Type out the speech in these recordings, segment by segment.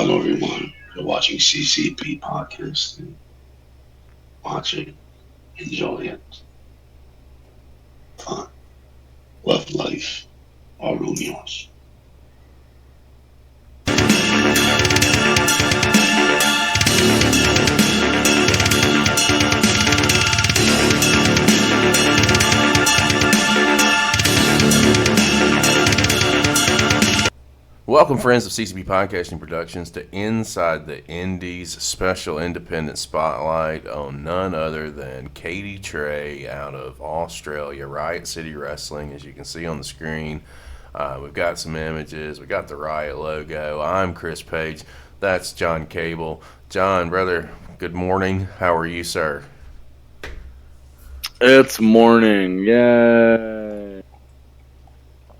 Hello, everyone. You're watching CCP podcasting. Watch it, enjoy it, fun, love life, all room yours. Welcome, friends of CCP Podcasting Productions, to Inside the Indies special independent spotlight on none other than Cadie Tre out of Australia, Riot City Wrestling. As you can see on the screen, we've got some images. We got the Riot logo. I'm Chris Page. That's John Cable. John, brother, good morning. How are you, sir? It's morning. Yay.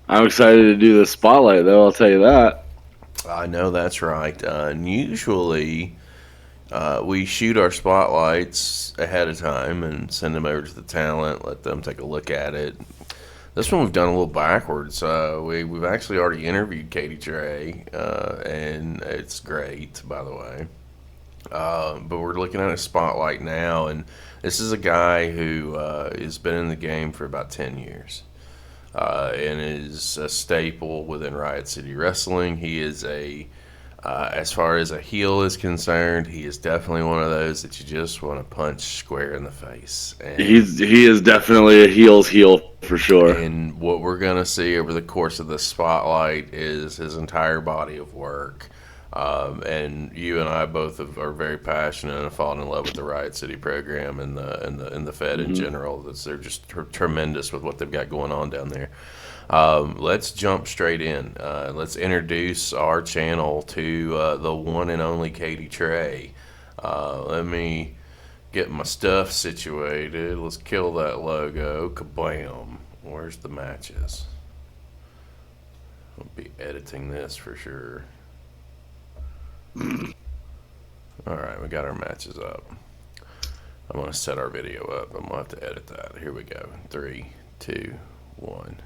I'm excited to do the spotlight, though, I'll tell you that. I know that's right. And usually we shoot our spotlights ahead of time and send them over to the talent, let them take a look at it. This one we've done a little backwards. We've actually already interviewed Cadie Tre, and it's great, by the way. But we're looking at a spotlight now, and this is a guy who has been in the game for about 10 years. And is a staple within Riot City Wrestling. He is as far as a heel is concerned, he is definitely one of those that you just want to punch square in the face. And he is definitely a heel's heel for sure. And what we're going to see over the course of the spotlight is his entire body of work. And you and I both are very passionate and have fallen in love with the Riot City program and the Fed in general. They're just tremendous with what they've got going on down there. Let's jump straight in. Let's introduce our channel to the one and only Cadie Tre. Let me get my stuff situated. Let's kill that logo. Kabam! Where's the matches? I'll be editing this for sure. Alright, we got our matches up. I'm going to set our video up. I'm going to have to edit that. Here we go. 3, 2, 1.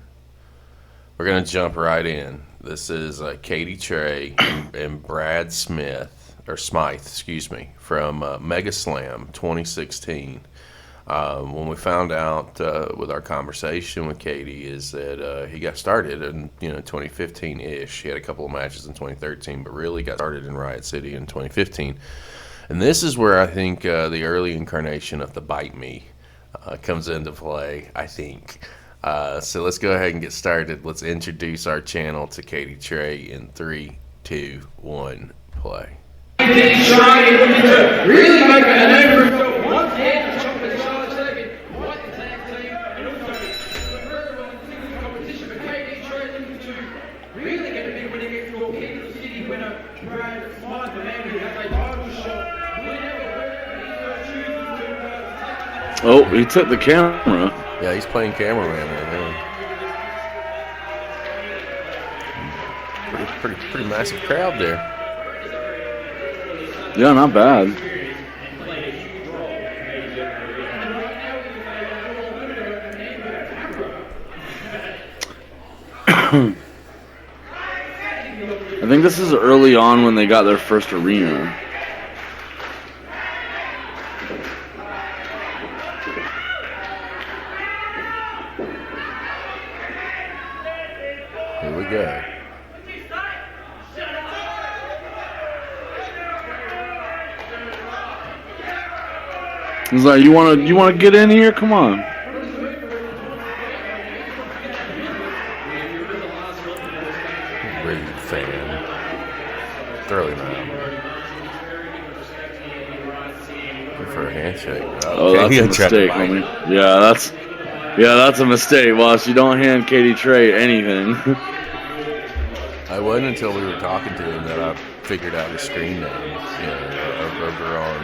We're going to jump right in. This is Cadie Tre and Brad Smyth, excuse me, from Megaslam 2016. When we found out with our conversation with Cadie is that he got started in 2015-ish. He had a couple of matches in 2013, but really got started in Riot City in 2015. And this is where I think the early incarnation of the Bite Me comes into play, I think. So let's go ahead and get started. Let's introduce our channel to Cadie Tre in 3, 2, 1, play. Really make a name for himself. Oh, he took the camera. Yeah, he's playing cameraman right now. Pretty massive crowd there. Yeah, not bad. I think this is early on when they got their first arena. Here we go. He's like, you wanna get in here? Come on. Rude fan. Thoroughly not. For a handshake. Oh, that's a mistake, homie. Yeah, that's a mistake, boss. You don't hand Cadie Tre anything. It wasn't until we were talking to him that I figured out his screen name. Over on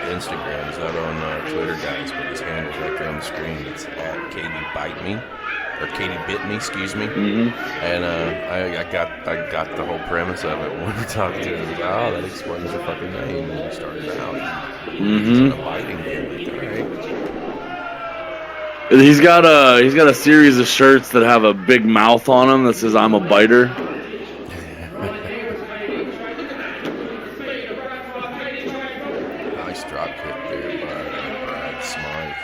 Instagram. He's not on Twitter, guys, but his handle's right there on the screen. It's at Cadie Bite Me, or Cadie Bit Me, excuse me. And I got the whole premise of it when we were talking to him. Like, oh, that explains your fucking name. And we started out. He's in a biting game, right? He's got a series of shirts that have a big mouth on them that says "I'm a biter." drop kick there by Smyth.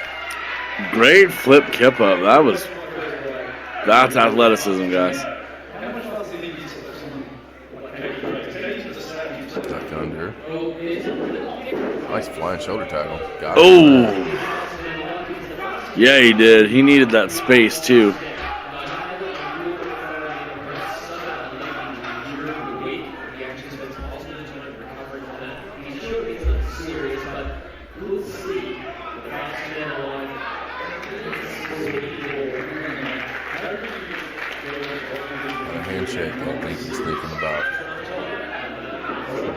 Great flip kip up. That's athleticism, guys. Duck under. Nice flying shoulder tackle. Got Oh! Yeah, he did. He needed that space, too. Handshake. I think he's thinking about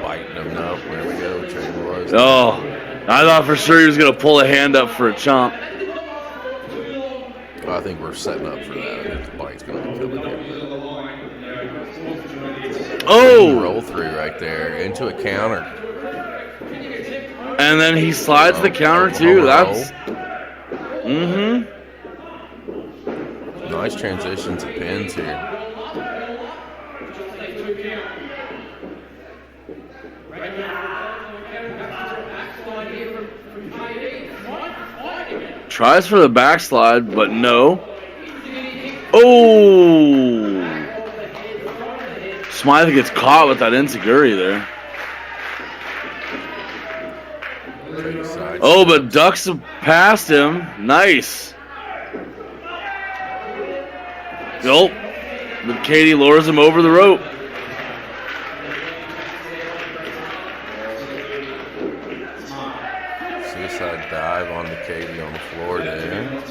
biting him. No, there we go. Trade was. Oh, I thought for sure he was going to pull a hand up for a chomp. Well, I think we're setting up for that. I think the bite's going to be killing him. Oh! Roll through right there into a counter. And then he slides the counter too. That's. Nice transitions and pins here. Tries for the backslide, but no. Oh! Smyth gets caught with that enziguri there. Oh, but ducks past him. Nice. Nope. But Cadie lures him over the rope. Suicide dive on the Cadie on the floor there.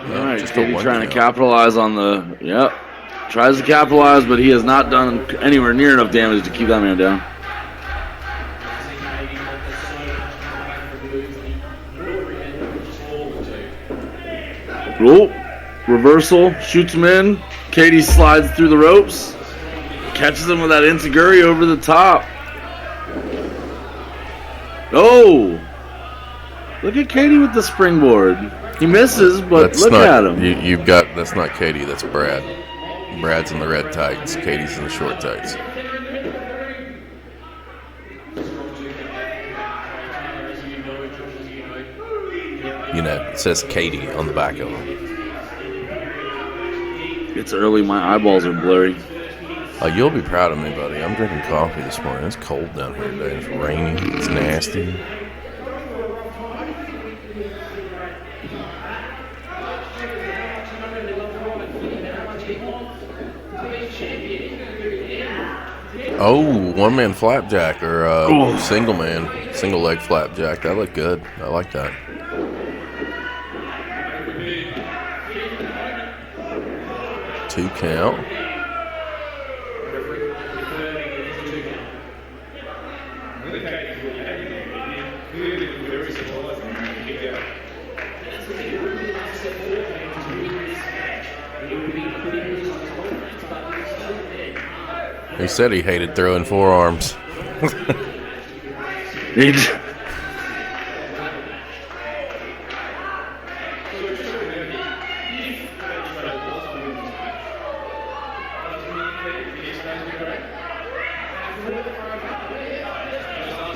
Alright, Cadie trying to capitalize on the. Yep. Tries to capitalize, but he has not done anywhere near enough damage to keep that man down. Oh, reversal, shoots him in. Cadie slides through the ropes. Catches him with that enziguri over the top. Oh! Look at Cadie with the springboard. He misses, but That's look not, at him. You've got, that's not Cadie, that's Brad. Brad's in the red tights, Cadie's in the short tights. You know, it says Cadie on the back of them. It's early, my eyeballs are blurry. Oh, you'll be proud of me, buddy. I'm drinking coffee this morning. It's cold down here today. It's raining. It's nasty. Oh, one-man flapjack or single leg flapjack. That looked good. I like that. Two count. He said he hated throwing forearms.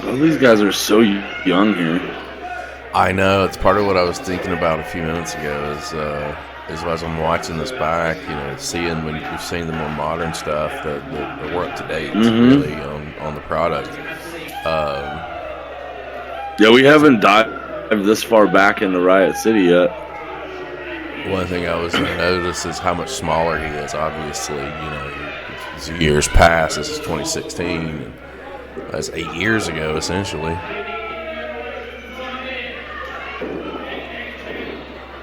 Well, these guys are so young here. I know. It's part of what I was thinking about a few minutes ago is as I'm watching this back, you know, seeing when you've seen the more modern stuff, the we're up to date really on the product. Yeah, we haven't dived this far back into Riot City yet. One thing I was going to notice is how much smaller he is. Obviously, you know, as years pass, this is 2016. And that's 8 years ago, essentially.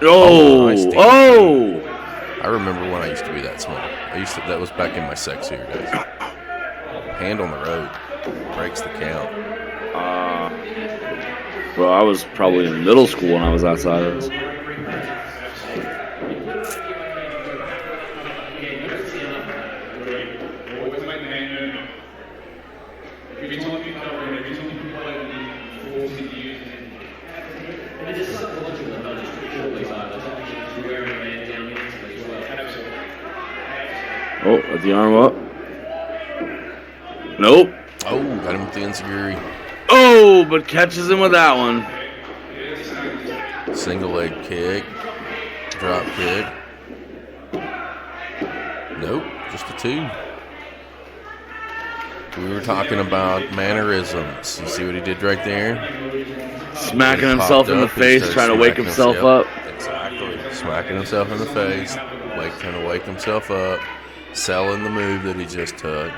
Oh, nice oh! I remember when I used to be that small. That was back in my sexier days. Hand on the rope, breaks the count. Well, I was probably in middle school when I was outside of this. Oh, at the arm up. Nope. Oh, got him with the enziguri. Oh, but catches him with that one. Single leg kick. Drop kick. Nope, just a 2. We were talking about mannerisms. You see what he did right there? Smacking himself in the face, trying to wake himself up. Exactly. Smacking himself in the face, trying to wake himself up, selling the move that he just took.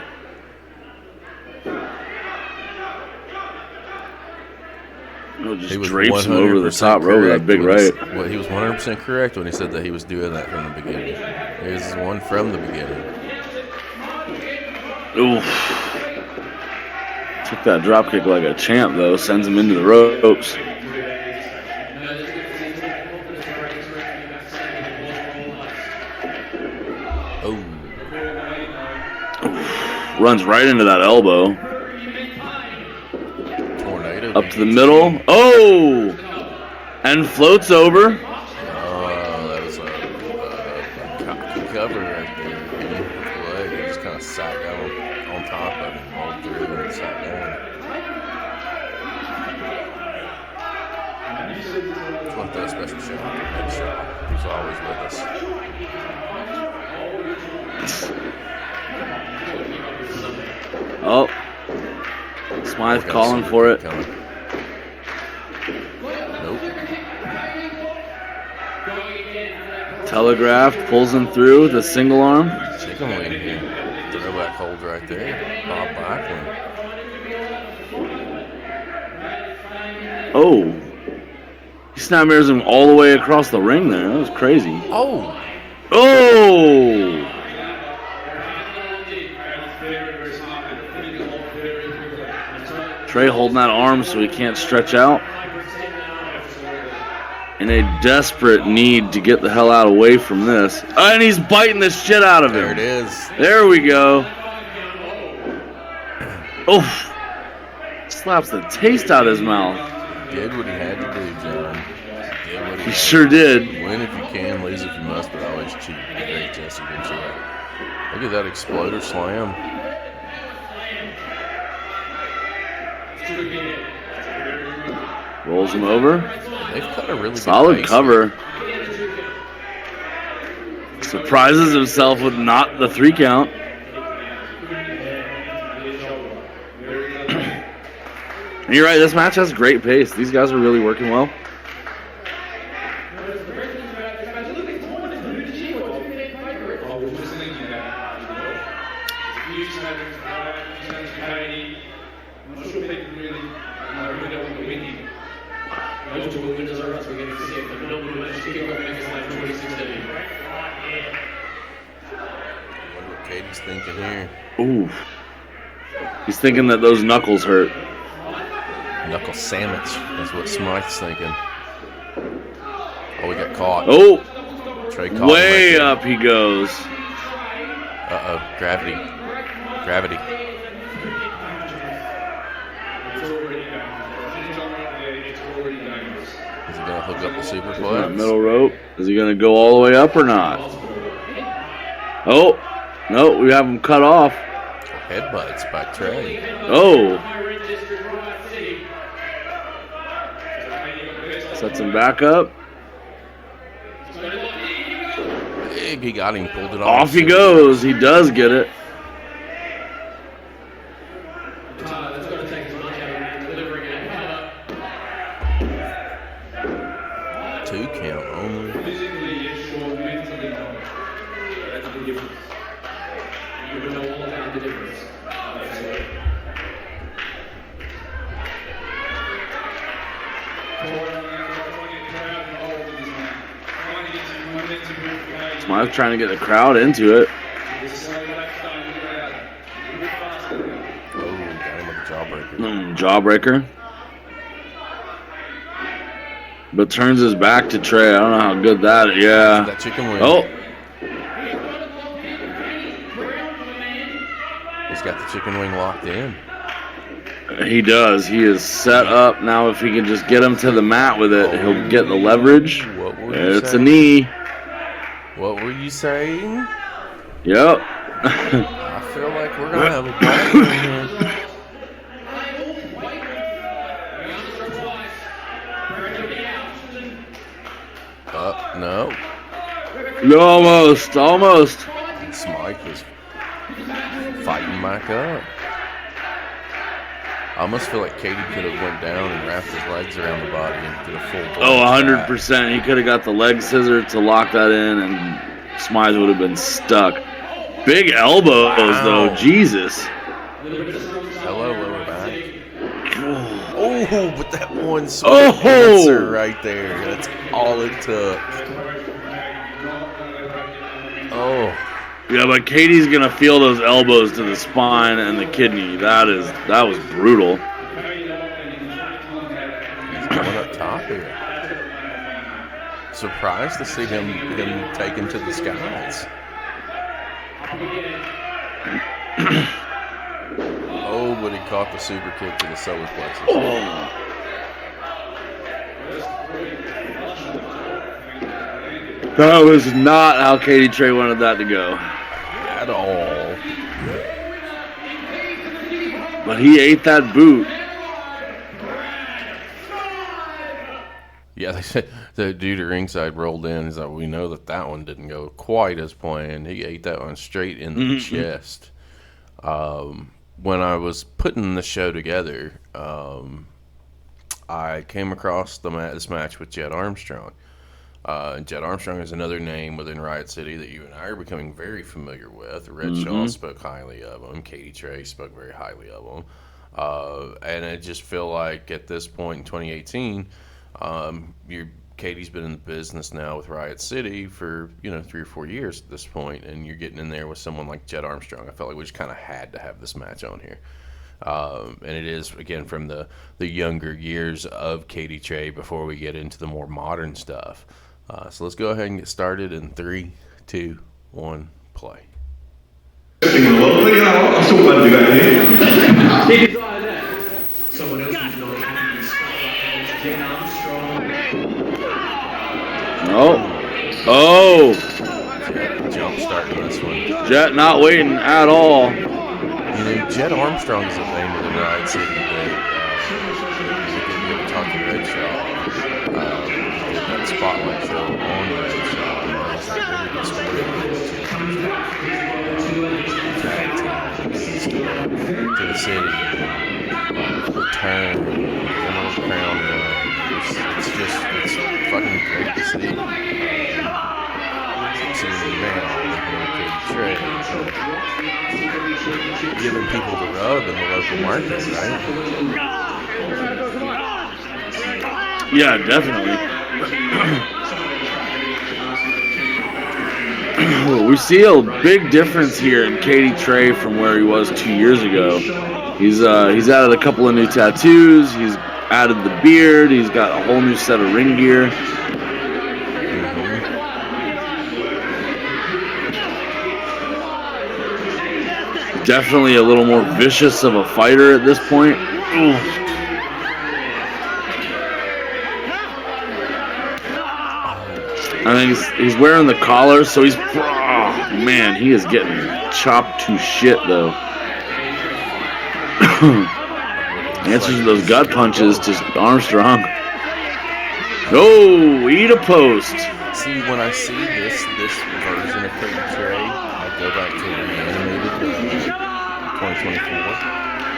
Just drapes him over the top rope with that big right. Well, he was 100% correct when he said that he was doing that from the beginning. Here's one from the beginning. Oof. Took that drop kick like a champ, though. Sends him into the ropes. Oh. Oof. Runs right into that elbow. Tornado. Up to the middle. Oh! And floats over. Oh, that was a cover right there. The leg, he just kind of sat down on top of it, rolled through and sat down. That's what that special show with Redshaw. He's always with us. Oh. Smyth calling for it. Nope. Telegraphed, pulls him through the single arm. Chicken wing here. Throwback hold right there. Bob Backlund. Oh. He snap-mirrors him all the way across the ring there. That was crazy. Oh! Oh! Tre holding that arm so he can't stretch out. In a desperate need to get the hell out away from this. And he's biting the shit out of him. There it is. There we go. Oof. Slaps the taste out of his mouth. Did what he had to do, John. Did what He sure did. Win if you can, lose if you must, but always cheat. The great Jesse Ventura. Look at that exploder slam. Rolls him over. They've cut a really solid good cover. Surprises himself with not the 3 count. And you're right, this match has great pace. These guys are really working well. Cadie's thinking here. Ooh. He's thinking that those knuckles hurt. Knuckle sandwich is what Smyth's thinking. Oh, we got caught. Oh! Tre caught way up he goes. Uh-oh. Gravity. Gravity. Is he going to hook up the superplex? That middle rope. Is he going to go all the way up or not? Oh! No, we have him cut off. Headbutts by Tre. Oh! Sets him back up. Big, he got him, pulled it off. Off he goes. He does get it. Two count only. Smyth trying to get the crowd into it. Oh, got him with a jawbreaker. Jawbreaker. But turns his back to Tre. I don't know how good that is. Yeah. That chicken wing. Oh. He's got the chicken wing locked in. He does. He is set up. Now if he can just get him to the mat with it, he'll get the leverage. What were It's saying? a knee. What were you saying? Yep. I feel like we're gonna have a ball in here. No. Almost. Smyth is fighting back up. I almost feel like Cadie could have went down and wrapped his legs around the body and did a full. 100%. He could have got the leg scissor to lock that in, and Smyth would have been stuck. Big elbows, though. Jesus. Hello, lower back. Oh, but that one sweet answer right there. That's all it took. Oh. Yeah, but Cadie's gonna feel those elbows to the spine and the kidney. That was brutal. He's coming up top here. Surprised to see him taken to the skies. Oh, but he caught the super kick to the solar plexus. Oh. That was not how Cadie Tre wanted that to go. At all. But he ate that boot. Yeah, they said the dude at ringside rolled in. He's like, we know that one didn't go quite as planned. He ate that one straight in the chest. When I was putting the show together, I came across this match with Jett Armstrong. Jett Armstrong is another name within Riot City that you and I are becoming very familiar with. Redshaw spoke highly of him. Cadie Tre spoke very highly of him. And I just feel like at this point in 2018, Cadie's been in the business now with Riot City for 3 or 4 years at this point, and you're getting in there with someone like Jett Armstrong. I felt like we just kind of had to have this match on here. And it is, again, from the younger years of Cadie Tre before we get into the more modern stuff. So let's go ahead and get started in 3, 2, 1, play. Someone else who's not happy is Jett Armstrong. Oh! Jump starting this one. Jett not waiting at all. Jett Armstrong is a name within Riot City that we did talk to Redshaw. Did that spotlight show on Redshaw. And that was like really good story. To the city. Return. Emerald Crown. It's fucking great to see. Seeing now Cadie Tre giving people the rub in the local market, right? Yeah, definitely. We see a big difference here in Cadie Tre from where he was 2 years ago. He's added a couple of new tattoos. He's added the beard. He's got a whole new set of ring gear. Definitely a little more vicious of a fighter at this point. I think he's wearing the collar, so he's... Oh, man, he is getting chopped to shit, though. Answers to those gut punches to Armstrong. Oh, eat a post. See, when I see this version of Cadie Tre, I go back to Reanimated 2024,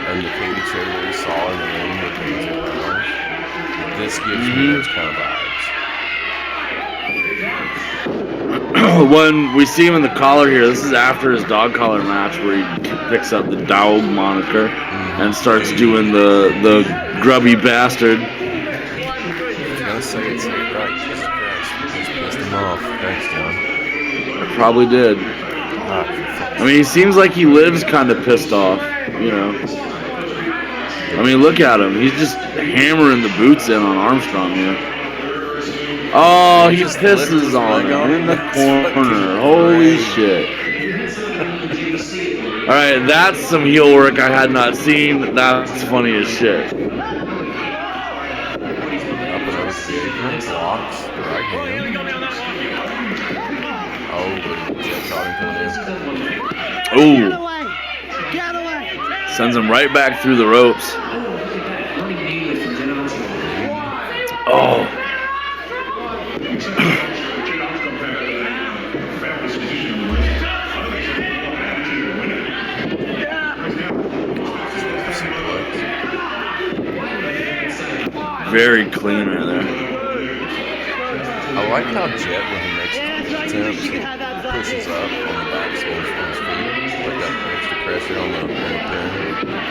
and the Cadie Tre that we saw in the ring with Major Powers. This gives me those kind of vibes. When we see him in the collar here, this is after his dog collar match where he picks up the DEWG moniker and starts doing the grubby bastard. I was gonna say it's right. Jesus Christ, just pissed him off. Thanks, John. Probably did. I mean, he seems like he lives kind of pissed off, you know. I mean, look at him. He's just hammering the boots in on Armstrong here. Oh, he pisses on him in the corner. Holy shit. Alright, that's some heel work I had not seen. That's funny as shit. Up and over the apron, blocks, right hand. Oh, but Jett caught him Ooh. coming in. Get away! Sends him right back through the ropes. Oh. Very clean right there. I like how Jett, when he makes his attempts, he pushes up on the back swings from his feet. Like that extra pressure on the pin.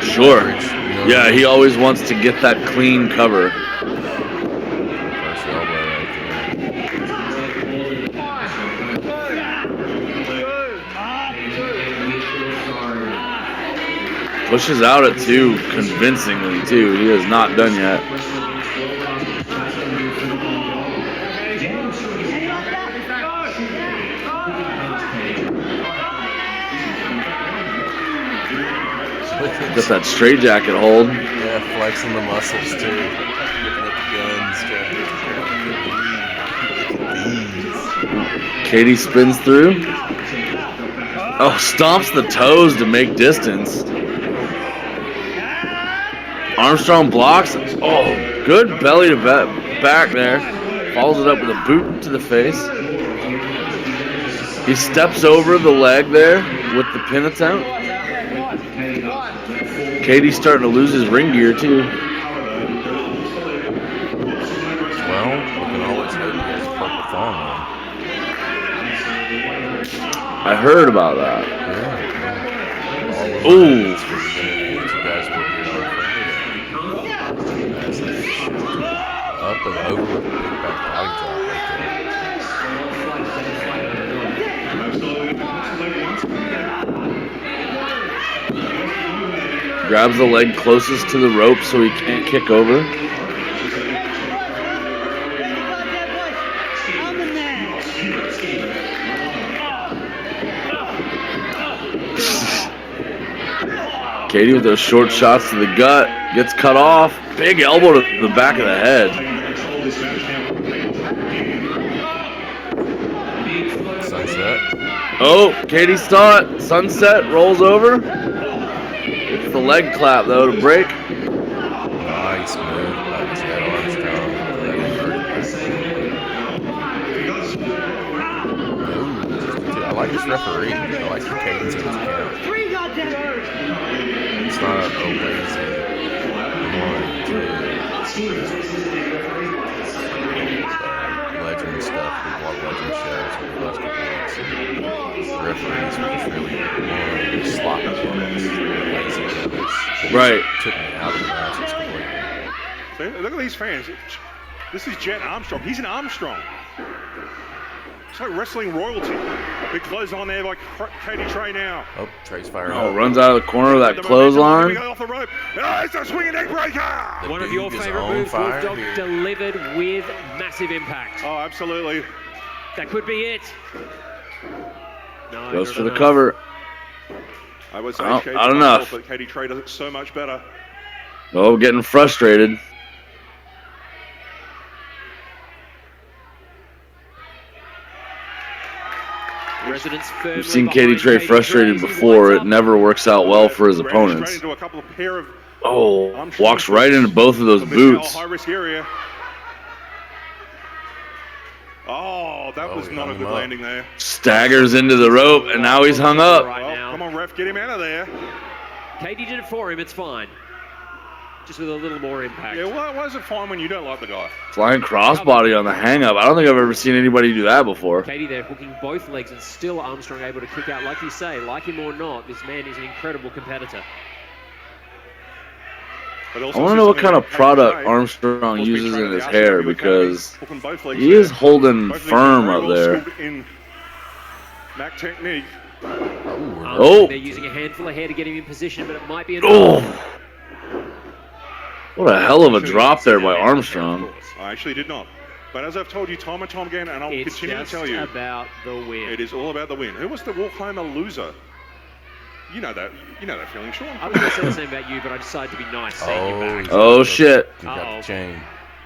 Sure. You know Yeah, what I he mean? always wants to get that clean cover. First elbow right there. Pushes out at 2 convincingly, too. He is not done yet. Got that straight jacket hold. Yeah, flexing the muscles too. Looking at the guns, trying to get Cadie spins through. Oh, stomps the toes to make distance. Armstrong blocks. Oh, good belly to back there. Follows it up with a boot to the face. He steps over the leg there with the pin attempt. Cadie's starting to lose his ring gear too. Well, we can always hope he has a purple thong on. I heard about that. Yeah. Ooh. You guys will be on up and over with a big back body drop right there. Grabs the leg closest to the rope so he can't kick over. Cadie with those short shots to the gut. Gets cut off. Big elbow to the back of the head. Sunset. Oh, Cadie saw it. Sunset rolls over. It's the leg clap though to break. Nice move by Jett Armstrong. Ooh, I like this referee. I like the cadence of his count. It's not a lazy 1, 2. Legend stuff. We love legend shows over the last couple weeks. The referees were just really sloppy moments, lazy moments. Right. Took me out of the matches completely. So look at these fans. This is Jett Armstrong. He's an Armstrong. It's like wrestling royalty. Big close on there like Cadie Tre now. Oh, Tre's firing Oh, up. runs out of the corner of that The clothesline. momentum, off the rope. Oh, it's a swinging neck breaker. The One of your dude is favorite on moves, fire Bulldog, here. delivered with massive impact. Oh, absolutely. That could be it. No, Goes not for the enough. cover. I would say Oh, Cadie's not done enough. well, but Cadie Tre does it so much better. Oh, getting frustrated. Residents firmly We've seen behind Cadie Tre frustrated as he before. winds It up. never works out well for his Ran opponents. straight into a couple of pair of Oh, Armstrong walks right boots. into both of those From this now boots. high-risk area. Oh, that Oh, was he not a hung good him up. landing there. Staggers into the rope, and now he's hung up. Right Well, now. come on, ref, get him out of there. Cadie did it for him. It's fine. Just with a little more impact. Yeah, why is it fine when you don't like the guy? Flying crossbody on the hang up. I don't think I've ever seen anybody do that before. Cadie there hooking both legs and still Armstrong able to kick out. Like you say, like him or not, this man is an incredible competitor. But I also want to know what kind of Cadie product Tre, Armstrong who's been uses trained in at his the hair RCW because Academy, hooking both legs he there. is holding Both legs firm very up well there. schooled in Mac technique. Armstrong Oh. They're using a handful of hair to get him in position, but it might be enough. Oh, what a hell of a drop there by Armstrong. I actually did not. But as I've told you time and time again, and I'll It's continue to just tell you, about the win. it is all about the win. Who was the walk-homer loser? You know that feeling, Sean. I was going to say the same about you, but I decided to be nice, saying you back. Oh, shit. You got Uh-oh. the chain.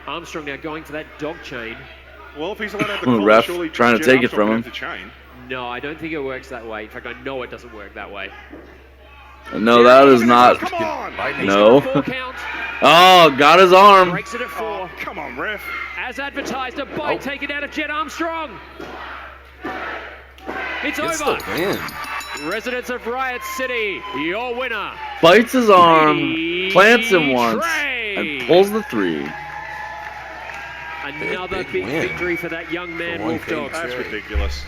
Armstrong now going for that dog chain. Well, if he's allowed to have the collar, Ref surely trying to Jett take it Armstrong from can him. have the chain. No, I don't think it works that way. In fact, I know it doesn't work that way. No, that is not. Come on! He's No. got a 4 count. Oh, got his arm. Breaks it at 4. Oh, come on, ref. As advertised, a bite taken out of Jett Armstrong. It's It's over. the win. Residents of Riot City, your winner. Bites his arm, Cadie plants him once, Tre. and pulls the 3. Another Big big win victory for that young man, for one Wolf Dog. That's ridiculous.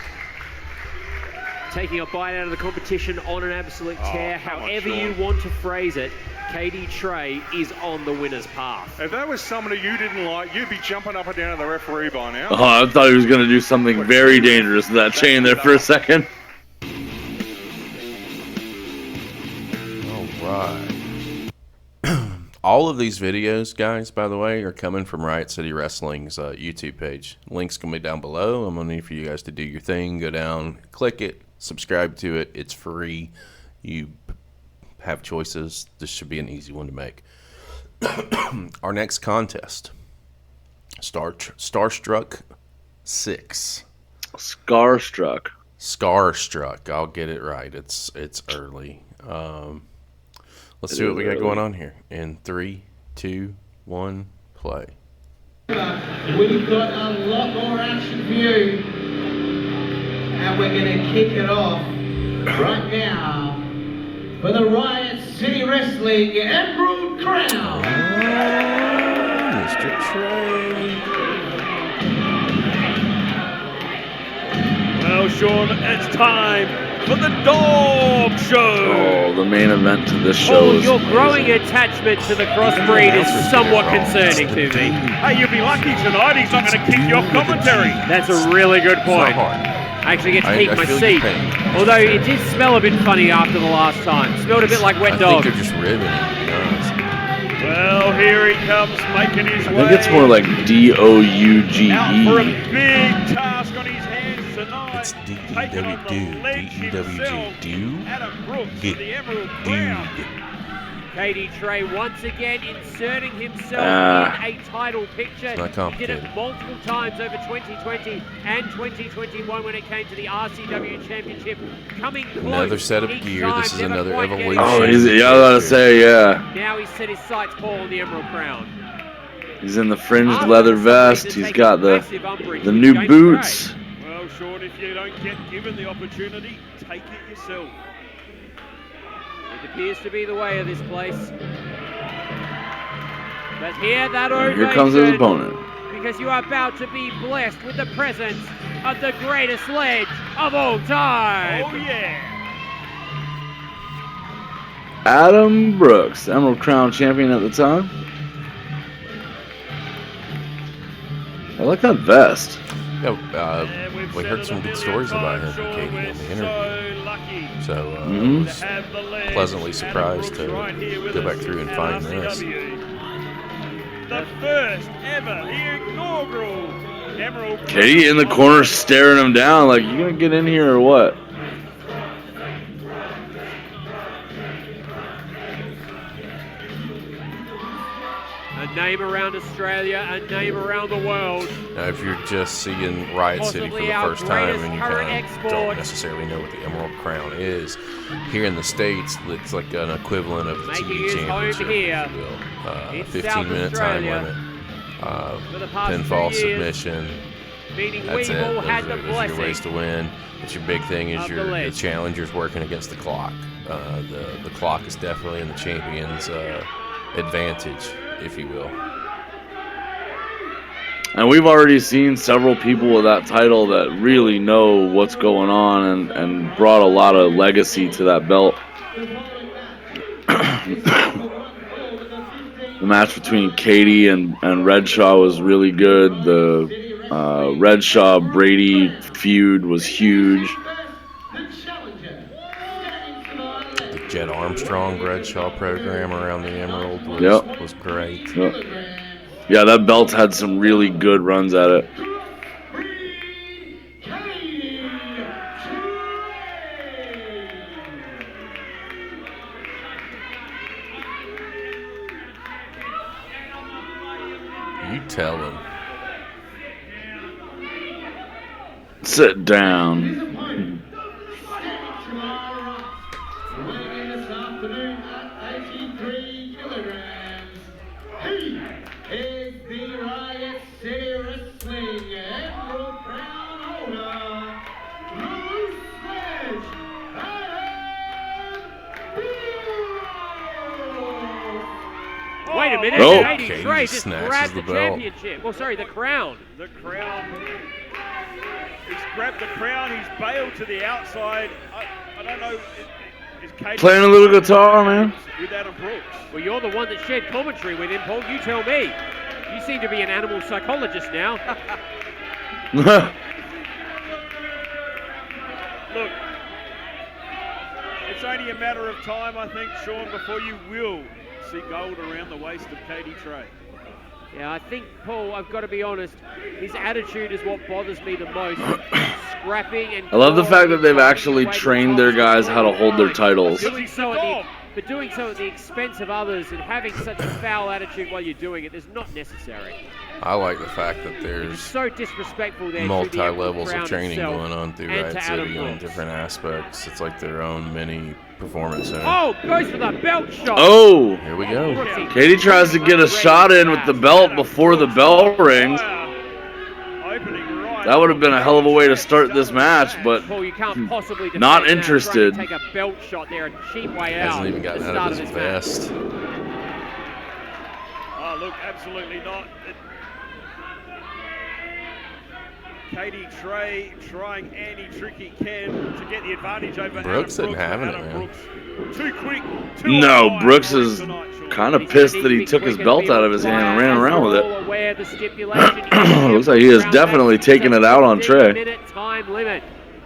Taking a bite out of the competition on an absolute tear. come on, However you Sean. want to phrase it, Cadie Tre is on the winner's path. If that was somebody you didn't like, you'd be jumping up and down at the referee by now. Oh, I thought he was going to do something very dangerous to that chain there for a second. All right. All of these videos, guys, by the way, are coming from Riot City Wrestling's YouTube page. Links can be down below. I'm going to need for you guys to do your thing. Go down, click it, subscribe to it. It's free. You have choices. This should be an easy one to make. Our next contest, Scarstruck 6. Scarstruck. Scarstruck. I'll get it right. It's early. Let's see what we got going on here. In 3, 2, 1, play. We've got a lot more action for you. And we're going to kick it off right now for the Riot City Wrestling Emerald Crown. Mr. Tre. Well, Sean, it's time for the dog show. Oh, the main event to this show is Your amazing. growing attachment to the crossbreed is somewhat concerning to me. Hey, you'll be lucky tonight he's not going to kick you off commentary. That's a really good It's not point. hard. I actually get to I keep my feel your seat. pain. Although it did smell a bit funny after the last time. Smelled a bit like wet I dog. think they're just ribbing it, to be honest. Well, here he comes, making his way. I think it's more like DOUGE. Out for a big task on his hands tonight. It's Taking on the DEWG. ledge himself, DEWG. Adam Brooks Get for the Emerald Crown. Cadie Tre once again inserting himself in a title picture. not He did complicated. it multiple times over 2020 and 2021 when it came to the RCW Championship. Coming close. Another set of each gear. time, This is never another quite getting evolution. Oh, there. he's, yeah, I was about to say, yeah. Now he's set his sights all on the Emerald Crown. He's in the fringed leather vest. He's got the new Cadie boots. Well, Sean, if you don't get given the opportunity, take it yourself. It appears to be the way of this place. But hear that ovation. Here comes his opponent. Because you are about to be blessed with the presence of the greatest ledge of all time. Oh, yeah. Adam Brooks, Emerald Crown champion at the time. I like that vest. Yeah, And we've we said heard it some a good million stories about him times, from Sean, Katie we're in the interview. so lucky So Mhm. to have the ledge. pleasantly Adam surprised Brooks to right here with go us back through and at find this. RCW. The first ever, the inaugural Emerald Katie in the Crown. corner staring him down like, you gonna get in here or what? A name around Australia, a name around the world. Now, if you're just seeing Riot City for Possibly the our first time greatest and you current kind of export. don't necessarily know what the Emerald Crown is, here in the States, it's like an equivalent of the Making TV his home championship, here if you will. in 15-minute time Australia limit, for the past pinfall 2 years. submission. Meaning That's we've it. all had the Those are your ways blessing. to win. But your big thing is of the your ledge. challengers working against the clock. The clock is definitely in the champion's advantage, if you will. And we've already seen several people with that title that really know what's going on and brought a lot of legacy to that belt. The match between Katie and Redshaw was really good. The Redshaw-Brady feud was huge. The Jett Armstrong Redshaw program around the Emerald was great. Yep. Yeah, that belt had some really good runs at it. You tell him. Sit down. Standing to our right, weighing in this afternoon at 83 kilograms. He is the Riot City Wrestling Emerald Crown holder, Smyth. Wait a minute, Oh. Cadie Tre just snatches grabbed the the belt. championship. Well, sorry, the crown. The crown. He's grabbed the crown. He's bailed to the outside. I don't know. Is Cadie Playing a little guitar, man. with Adam Brooks? Well, you're the one that shared commentary with him, Paul. You tell me. You seem to be an animal psychologist now. Look, it's only a matter of time, I think, Sean, before you will see gold around the waist of Cadie Tre. Yeah, I think, Paul, I've got to be honest, his attitude is what bothers me the most. Scrapping and I love the fact that they've clawing actually away the trained their top guys how to hold their titles. Doing so at the expense of others and having such a foul attitude while you're doing it is not necessary. I like the fact that It's there's so disrespectful there. multi-levels to the of training itself going on through and Riot to Adam City on Brooks. different aspects. It's like their own mini performance center. Oh, goes for the belt shot. Oh, Here we go. Brooksy. Katie tries to get a shot in with the belt before the bell rings. Opening right. That would have been a hell of a way to start this match, but Paul, you can't possibly defend not that, trying interested. to take a belt shot there, a cheap way out. Hasn't even at gotten the out start of his this match. vest. Oh, look, absolutely not. Katie Tre trying any trick he can to get the advantage over Brooks Adam isn't having Adam it, man. Brooks, too quick. Too No, high Brooks for him is tonight, Sean. kind of He's pissed gonna that need to he be took his quick belt and be out on of his hand and fire, ran as around with we're it. all aware of the stipulation. Looks like he is definitely taking it out on Tre. 15-minute time limit.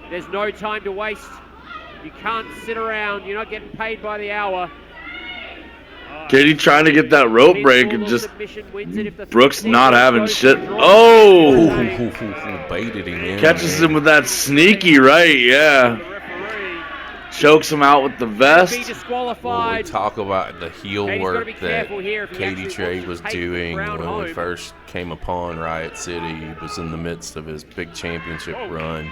There's no time to waste. You can't sit around. You're not getting paid by the hour. Katie trying to get that rope break and Pinfall or just submission wins it if the Brooks 15 not having goes shit. for a draw. Oh! Baited him in. Catches him with that sneaky right, yeah. The referee. Chokes him out with the Be vest. When we disqualified. talk about the heel Katie's gotta work be that careful here if he Cadie actually Tre wants to was take the doing crown when we home. first came upon Riot City, he was in the midst of his big championship run.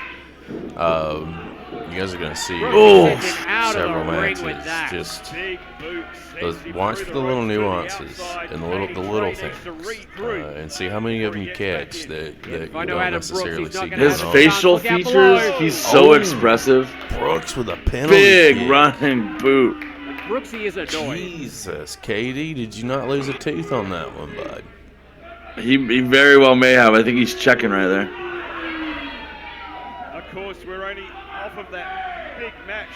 You guys are going to see Oh. Sends him out of several the ring with matches. that. Just Big boots. those, Sends him watch through for the the little ropes to the nuances outside. and the Cadie little Tre needs to things, regroup and see how many of them you before he gets catch back in. that you I don't know Adam Brooks, necessarily he's not see gonna His going on. facial Look out features, below. he's so Oh. expressive. Brooks with a penalty Big kick. running boot. Brooksy is annoying. Jesus, Katie, did you not lose a tooth on that one, bud? He very well may have. I think he's checking right there. Of course, we're only off of that big match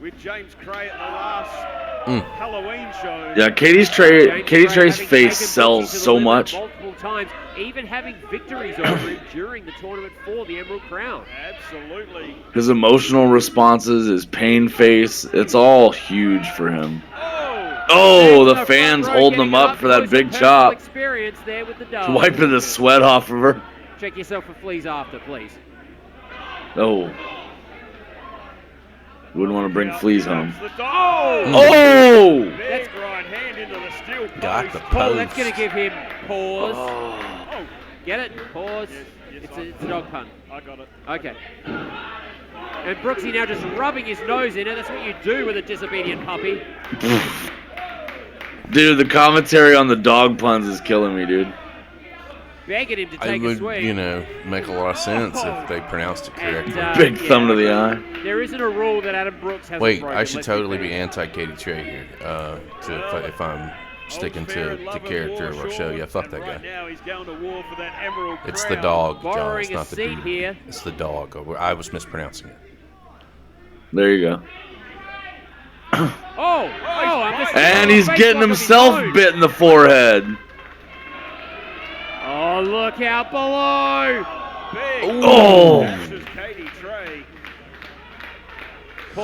with James Cray at the last Halloween show. Yeah, Katie Tre's having face taken sells Brooksy to the so limit much. multiple times, even having victories over him during the tournament for the Emerald Crown. Absolutely. His emotional responses, his pain face, it's all huge for him. Oh, the fans holding him up for that big chop. Experience there with the dog. Wiping the sweat off of her. Check yourself for fleas after, please. Oh. Wouldn't want to bring fleas home. Oh! Oh! Big right hand into the steel post. Got the Paul, that's post. going to give him pause. Oh, Get it? Pause. yes, It's a dog pun. I got it. Okay. And Brooksy now just rubbing his nose in it. That's what you do with a disobedient puppy. Dude, the commentary on the dog puns is killing me, dude. Begging him to It take a would, swing. make a lot of sense if they pronounced it And, correctly. Big thumb to the eye. There isn't a rule that Adam Brooks has. Wait, I should totally be anti-Katie Tre here. If I'm sticking Fair to and love and character of war, our show, Sean. yeah, fuck And that right guy. now he's going to war for that Emerald It's the Crown. dog, John. It's Borrowing a not the seat dude. here. It's the dog. I was mispronouncing it. There you go. I'm just And he's getting himself bit in the forehead. Oh, look out below! Big Oh. catches Cadie Tre.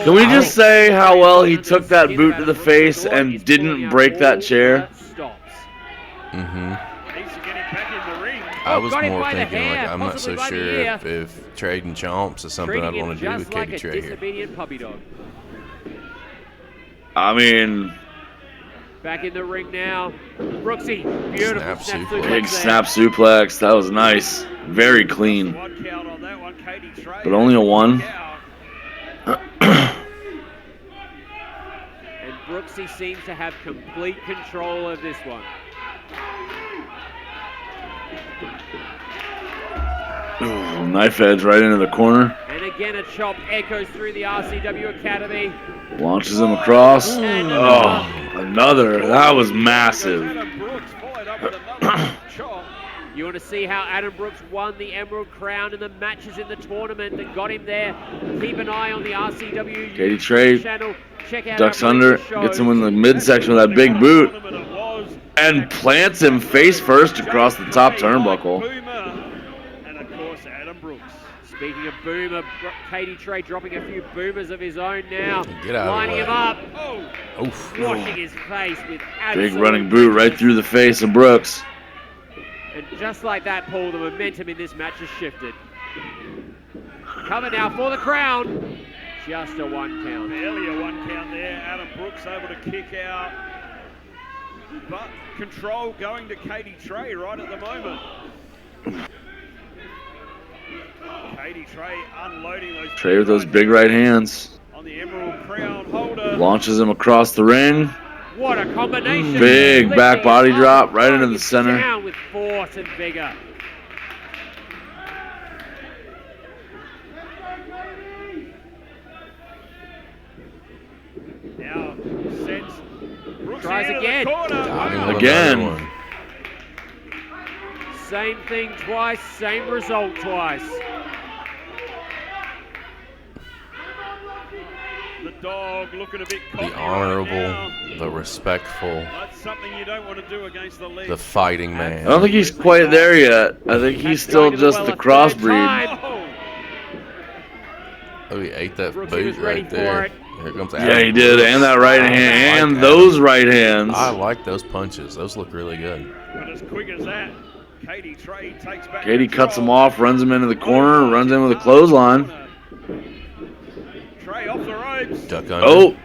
Can we just say how well he took that boot to the face and didn't break that chair? Stops. Mm-hmm. Needs to get him back in the ring. I was got him more by the thinking, hair, like, I'm not possibly so by the sure ear. if trading chomps is something I'd Treating him want to do with just like Katie a Tre here. disobedient puppy dog. I mean, Back in the ring now. Brooksy, beautiful Snap snap suplex. suplex big there. snap suplex. That was nice. Very clean. One count on that one. Cadie Tre. But only a 1. And Brooksy seems to have complete control of this one. Ooh, knife edge right into the corner. And again, a chop echoes through the RCW Academy. Launches him across. And Oh, another. That was massive. Adam Brooks followed up with another chop. You want to see how Adam Brooks won the Emerald Crown in the matches in the tournament that got him there. Keep an eye on the RCW Cadie Tre channel. Check out ducks our under, shows. gets him in the midsection with that big boot, and plants him face first across the top turnbuckle. And of course, Adam Brooks. Speaking of boomer, Cadie Tre dropping a few boomers of his own now. Get out lining of him the way. up. Oh, Oof. Washing his face with Big absolute running boot right through the face of Brooks. And just like that, Paul, the momentum in this match has shifted. Coming now for the crown. Just a 1 count. barely a 1 count there. Adam Brooks able to kick out. But control going to Cadie Tre right at the moment. Cadie Tre unloading those. Tre with those big right hands. On the Emerald Crown holder. Launches him across the ring. What a combination. Big back Lifting body his drop arm, right into throwing the it center. Down with force and vigor. Now sends Brooks Tries into again. the corner. Got him Wow. with Again. another one. Same thing twice, same result twice. The dog looking a bit cocky The right honorable, now. the respectful, That's something you don't want to do against the league. the fighting I man. don't think he's quite there yet. I think he's still just the crossbreed. Oh, Oh, he ate that Brooksy boot was ready right for there. it. Here comes Yeah, Adam he did. Brooks. And that right I hand. like And those right hands. I like those punches. Those look really good. but as quick as that, Cadie Tre takes back. Cadie control. cuts him off, runs him into the corner, runs in with a clothesline. Tre off the ropes. Duck under. Oh,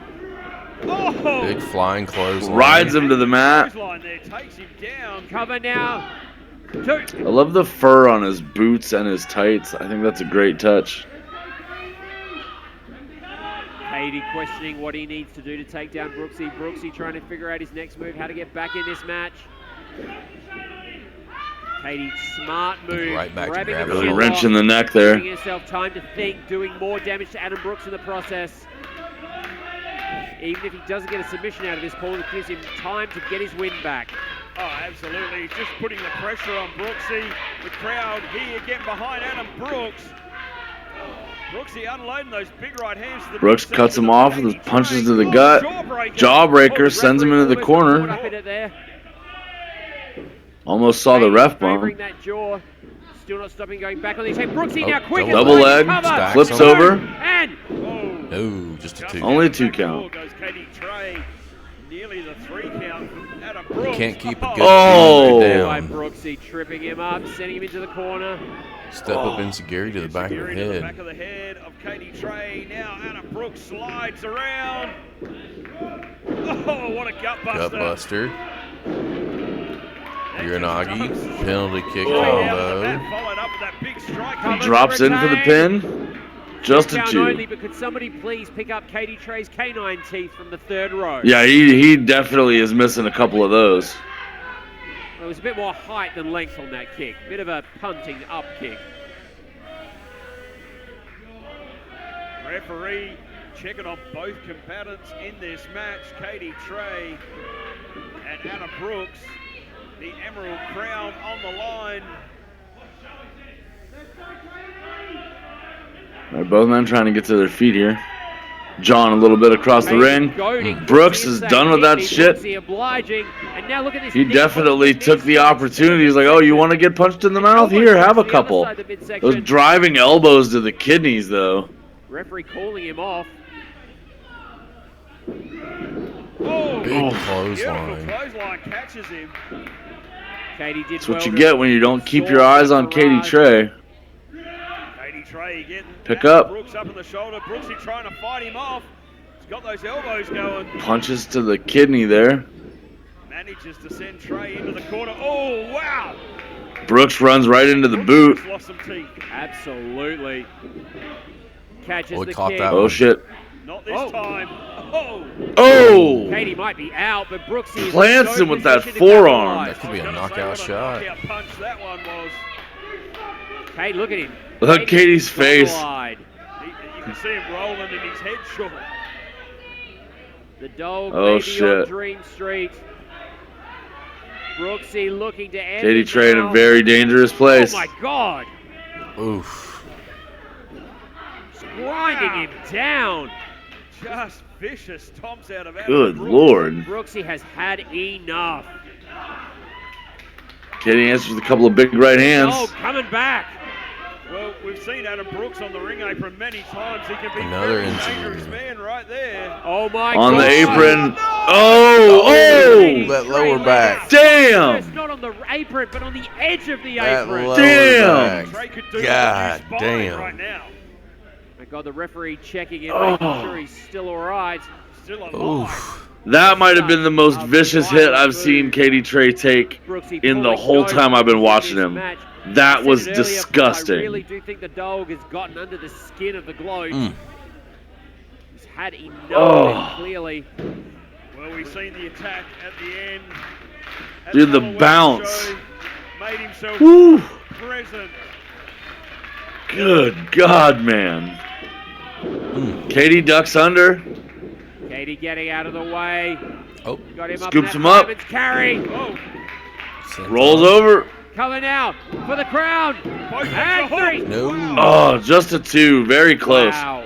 Oh, Big flying clothesline. rides him to the mat. clothesline there takes him down. Cover now. Two. I love the fur on his boots and his tights. I think that's a great touch. Cadie questioning what he needs to do to take down Brooksy. Brooksy trying to figure out his next move, how to get back in this match. Cadie, smart move. Right back to grabbing grab the it. Really heel wrench lock, in the neck there. giving himself time to think, doing more damage to Adam Brooks in the process. Even if he doesn't get a submission out of this, Paul, it gives him time to get his win back. Oh, absolutely. He's just putting the pressure on Brooksy. The crowd here getting behind Adam Brooks. Brooksy unloading those big right hands. To the Brooks midsection cuts him of off with his Cadie punches Tre. to the gut. Jawbreaker. Jawbreaker sends him into the Referee corner. caught up in it there. Almost saw the Cadie ref favouring bump. that jaw. Still not stopping, going back on the attack. Brooksy Oh, now quick. as double leg, cover. stacks flips him. over. And Oh. No, just a two. Only Back 2 door count. Goes Cadie Tre. Nearly the 3 count from Adam Brooks. Can't keep a good Oh. finger by down. Brooksy, tripping him up, sending him into the corner. Step up insecurity to the back of the Security to the head. back of the head of Cadie Tre. Now Adam Brooks slides around. Oh, what a gut buster. Gut buster. Next Uranagi. is Penalty kick Boy, out the combo. mat, followed up with that big strike. Cover. Drops in for the pin. Just a Down 2. only, but could somebody please pick up Cadie Tre's canine teeth from the 3rd row? Yeah, he definitely is missing a couple of those. There was a bit more height than length on that kick. Bit of a punting up kick. Referee checking on both combatants in this match. Cadie Tre and Adam Brooks. The Emerald Crown on the line. All right, both men trying to get to their feet here. John a little bit across the ring. Brooks is done with that shit. Obliging. And now look at this He big definitely punch, took big the strike. opportunity. He's like, oh, you want to get punched in the mouth? Here, have a The other couple. side of the Those midsection. driving elbows to the kidneys, though. Referee calling him off. Oh, Big beautiful clothesline. clothesline catches him. Cadie did That's what well you to get when you don't keep your absorb eyes that on Cadie barrage. Tre. Cadie Tre getting Pick Adam up. Brooks up in the shoulder. Brooksy trying to fight him off. He's got those elbows going. Punches to the kidney there. Manages to send Tre into the corner. Oh, wow. Brooks runs right into the boot. Just lost some teeth. Absolutely. Catches We the caught kick. that Oh, one. shit. Not this time. Oh! Oh! Katie might be out, but Brooksy is Plants in him with that position to forearm. capitalize. That could be a Gonna say knockout what a shot. knockout punch that one was. Katie, look at him. Look at Katie's face. goggle-eyed. You can see him rolling in his head short. The dog Oh, may be on shit. Dream Street. Brooksy looking to end Cadie it Tre in now. a very dangerous place. Oh my God! Oof. Grinding him down. Just vicious toms out of Adam Good Brooks. Lord. Brooksy has had enough. Katie answers with a couple of big right hands. Oh, coming back. Well, we've seen Adam Brooks on the ring apron many times. He can be Another a very injury. dangerous man right there. Oh my On God. the apron. Oh! Katie That Tre lower let back. it Damn! It's not on the apron, but on the edge of the That apron. lower Damn. Trey back. could do God with a new spine damn. right now. My God, the referee checking in, Oh. making sure he's still all right. Still alive. Oof. That might have been the most vicious hit I've seen Cadie Tre take Brooksy in the pulling whole no time I've been punches in watching this him. match. That I was said it earlier, disgusting. I really do think the dog has gotten under the skin of the globe. Mm. He's had enough Oh. of it, clearly. Well, we've seen the attack at the end. At Dude, the Halloween bounce. show, made himself Woo! present. Good God, man. Katie ducks under. Katie getting out of the way. Oh. Got him Scoops up. him up. Diamond's carry. Oh, Rolls over. Coming out for the crown. both And hands are three. hooked. No. Oh, just a 2. Very close. Wow.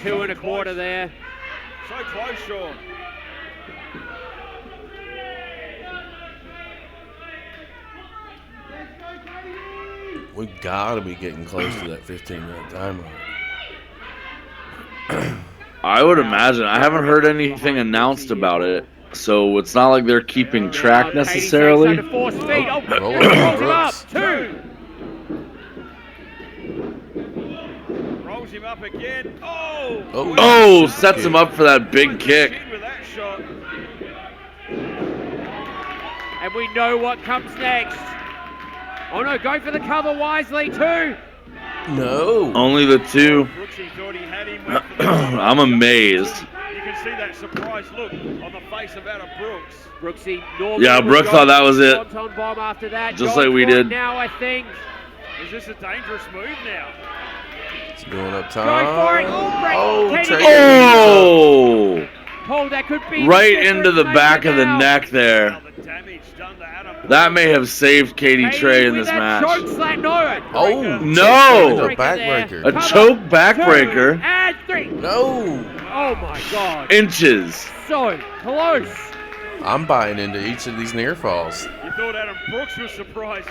2 1/4 there. So close, Sean. We gotta be getting close to that 15-minute time limit. I would imagine. I haven't heard anything announced about it, so it's not like they're keeping track Katie takes necessarily. under force speed. Oh, Roll rolls it, him up. Brooks. 2. Rolls him up again. Oh! Oh. Oh, sets him up for that big kick. With that shot. And we know what comes next. Oh no, go for the cover wisely. 2. No. Only the 2. Brooksy thought he had him. Went for the I'm amazed. You can see that surprised look on the face of Adam Brooks. Brooksy normally Yeah, would Brooks go thought that was it. Swanton bomb after that. Just Going like we for it did. Now I think. Is this a dangerous move now? It's going up top. Going for it. Oh, great. Oh, Katie Tre. Oh! Oh, that could be Right difference into the maker back of the now. neck there. Now the damage done to Adam Brooks. That may have saved Katie Katie Tre in with this that match. choke slam. No. Oh. No. A backbreaker. A Cover. choke 2 backbreaker. And 3. No. Oh my God. Inches. So close. I'm buying into each of these near falls. You thought Adam Brooks was surprised.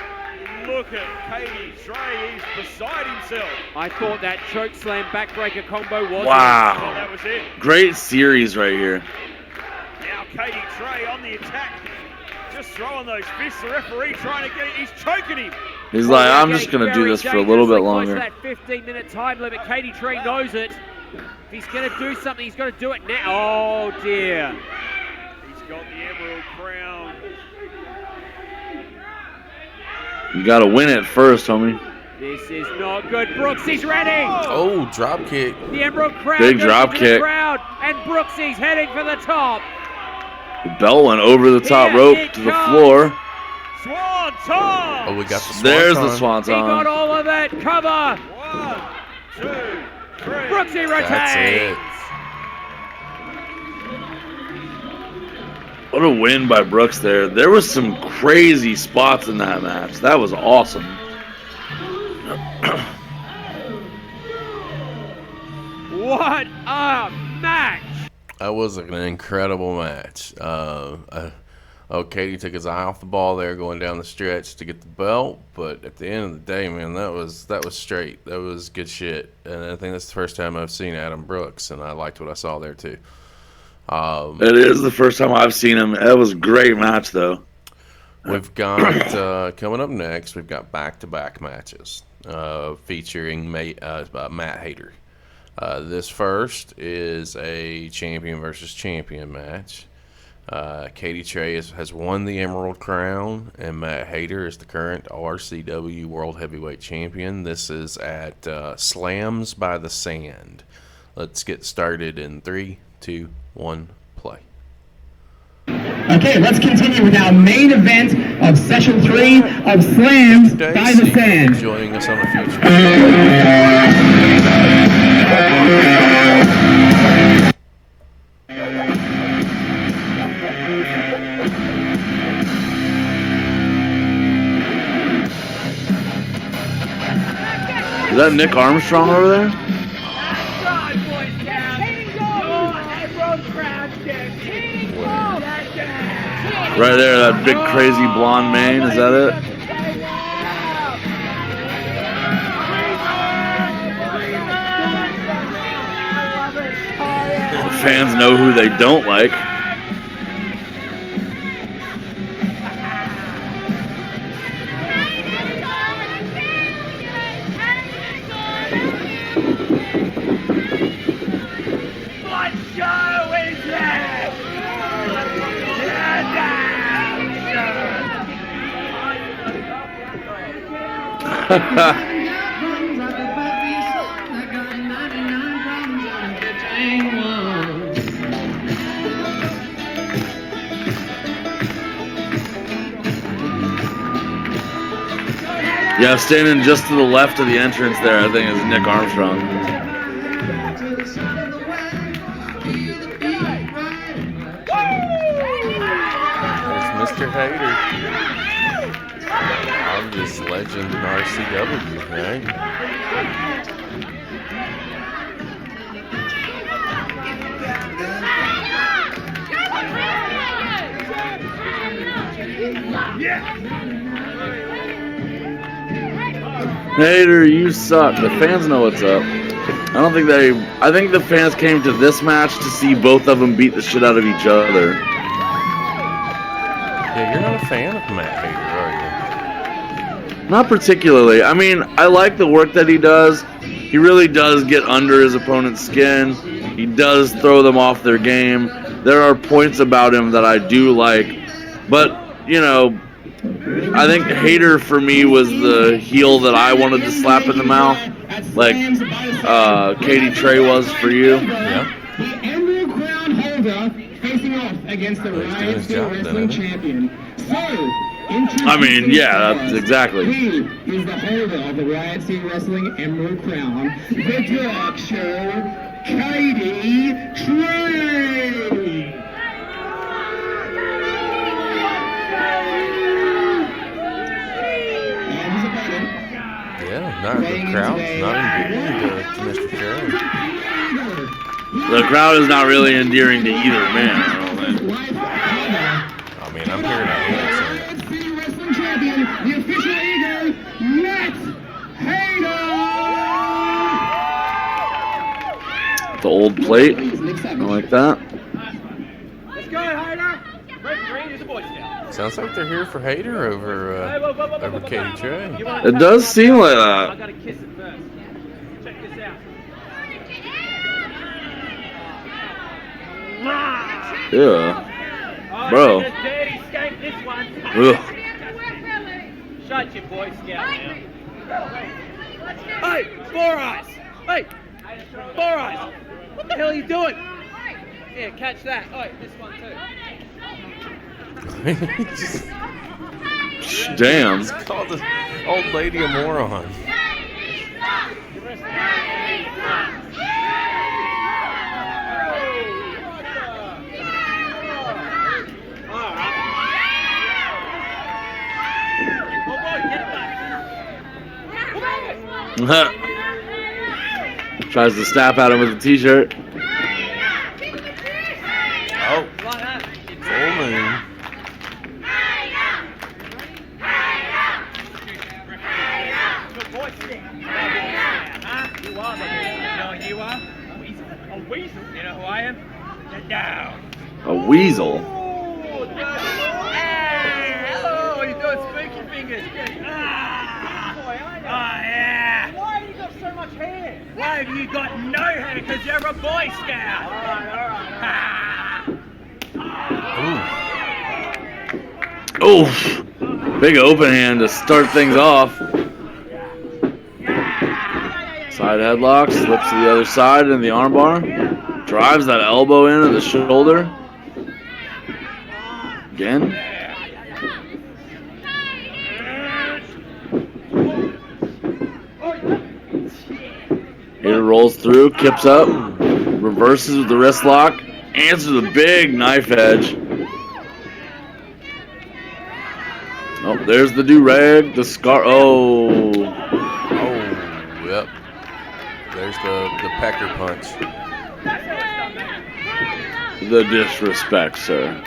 Look at Cadie Tre. He's beside himself. I thought that choke slam backbreaker combo was. Oh, Wow. that was it. Great series right here. Now Cadie Tre on the attack. Just throwing those fists. The referee trying to get it. He's choking him. He's like, I'm just going to do this for a little bit longer. That 15-minute time limit. Cadie Tre knows it. If he's going to do something, he's got to do it now. Oh dear. He's got the Emerald Crown. You got to win it first, homie. This is not good. Brooksy's ready. Oh, drop kick. The Emerald Crown. Big goes drop into the kick. crowd, and Brooksy's heading for the top. The bell went over the top Here rope it to the comes. floor. Swanton. Oh, we got the swanton. There's the He got swanton. all of it. Cover. 1, 2, 3. Brooksy That's it. retains. What a win by Brooks there. There was some crazy spots in that match. That was awesome. What a match. That was an incredible match. Katie took his eye off the ball there going down the stretch to get the belt, but at the end of the day, man, that was straight. That was good shit. And I think that's the first time I've seen Adam Brooks, and I liked what I saw there too. It is the first time I've seen him. That was a great match, though. We've got coming up next. We've got back-to-back matches featuring Matt Hayter. This first is a champion versus champion match. Cadie Tre has won the Emerald Crown, and Matt Hayter is the current RCW World Heavyweight Champion. This is at Slams by the Sand. Let's get started in 3, 2, 1, play. Okay, let's continue with our main event of Session 3 of Slams by the Sand. Joining us on a future. Is that Nick Armstrong over there? Right there, that big crazy blonde mane, is that it? The fans know who they don't like. Yeah, standing just to the left of the entrance there, I think, is Nick Armstrong. There's Mr. Hayter. Obvious legend in RCW, right? Hayter, you suck. The fans know what's up. I think the fans came to this match to see both of them beat the shit out of each other. Yeah, you're not a fan of Matt Hayter, are you? Not particularly. I mean, I like the work that he does. He really does get under his opponent's skin. He does throw them off their game. There are points about him that I do like. But, you know, I think Hayter for me was the heel that I wanted to slap in the mouth, like Cadie Tre was for you. Yeah. The Emerald Crown holder facing off against the Riot City Wrestling Champion. So, I mean, yeah, that's exactly. He is the holder of the Riot City Wrestling Emerald Crown, the Dark Show, Cadie Tre. Yeah, not the crowd's not endearing to Mr. Tre. The crowd is not really endearing to either man, I don't think. I mean, I'm hearing a Hayter sing. City Wrestling Champion, the official eagle, Matt Hayter. The old plate, I like that. Let's go, Hayter. Red green is a Boy Scout. Sounds like they're here for Hayter over Cadie Tre. It does seem like I that. gotta kiss it first. Check this out. Yeah. Oh, Bro. a dirty skank this one. Ugh. Shut your Boy Scout now. Hey, Four Eyes. Hey, Four Eyes. What the hell are you doing? Here, catch that. Oh, this one too. Damn. Just called the old lady a moron. Tries to snap at him with a t-shirt. Oh, full moon. You are a weasel. You know who I am? Get down. A weasel. Hey, hello. You're doing spooky fingers. Yeah. Why have you got so much hair? Why have you got no hair? Because you're a Boy Scout. All right. Oof. Big open hand to start things off. Side headlock, slips to the other side in the armbar. Drives that elbow into the shoulder. Again. Hayter rolls through, kips up, reverses with the wrist lock, answers a big knife edge. Oh, there's the do-rag, the scar. Oh. Yep. There's the pecker punch. The disrespect, sir.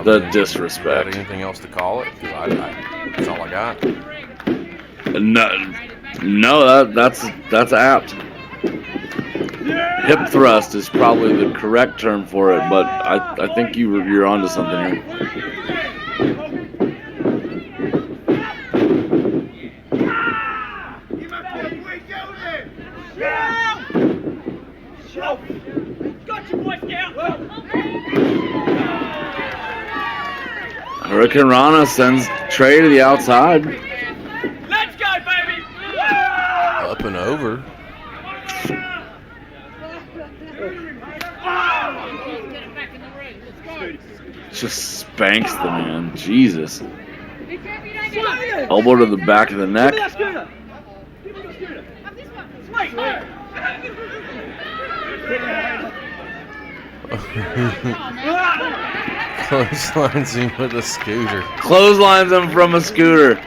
The disrespect. Got anything else to call it? 'Cause that's all I got. No, that's apt. Hip thrust is probably the correct term for it, but I think you're onto something here. Hurricane Rana sends Tre to the outside. Let's go, baby! Up and over. Just spanks the man. Jesus. Elbow to the back of the neck. Clotheslines him with a scooter. Clotheslines him from a scooter.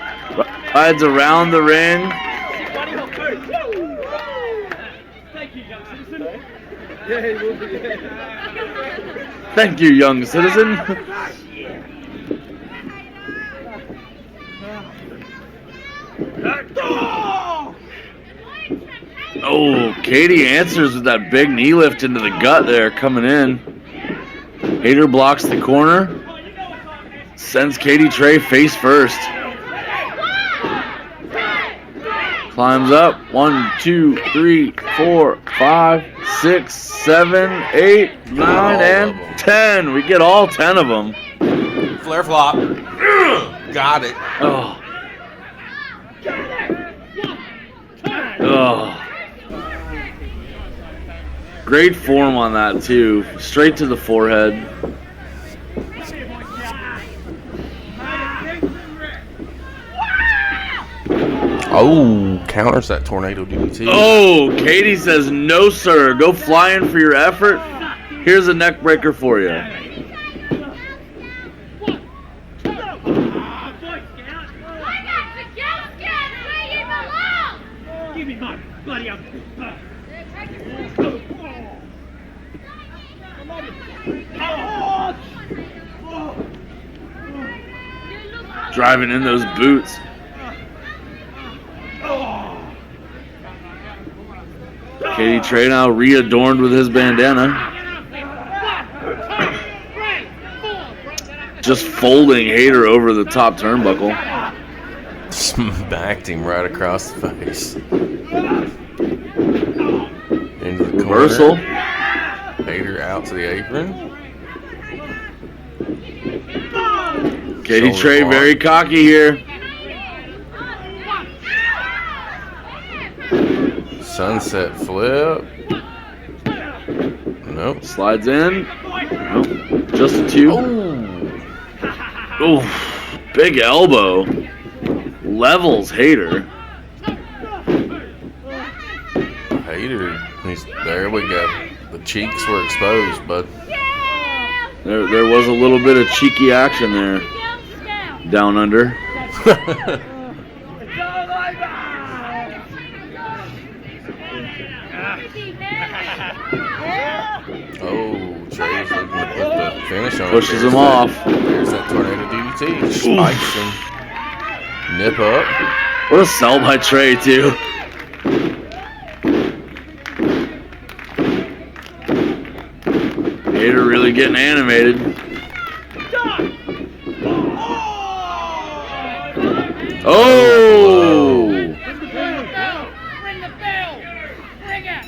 Rides around the ring. Thank you, young citizen. Oh, Cadie answers with that big knee lift into the gut there, coming in. Hayter blocks the corner. Sends Cadie Tre face first. Climbs up. 1, 2, 3, 4, 5, 6, 7, 8, 9, and 10. We get all 10 of them. Flare flop. Got it. Oh. Oh. Great form on that too. Straight to the forehead. Oh, counters that tornado DDT. Oh, Cadie says, no, sir. Go flying for your effort. Here's a neck breaker for you. Give me my bloody up. Driving in those boots. Cadie Tre now readorned with his bandana. Just folding Hayter over the top turnbuckle. Smacked him right across the face. Into the reversal. Hayter out to the apron. Cadie Tre very cocky here. Sunset flip. Nope. Slides in. Nope. Just a 2. Oh, big elbow. Levels Hayter. Hayter. There we go. The cheeks were exposed, but There was a little bit of cheeky action there. Down under. Oh, Tre's looking to put the finish on. Pushes him off. There's that tornado DDT. Spikes him. Nip up. What a sell by Tre, too. Hayter really getting animated. Oh! Ring the bell! Ring the bell! Ring it!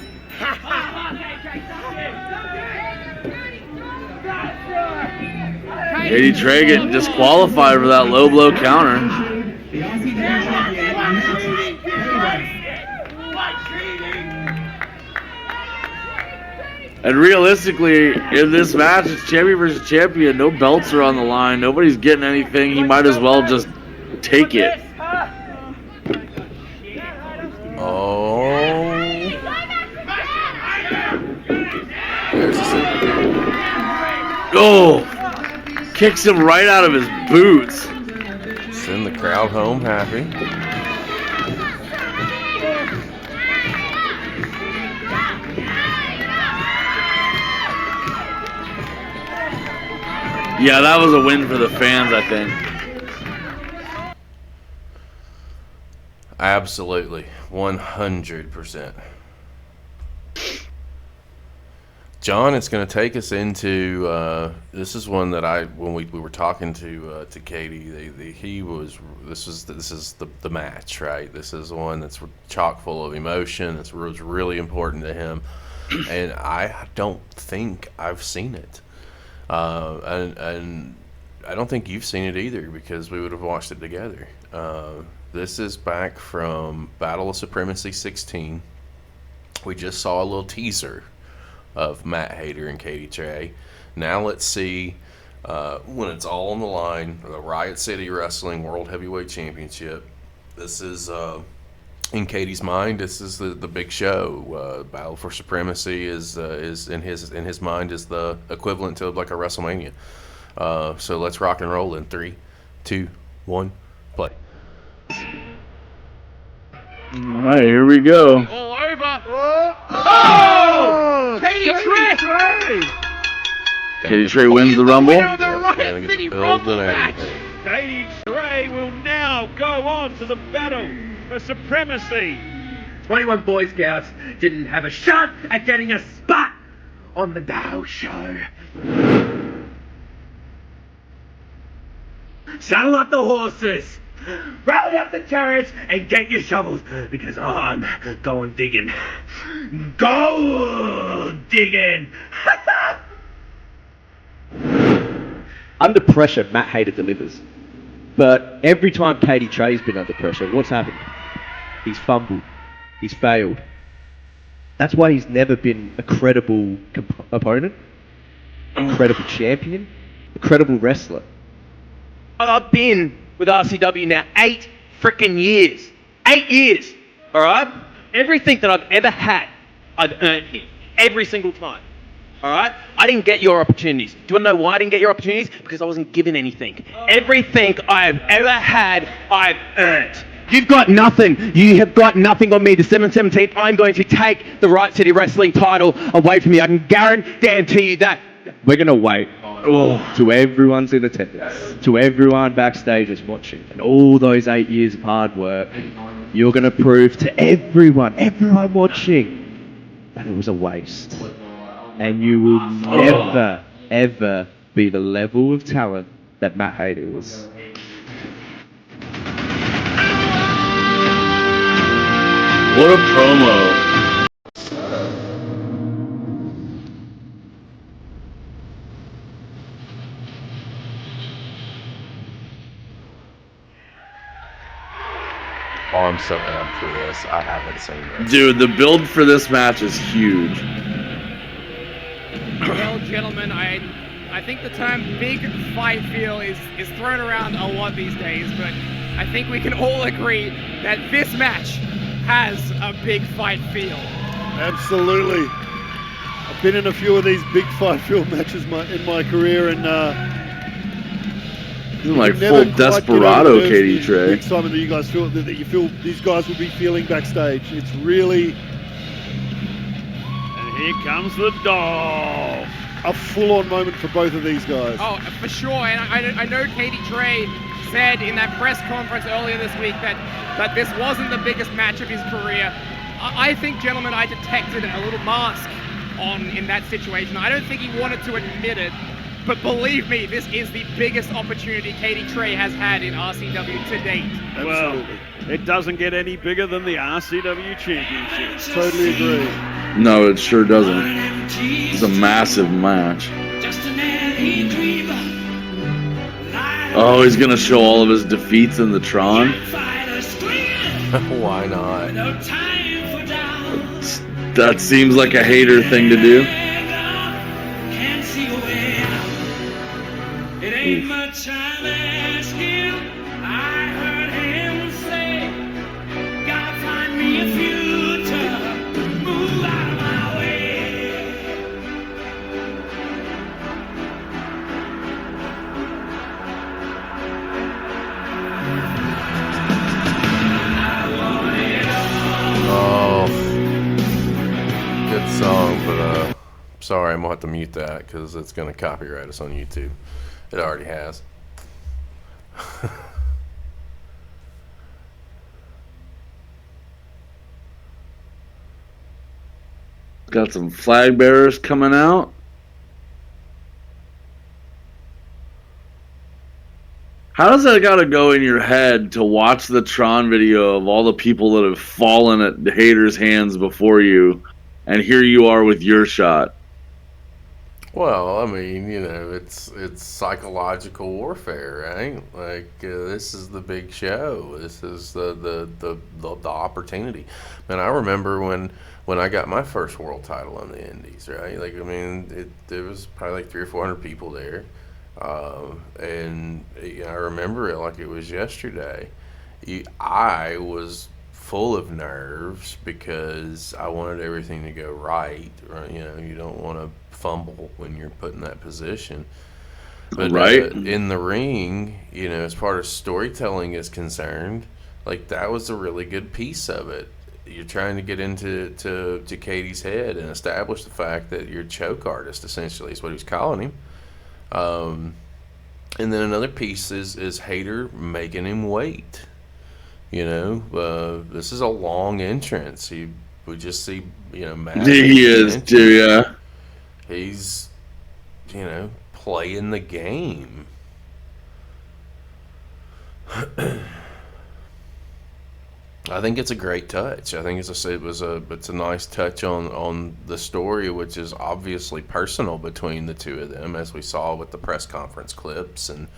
Cadie Tre getting disqualified for that low blow counter. The RCW champion, And realistically, in this match, it's champion versus champion. No belts are on the line. Nobody's getting anything. He might as well just take it. Oh. There's the super. Oh! Kicks him right out of his boots. Send the crowd home happy. Yeah, that was a win for the fans, I think. Absolutely. 100%. John, it's going to take us into this is one that when we were talking to Cadie, this is the match, right? This is one that's chock full of emotion. It's really important to him, and I don't think I've seen it, and I don't think you've seen it either because we would have watched it together. This is back from Battle of Supremacy 16. We just saw a little teaser of Matt Hayter and Cadie Tre. Now let's see when it's all on the line, the Riot City Wrestling World Heavyweight Championship. This is in Cadie's mind. This is the big show. Battle for Supremacy is in his mind is the equivalent to like a WrestleMania. So let's rock and roll in 3, 2, 1, play. All right, here we go. All over. Oh! Cadie Tre! Cadie Tre wins the Rumble. Cadie Tre will now go on to the battle for supremacy. 21 Boy Scouts didn't have a shot at getting a spot on the Battle Show. Saddle up the horses, round up the chariots, and get your shovels, because I'm going digging. Gold digging! Under pressure, Matt Hayter delivers. But every time Cadie Tre's been under pressure, what's happened? He's fumbled. He's failed. That's why he's never been a credible opponent, a credible champion, a credible wrestler. I've been with RCW now 8 freaking years. 8 years, alright? Everything that I've ever had, I've earned here. Every single time. Alright? I didn't get your opportunities. Do you want to know why I didn't get your opportunities? Because I wasn't given anything. Everything I've ever had, I've earned. You've got nothing. You have got nothing on me. The 7/17th, I'm going to take the Riot City Wrestling title away from you. I can guarantee you that. We're going to wait to everyone's in attendance, to everyone backstage is watching, and all those 8 years of hard work, you're going to prove to everyone watching, that it was a waste. And you will never, ever be the level of talent that Matt Hayter was. What a promo. Oh, I'm so amped for this. I haven't seen this. Dude, the build for this match is huge. Well, gentlemen, I think the term big fight feel is thrown around a lot these days, but I think we can all agree that this match has a big fight feel. Absolutely. I've been in a few of these big fight feel matches in my career, and like full desperado, Cadie Tre. Excitement that you guys feel that you feel these guys will be feeling backstage. It's really. And here comes the dog. A full-on moment for both of these guys. Oh, for sure. And I know Cadie Tre said in that press conference earlier this week that this wasn't the biggest match of his career. I think, gentlemen, I detected a little mask in that situation. I don't think he wanted to admit it, but believe me, this is the biggest opportunity Cadie Tre has had in RCW to date. Absolutely. Well, it doesn't get any bigger than the RCW Championship. Totally agree. No, it sure doesn't. It's a massive match. Oh, he's gonna show all of his defeats in the Tron. Why not? That seems like a Hayter thing to do. Song, but sorry, I'm gonna have to mute that because it's gonna copyright us on YouTube. It already has. Got some flag bearers coming out. How does that gotta go in your head to watch the Tron video of all the people that have fallen at the Hayter's hands before you? And here you are with your shot. Well, I mean, you know, it's psychological warfare, right? Like this is the big show. This is the opportunity. Man, I remember when I got my first world title on the Indies, right? Like, I mean, there was probably like 300 or 400 people there, and I remember it like it was yesterday. I was full of nerves because I wanted everything to go right. You know, you don't want to fumble when you're put in that position. But right in the ring, you know, as far as storytelling is concerned, like that was a really good piece of it. You're trying to get into Cadie's head and establish the fact that you're a choke artist, essentially, is what he was calling him. And then another piece is Hayter making him wait. You know, this is a long entrance. We just see, you know, Matt. He is too, yeah. He's, you know, playing the game. I think it's a great touch. I think it's a nice touch on the story, which is obviously personal between the two of them, as we saw with the press conference clips and.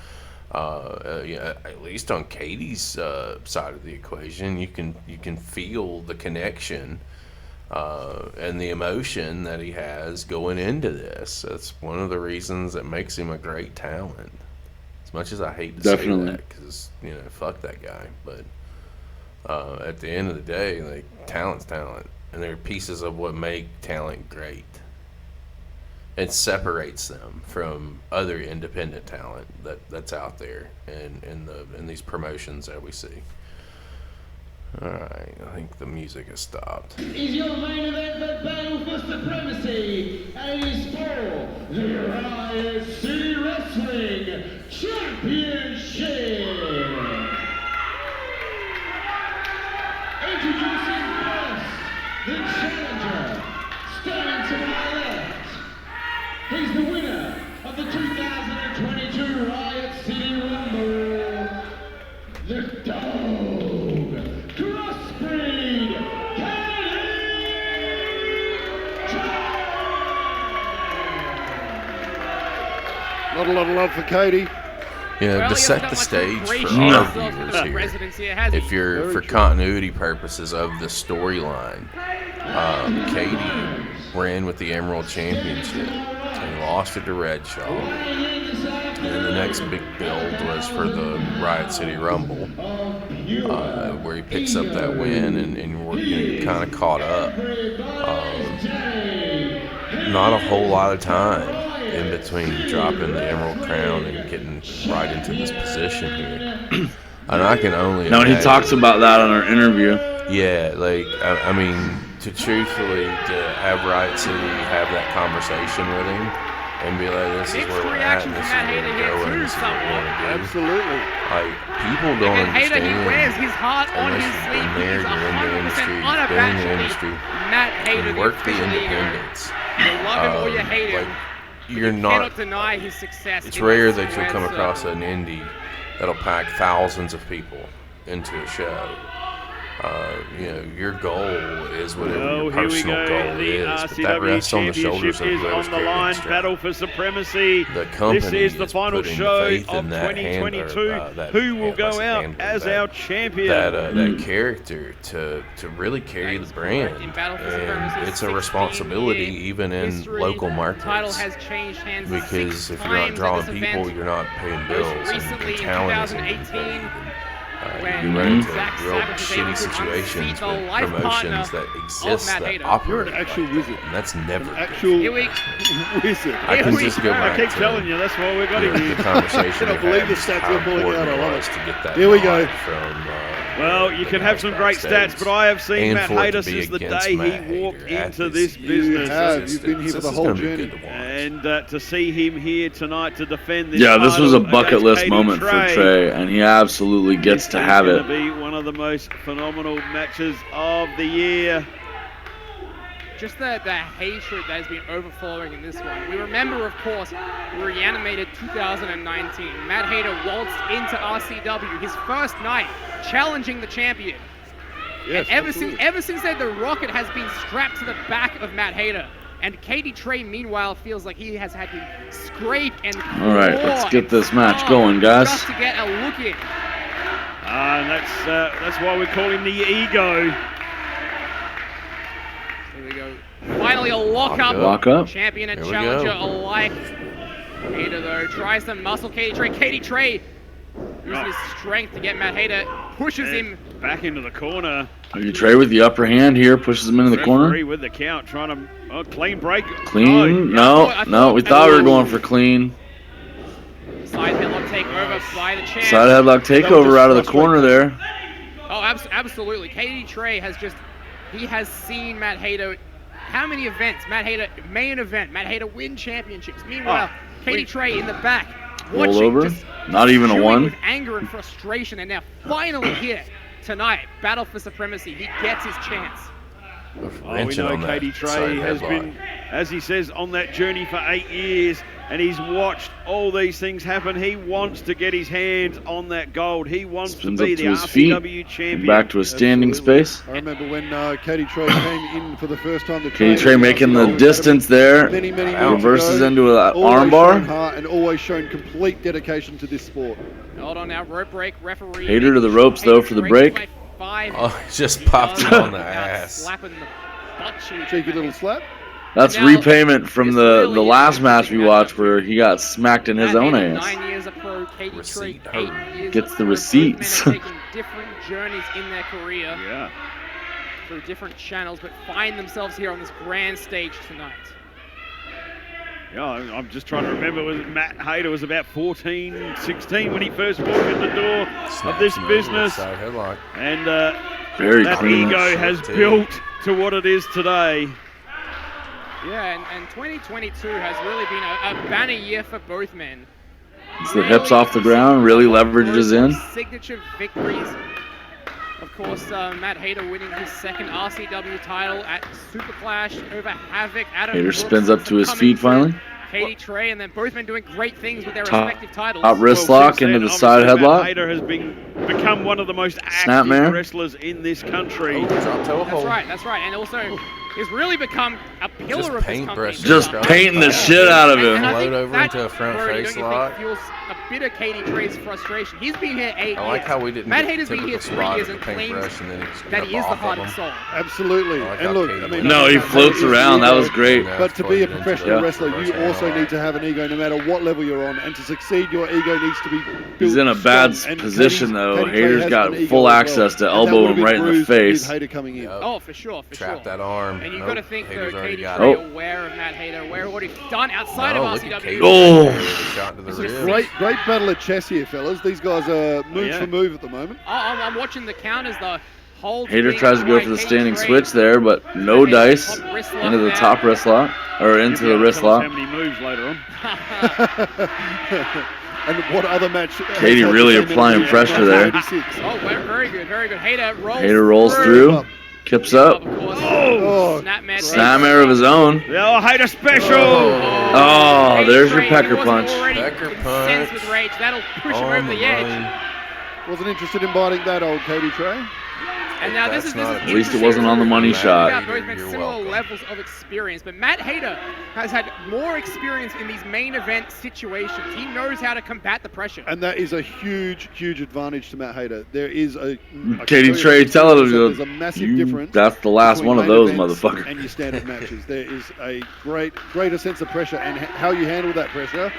Yeah, at least on Cadie's side of the equation, you can feel the connection and the emotion that he has going into this. That's one of the reasons that makes him a great talent. As much as I hate to say that, because you know, fuck that guy, but at the end of the day, like talent's talent, and they're pieces of what make talent great. It separates them from other independent talent that's out there in these promotions that we see. All right, I think the music has stopped. Is your main event the battle for supremacy, and it is for the Riot City Wrestling Championship. Introducing first the challenger, standing to my left. He's the winner of the 2022 Riot City Rumble, the Dog Crossbreed, Cadie Tre. Not a lot of love for Cadie. Yeah, to set the stage for our viewers here, if you're for continuity purposes of the storyline, Cadie ran with the Emerald Championship. He lost it to Redshaw. And the next big build was for the Riot City Rumble, where he picks up that win and you're kind of caught up. Not a whole lot of time in between dropping the Emerald Crown and getting right into this position here. And I can only imagine, he talks about that on our interview. Yeah, like, I mean, to have Riot City have that conversation with him and be like, this is where we're at, and this is where we're going, this is what we want to do. Absolutely. Like, people don't understand. Hayter, he wears his heart on his sleeve. You've been in the industry, you've been in the industry, you work the independents. You love him or you hate him. You're not. Cannot deny his success. It's rare that you'll come across an indie that'll pack thousands of people into a show your goal is whatever your Here we personal go. goal The is. But that rests on the shoulders RCW of Championship is whoever's on the carrying line. strap. Battle for supremacy. The company This is the final putting show faith of in that 2022. Who will go out as our champion? That character to really carry the brand. And it's a responsibility even in local markets. Title has changed hands Because if you're not drawing people, you're not paying bills. Recently, And in talent isn't 2018, you run into real shitty situations with promotions that exist that operate. You're an actual wizard. And that's never Actual good. wizard. I can just go back I keep to telling you, that's why we got him the here. conversation I we cannot believe had, the just stats how you're pulling out. important I love it was it. to get that Here we go. nod from, Well, you can have some great stats, but I have seen and Matt for it to Hayter be since the against day Matt he walked Hayter at into this this business. You've been here for This the is whole gonna be journey. good to watch. And to see him here tonight to defend this Yeah, this was a title bucket against list Cadie moment for Tre, Trey, and he absolutely gets to have It's it. going to be one of the most phenomenal matches of the year. just the hatred that has been overflowing in this one. We remember, of course, Reanimated 2019. Matt Hayter waltzed into RCW, his first night, challenging the champion. Yes, and absolutely. ever since then, the rocket has been strapped to the back of Matt Hayter. And Cadie Tre, meanwhile, feels like he has had to scrape and All right, let's get this match going, guys. just to get a look in. And that's why we call him the Ego. Here we go. Finally, a lock-up. Lock-up. Champion and Here we challenger go. alike. Hayter, though, tries to muscle Cadie Tre. Cadie Tre uses his strength to get Matt Hayter, pushes him. Back into the corner. Trey with the upper hand here, pushes him into the corner. Referee with the count, trying to clean break. Clean? Oh, No, we thought we were going for clean. Side headlock takeover by the champ. Side headlock takeover out of the corner there. Oh, absolutely. Cadie Tre he has seen Matt Hayter. How many events? Matt Hayter, main event. Matt Hayter win championships. Meanwhile, Cadie Tre in the back. Roll Watching, over. just Not even a chewing one. with anger and frustration, and now finally here tonight, Battle for Supremacy. He gets his chance. We Wrenching know on that Cadie Tre side has headlock. been, as he says, on that journey for 8 years, and he's watched all these things happen. He wants to get his hands on that gold. He wants Spins to be up the to his feet. RCW champion. Back to a standing Absolutely. space. I remember when Cadie Tre came in for the first time. Cadie Tre making the distance there. Many moons Reverses ago. into an Always shown armbar. heart and always shown complete dedication to this sport. Hold on now, rope break, referee. Hayter to the ropes, though, for the break. By 5. Oh, he just popped him on the ass. Slapping the butt cheek. Cheeky little slap. That's Now, repayment from this the really last is match we something watched where he got smacked in his Matt own Hayter, ass. 9 years of pro, Cadie Tre, Receipt 8 hurt. years Gets of the pro. receipts. Both men are taking different journeys in their career Yeah. through different channels, but find themselves here on this grand stage tonight. Yeah, I'm just trying to remember. Matt Hayter was about 14, 16 when he first walked in the door of this business. Side headlock. And Very that clean. ego has built to what it is today. Yeah, and 2022 has really been a banner year for both men. Gets the hips off the ground, really leverages in. Signature victories. Of course, Matt Hayter winning his second RCW title at Super Clash over Havoc. Adam Hayter Brooks spins up to his coming feet through. finally. Cadie Tre, and then both men doing great things with their Top- respective titles. top wrist Well, lock since into then, the side obviously, Matt headlock. Hayter has become one of the most active Snapmare. wrestlers in this country. Oh, drop toe That's hold. right, that's right. And also, he's really become a pillar Just of this paintbrush company. him. Just painting the shit out of him. And I think Float over that, into a front Brody, face don't you lock. think fuels a bit of Cadie Tre's frustration? He's been here 8 years. I like how we didn't Matt get Hayter's been typical here 3 spot years of and the claims paintbrush and then he just that got he is the off heart of and him. soul. Absolutely. I like And how look, Cadie I mean, went. No, he Matt floats Hayter's around. That ego, was great. Yeah, But to be a floated into professional the wrestler, you reverse also handlock. need to have an ego no matter what level you're on. And to succeed, your ego needs to be built He's in a bad strong. And position, Cadie though. Tre Hayter's has got an ego full as well. access to And that elbow would've him been right in the bruised face. With Hayter coming in. Yep. Oh, for sure, for Trap sure. that arm. And you've Nope, got to think, Hayter's though, already Cadie got Tre it. aware of Matt Hayter, aware of what he's done outside Oh, of look at RCW. Cadie Oh. with a shot to the rib. Great battle of chess here, fellas. These guys are move Yeah. for move at the moment. I'm watching the counters, though. Hold Hayter being tries to go right, for the Cadie standing Tre. switch there, but no Hayter dice. top wrist lock Into the there. top wrist lock, or into the wrist Tell us lock. how many moves later on. And what other match? Katie really applying pressure there. 86. Oh, very good, very good. Hayter rolls Hayter rolls through, kips up. Of course. Oh, Snapmare of his own. Oh, Hayter special! Oh, Cadie there's your Tre, pecker he wasn't punch. already Pecker incensed punch. with rage. That'll push him On over the edge. line. Wasn't interested in biting that old Cadie Tre. And now this is At least it wasn't on the money shot. Yeah, both men similar levels of experience, but Matt Hayter has had more experience in these main event situations. He knows how to combat the pressure. And that is a huge, huge advantage to Matt Hayter. There is a Cadie Tre, tell it. there's a massive difference. That's the last between one of main those events motherfuckers. And your standard matches. There is a greater sense of pressure, and how you handle that pressure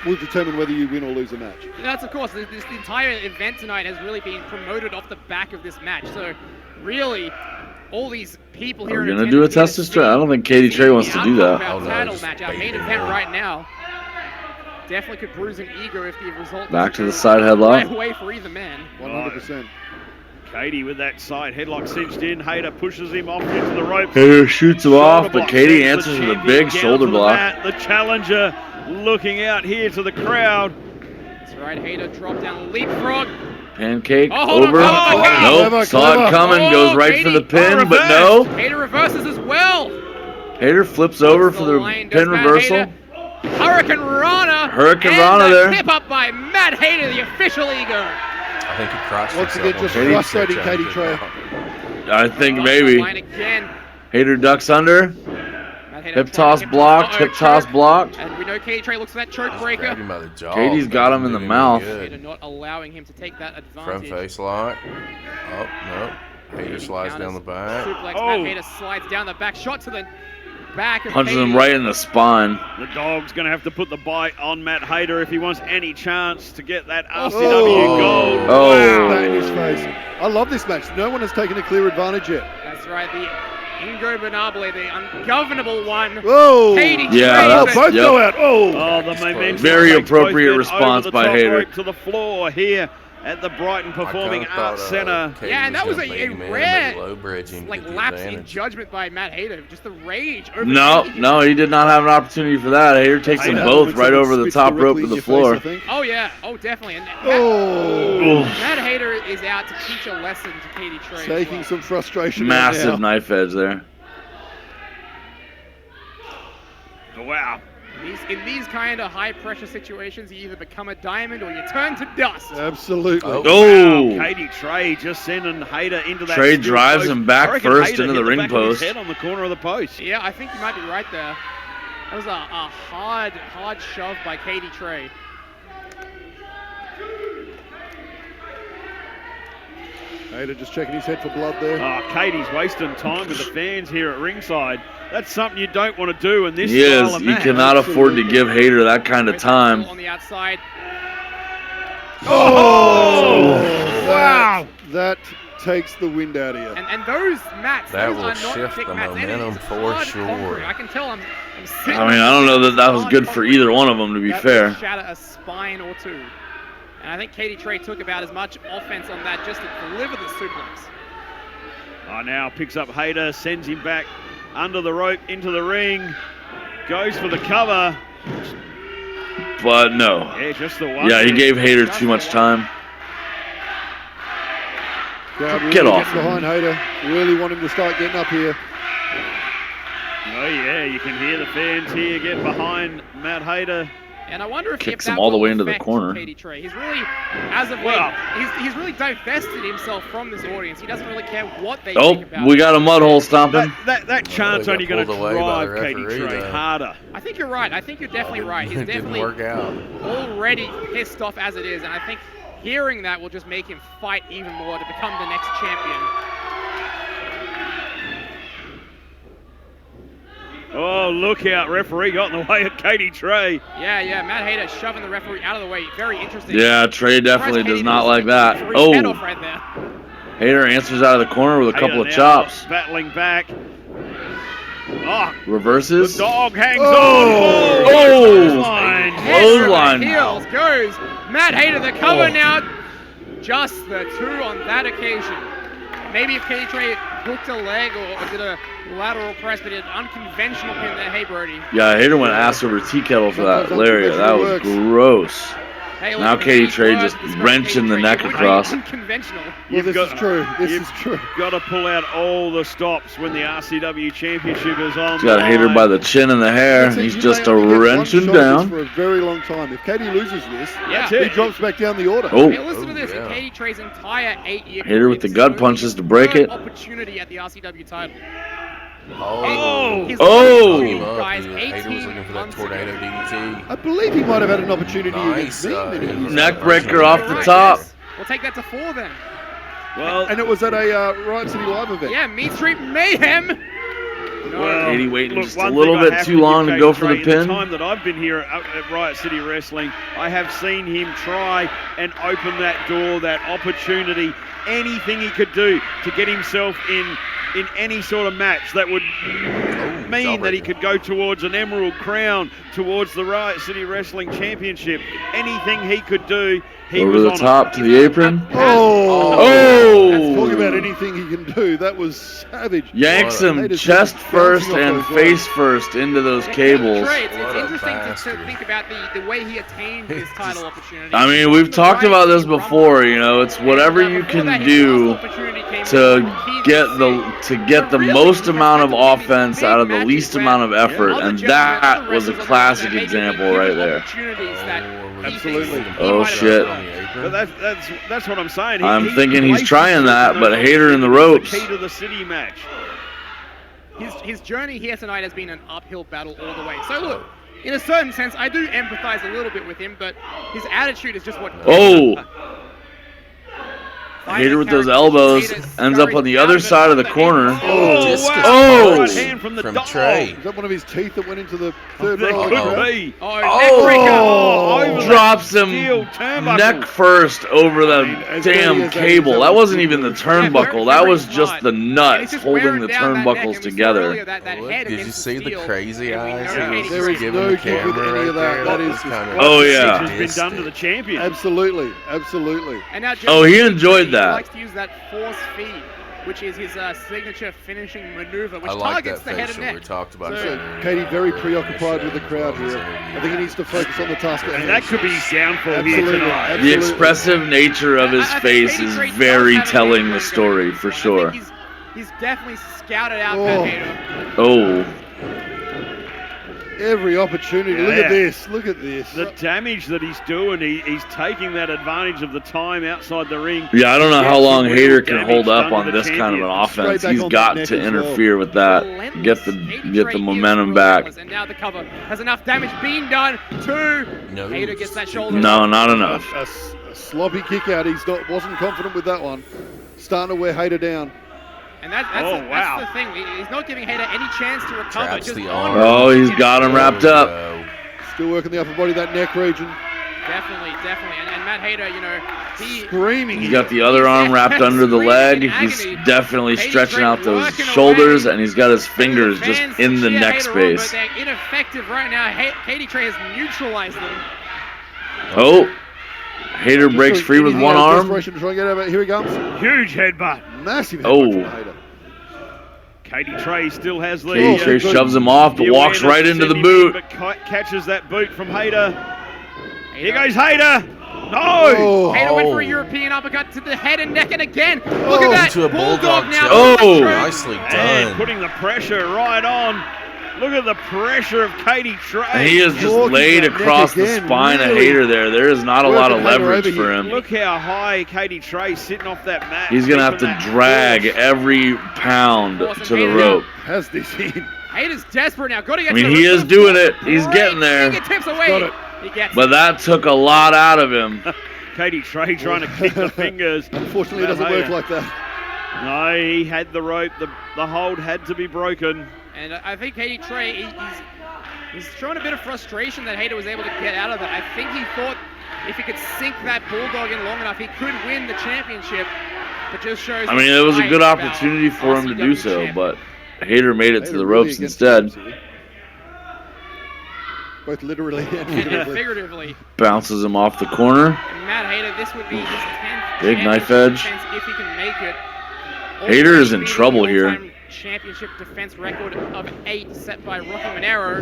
will determine whether you win or lose a match. That's, of course, this entire event tonight has really been promoted off the back of this match. So, really, all these people here. Are we gonna do a Testis Tre? I don't think Cadie Tre wants to do that. Title match, our main event right now. Definitely could bruise an ego if the result. Back to the side headlock. Right away for either man. 100%. Cadie with that side headlock cinched in. Hayter pushes him off into the ropes. Hayter shoots him off, but Cadie answers with a big shoulder block. The challenger looking out here to the crowd. That's right, Hayter dropped down, leapfrog. Pancake Oh, over. Nope, saw it coming, goes right for the pin, but no. Hayter reverses as well. Hayter flips over for the pin reversal. Hurricane Rana. Hurricane Rana there. Tip up by Matt Hayter, the official ego. I think he crotched Once himself. again, just frustrating Cadie Tre. I think maybe. Hayter ducks under. Hip toss blocked, hip toss blocked. And we know Cadie Tre looks for that choke breaker. Katie's got him in the mouth. Hayter not allowing him to take that advantage. Front face lock. Oh, no. Hayter slides down the back. Suplex, Matt Hayter slides down the back. Shot to the back of Punches Cadie. him right in the spine. The dog's going to have to put the bite on Matt Hayter if he wants any chance to get that RCW gold. Oh. That in his face. I love this match. No one has taken a clear advantage yet. That's right, the ingobernable, the ungovernable one. Whoa! Cadie Yeah, Tre. both go out. Oh! Oh, the momentum. Very takes appropriate both men response over the by top Hayter. rope to the floor here at the Brighton Performing Arts Center. Yeah, and that was a rare like lapse in judgment by Matt Hayter. Just the rage over No, he did not have an opportunity for that. Hayter takes them both right over the top rope to the floor. Oh yeah, oh definitely. And Matt Hayter is out to teach a lesson to Cadie Tre. Taking some frustration. Massive knife edge there. Wow. In these kind of high-pressure situations, you either become a diamond or you turn to dust. Absolutely. Oh! Wow. Cadie Tre just sending Hayter into that. Tre steel drives post. him back I reckon first Hayter into hit the ring back of his post. head on the corner of the post. Yeah, I think you might be right there. That was a hard shove by Cadie Tre. Hayter just checking his head for blood there. Oh, Cadie's wasting time with the fans here at ringside. That's something you don't want to do in this He style is. of You match. cannot afford to give Hayter that kind of time. On the outside. Oh! Wow! That takes the wind out of you. And those mats, That those will are not shift thick the mats. That is momentum for hard sure. concrete. I can tell I'm sitting I mean, I don't know that was good for either one of them, to be that fair. will shatter a spine or two. And I think Cadie Tre took about as much offense on that just to deliver the suplex. Oh, now picks up Hayter, sends him back under the rope into the ring, goes for the cover. But no. Yeah, just the one. Yeah, he gave Hayter too much time. Crowd really Get off gets behind Hayter. Really want him to start getting up here. Oh yeah, you can hear the fans here get behind Matt Hayter. And I wonder if Kicks that him all the will way into the affect corner. Cadie Tre. He's really, as of late, he's really divested himself from this audience. He doesn't really care what they think about We got a mud hole stomping. That chant's only going to pulled away by the drive Cadie referee, Tre though. harder. I think you're right. I think you're definitely right. He's It didn't definitely work out. already pissed off as it is, and I think hearing that will just make him fight even more to become the next champion. Oh, look out. Referee got in the way of Cadie Tre. Yeah, Matt Hayter shoving the referee out of the way. Very interesting. Yeah, Tre definitely does not like that. Head Oh! off right there. Hayter answers out of the corner with a couple of Hayter now chops. battling back. Oh, Reverses. the dog hangs Oh! on. Oh! Clothesline. Heels goes Matt Hayter, the cover now. Just the two on that occasion. Maybe if Cadie Tre hooked a leg or did a lateral press, but did an unconventional pin there. Hey, Brody. Yeah, Hayter went ass over tea kettle for that lariat. That was gross. Hey, Now look, Cadie he Tre was just described wrenching Cadie the Tre neck as across. unconventional. Well, this is true. This is true. Got to pull out all the stops when the RCW Championship is on. He's got Hayter by the chin and the hair. That's it, He's you just may a only get one wrenching shot at this down. for a very long time. If Cadie loses this, Yeah. he drops back down the order. Oh. Hey, listen to this. In Cadie Tre's entire 8-year Hayter with the gut punches to break it. opportunity at the RCW title. Oh. His Oh. guys, Hayter was looking for that tornado DDT. I believe he might have had an opportunity Nice. against me. Neck breaker off the top. We'll take that to 4 then. Well, And it was at a Riot City Live event. Yeah, Meat Street Mayhem. well, Katie waiting look, just one a little thing I bit have too to long give to go Cadie for the Tre, in pin. The time that I've been here at Riot City Wrestling, I have seen him try and open that door, that opportunity, anything he could do to get himself in any sort of match that would mean that he could go towards an Emerald Crown, towards the Riot City Wrestling Championship. Anything he could do, he Over was the on top to the apron. Oh! Talking about anything he can do, that was savage. Yanks him Hayter's chest bouncing first off and those face first into those cables. It's What a interesting bastard. to think about the way he attained his title opportunity. I mean, we've talked about this before. You know, it's whatever you can do to get the most amount of offense out of the least amount of effort, and that was a classic example right there. Absolutely. Oh shit! But that's what I'm saying. I'm he thinking he's places trying that, himself but Hayter in the ropes. Key to the city match. His journey here tonight has been an uphill battle all the way. So look, in a certain sense, I do empathize a little bit with him, but his attitude is just what. Oh! Hayter with those elbows ends up on the other side of the corner. Oh! Right hand from the dog. Trey. Is that one of his teeth that went into the third That row? could be. Oh! Drops him Steel turnbuckle. neck first over the as damn dirty as that cable. is, That wasn't even the turnbuckle. That was just the nuts holding the turnbuckles together. Did you see the crazy eyes? There is no give with any of that. That is Oh yeah. Has been done to the champion. Absolutely, absolutely. And now Oh, he enjoyed that. He likes to use that force feed, which is his signature finishing maneuver, which I like targets that the head facial. and We neck. talked about So, that. Cadie very preoccupied with the crowd here. I think he needs to focus on the task at And hand. that could be his downfall here Absolutely, tonight. The absolutely. expressive nature of his I think face Cadie is Tre does very have a telling game the plan story going for on. I sure. think he's definitely scouted out Oh. Matt Hayter. Oh, Every opportunity. Look Yeah. at this. Look at this. The damage that he's doing, he's taking that advantage of the time outside the ring. yeah, I don't know how Get long some real Hayter can damage hold up done to on the this kind of champion. an offense. Straight back He's on got that to neck as well. interfere with that. Get Cadie the Tre is momentum back. relentless, and now the cover has enough damage being done. No. Hayter gets that shoulder. No, not enough. A sloppy kick out. Wasn't confident with that one. Starting to wear Hayter down. And that's the thing. He's not giving Hayter any chance to recover. Traps Just the on- arm. Oh, he's got him wrapped up. Still working the upper body, that neck region. Definitely. And Matt Hayter, he Screaming. He's got the other arm wrapped under the leg. He's definitely stretching out those shoulders, and he's got his fingers just in the neck space. But they're ineffective right now. Cadie Tre has neutralized them. Oh, Hayter breaks free with one arm. Desperation to try and get over. Here he comes. Huge headbutt. Massive headbutt Oh. from Hayter. Cadie Tre still has the. Cadie Tre shoves him off, but the walks awareness right to into the send him boot. in, but catches that boot from Hayter. Here goes Hayter. No! Oh. Hayter went for a European uppercut to the head and neck, and again, look at that. Into a bulldog now. choke. Oh. Nicely And done. putting the pressure right on. Look at the pressure of Cadie Tre. And he is just Talking laid that neck across the again, spine of really Hayter there. There is not a lot of working Hayter leverage over for here. him. Look how high Cadie Tre sitting off that mat. He's going to have keeping to that drag force. every pound to the rope. Has this in. Hayter's desperate now. Got to get I mean, to the he is roof. doing it. He's getting there. Fingertips away. Got it. He gets But that took a lot out of him. Cadie Tre trying to kick the fingers. Unfortunately, it Matt doesn't work Hayter. like that. No, he had the rope. The hold had to be broken. And I think Cadie Tre, he's showing a bit of frustration that Hayter was able to get out of it. I think he thought if he could sink that bulldog in long enough, he could win the championship. But just shows. I mean, it was a good opportunity for him to do so, but Hayter made it to the ropes instead. Both literally and And figuratively. figuratively. Bounces him off the corner. And Matt Hayter, this would be his 10th Big knife championship edge. defense if he can make it. Hayter is in Beating trouble the here. all-time Championship defense record of 8 set by Rocky Monero.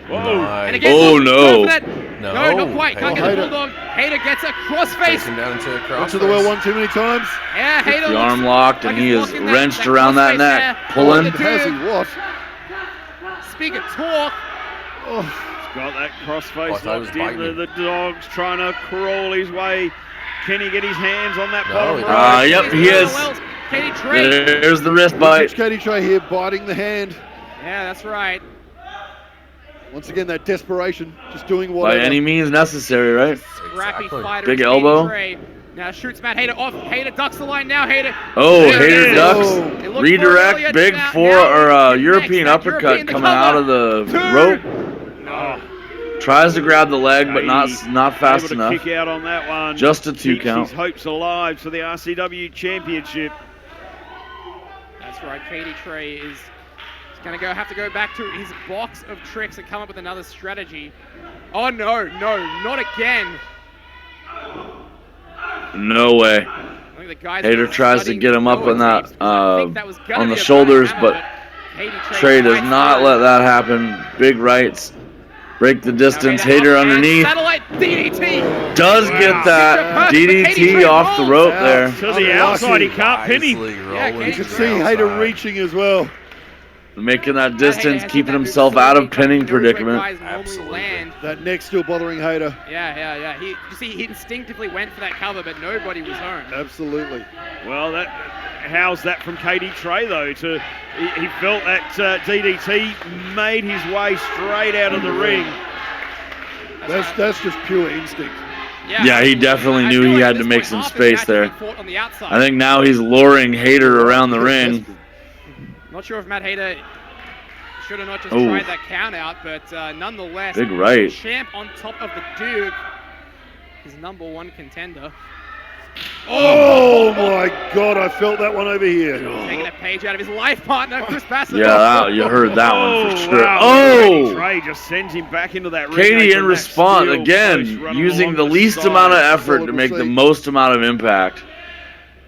Whoa. And again, Oh, look, no. go for that No, No, not quite. Can't get the Hayter. bulldog. Hayter gets a crossface. Takes him down into a crossface. Onto the well one too many times. Yeah, Hayter The looks arm locked, and like he he's is locking that- wrenched that around that crossface neck. there. Pulling. Has he what? Speak of talk. Oh, He's got that crossface I thought he was locked in. biting him. The dog's trying to crawl his way. Can he get his hands on that No, bottom he right? Yep, he is. Cadie Tre. There's the wrist bite. Cadie Tre here biting the hand. Yeah, that's right. Once again, that desperation, just doing By whatever. any means necessary, right? Scrappy Exactly. fighter. Big is Cadie elbow. Tre. Now shoots Matt Hayter off. Hayter ducks the line now. Hayter. Oh, There it Hayter is. ducks. They looked for it earlier, Redirect, big now- four now or next, European that uppercut European to coming cover. out of the Two. rope. Oh, Tries to grab the leg, but not Cadie fast able enough. to kick out on that one. Just a 2 Keeps count. his hopes alive for the RCW Championship. That's right. Cadie Tre is going to have to go back to his box of tricks and come up with another strategy. Oh, no, not again. No way. I think the guys Hayter been tries to studying get him up Noah on that tapes, because I think that was gonna on be the a shoulders, bad but hammer, Cadie Tre does fights not through. let that happen. Big rights. Break the distance. Now Hayter up and underneath. Satellite DDT. Does get that DDT off the rope there. To the outside, he can't pin him. Wisely Yeah, rolling Cadie You can to see the Hayter outside. reaching as well. Making that Hayter distance, has keeping that move himself so out of big, pinning knows where predicament. guys normally Absolutely. land. That neck still bothering Hayter. Yeah. You see, he instinctively went for that cover, but nobody was home. Absolutely. Well, how's that from Cadie Tre though? He felt that DDT made his way straight out of the ring. That's just pure instinct. Yeah, he definitely I knew feel he like had at to this make point, some half the space match there. has been fought on the outside. I think now he's luring Hayter around the ring. Not sure if Matt Hayter should have not just Ooh. tried that count out, but nonetheless, Big right. champ on top of the DEWG, his #1 contender. Oh my God, I felt that one over here. Taking a page out of his life partner, Chris Bassett. Yeah, you heard that one for sure. Wow. Oh! Trey just sends him back into that ring. Katie apron, in that response, steel again, post running using the along least side. amount of effort to Solid make the mistake. most amount of impact.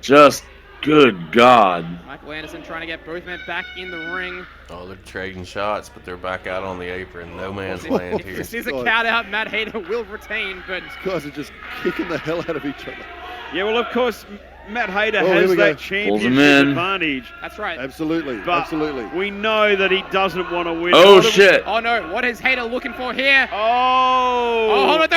Just, good God. Michael Anderson trying to get both men back in the ring. Oh, they're trading shots, but they're back out on the apron. No man's land If here. this is a count out, Matt Hayter will retain, but These guys are just kicking the hell out of each other. Yeah, well, of course, Matt Hayter Oh, here has we go. that Pulls him championship in. advantage, that's right. Absolutely. but Absolutely. we know that he doesn't want to win. Oh, shit. Oh no, what is Hayter looking for here? Oh! hold on, the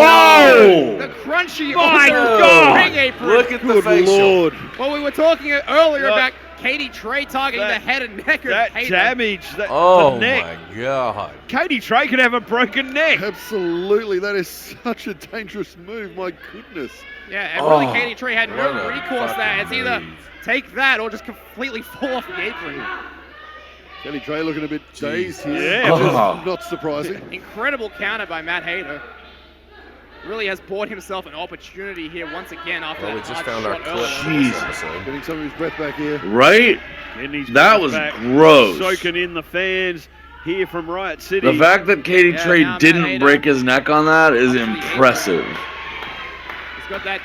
Oh! The crunchy My on the God! ring apron. Look at the Good facial. Lord. Well, we were talking earlier Look. about Cadie Tre targeting That- the head and neck of That Hayter. damage, the Oh neck. my God. Cadie Tre could have a broken neck. Absolutely. That is such a dangerous move. My goodness. Yeah, and really Oh, Cadie Tre had what no a recourse there. It's fucking either move. take that or just completely fall off the apron. Cadie Tre looking a bit dazed here. Yeah. Which is Oh. not surprising. Incredible counter by Matt Hayter. Really has bought himself an opportunity here once again after Well, we that just hard found our shot clip earlier. for this Jeez. episode. Getting some of his breath back here. Right? And he's That was back, gross. soaking in the fans here from Riot City. The fact that Cadie Yeah, Tre now Matt didn't Hayter break his neck on that is up to the impressive. He's got that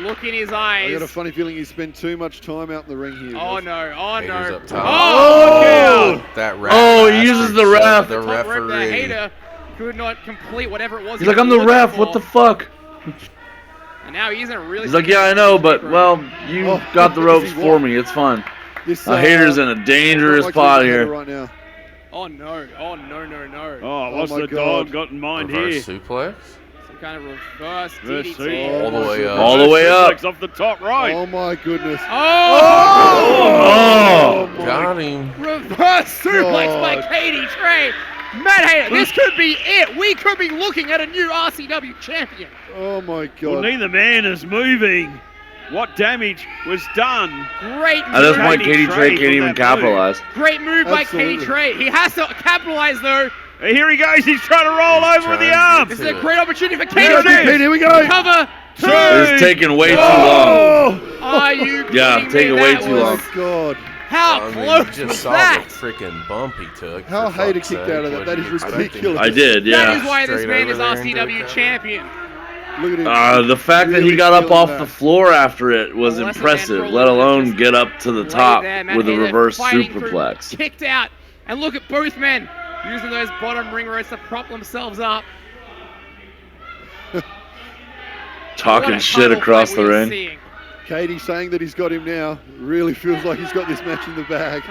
look in his I eyes. got a funny feeling he spent too much time out in the ring here. Oh guys. no, oh Hayter's no. up top. Oh, look out! That ref Oh, he bastard uses the shoved ref. The Top rope there, referee. Hayter could not complete whatever it was. He's he like, was I'm the looking ref, for. what the fuck? And now he's in a really. He's like, yeah, I know, but, well, you Oh, got the does ropes he for want? me, it's fine. This Hayter's in a dangerous not like spot losing Hayter here. right now. Oh no! Oh no! No no! Oh, what's my the God. dog got in mind Reverse here? suplex. Some kind of reverse Reverse DDT. suplex. All the way up. All the way up. Suplex off the top right. Oh my goodness. Oh! my Got him. Reverse suplex by God. Cadie Tre. Matt Hayter, this could be it. We could be looking at a new RCW champion. Oh my Well, God. neither man is moving. What damage was done? Great At this move. point, Cadie Cadie Tre Tre from can't even that capitalize. Great move by Absolutely. Cadie Tre. He has to capitalize though. Here he goes. He's trying to roll over with the trying to arm. This is a it. great opportunity for Here it Cadie is. Tre. Here we go. Cover. It's taking way too long. Oh Are you Yeah, kidding me? taking way That too was- long. my God. How I mean, close you just was saw that? the freaking bump he took. How for Hayter fuck's kicked sake. out of that. What That are is you expecting? ridiculous. I did, That yeah. is why this Straight man over is there into RCW the cover. champion. Look at him. The fact that he Really got up feeling off that. the floor after it was Unless a impressive, man let rolled alone just get up to the Lay top there, Matt with a Hayter reverse fighting through, superplex. Kicked out. And look at both men. using those bottom ring ropes to prop themselves up. Talking shit across the ring. Seeing. Cadie saying that he's got him now. Really feels like he's got this match in the bag.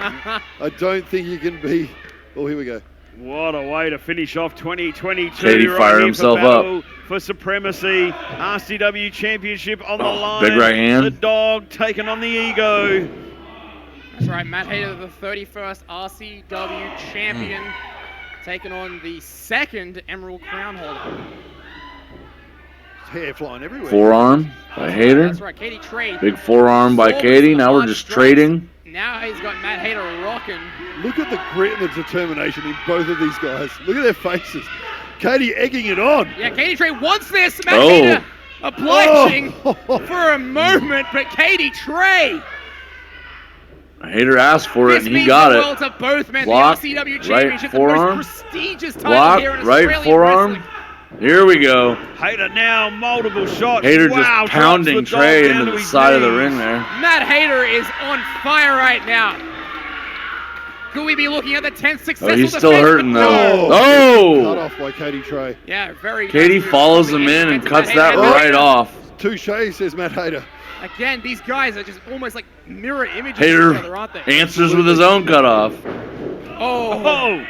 I don't think he can be. Oh, here we go. What a way to finish off 2022. Cadie fired himself up. For Supremacy, RCW Championship on the line. Big right hand. The dog taking on the ego. That's right, Matt Hayter, the 31st RCW Champion, taking on the second Emerald Crown holder. Hair flying everywhere. Forearm by Hayter. That's right, Cadie Tre. Big forearm by Cadie. Now we're just trading. Now he's got Matt Hayter rocking. Look at the grit and the determination in both of these guys. Look at their faces. Cadie egging it on. Yeah, Cadie Tre wants this. Matt Hayter obliging for a moment, but Cadie Tre. Hayter asked for it, and he got it. To both men. Block, the RCW right Championship, forearm. the most prestigious title Block, here in right Australian forearm. wrestling. Here we go. Hayter now, multiple shots. Hayter wow, just pounding Tre into the side of the ring there. Matt Hayter is on fire right now. Could we be looking at the 10th successful Oh, he's still hurting though. Cut off by Cadie Tre. Yeah, very. Cadie follows him in and cuts that right off. Touche, says Matt Hayter. Again, these guys are just almost like mirror images Hayter of each other, aren't they? answers with his own cutoff. Oh.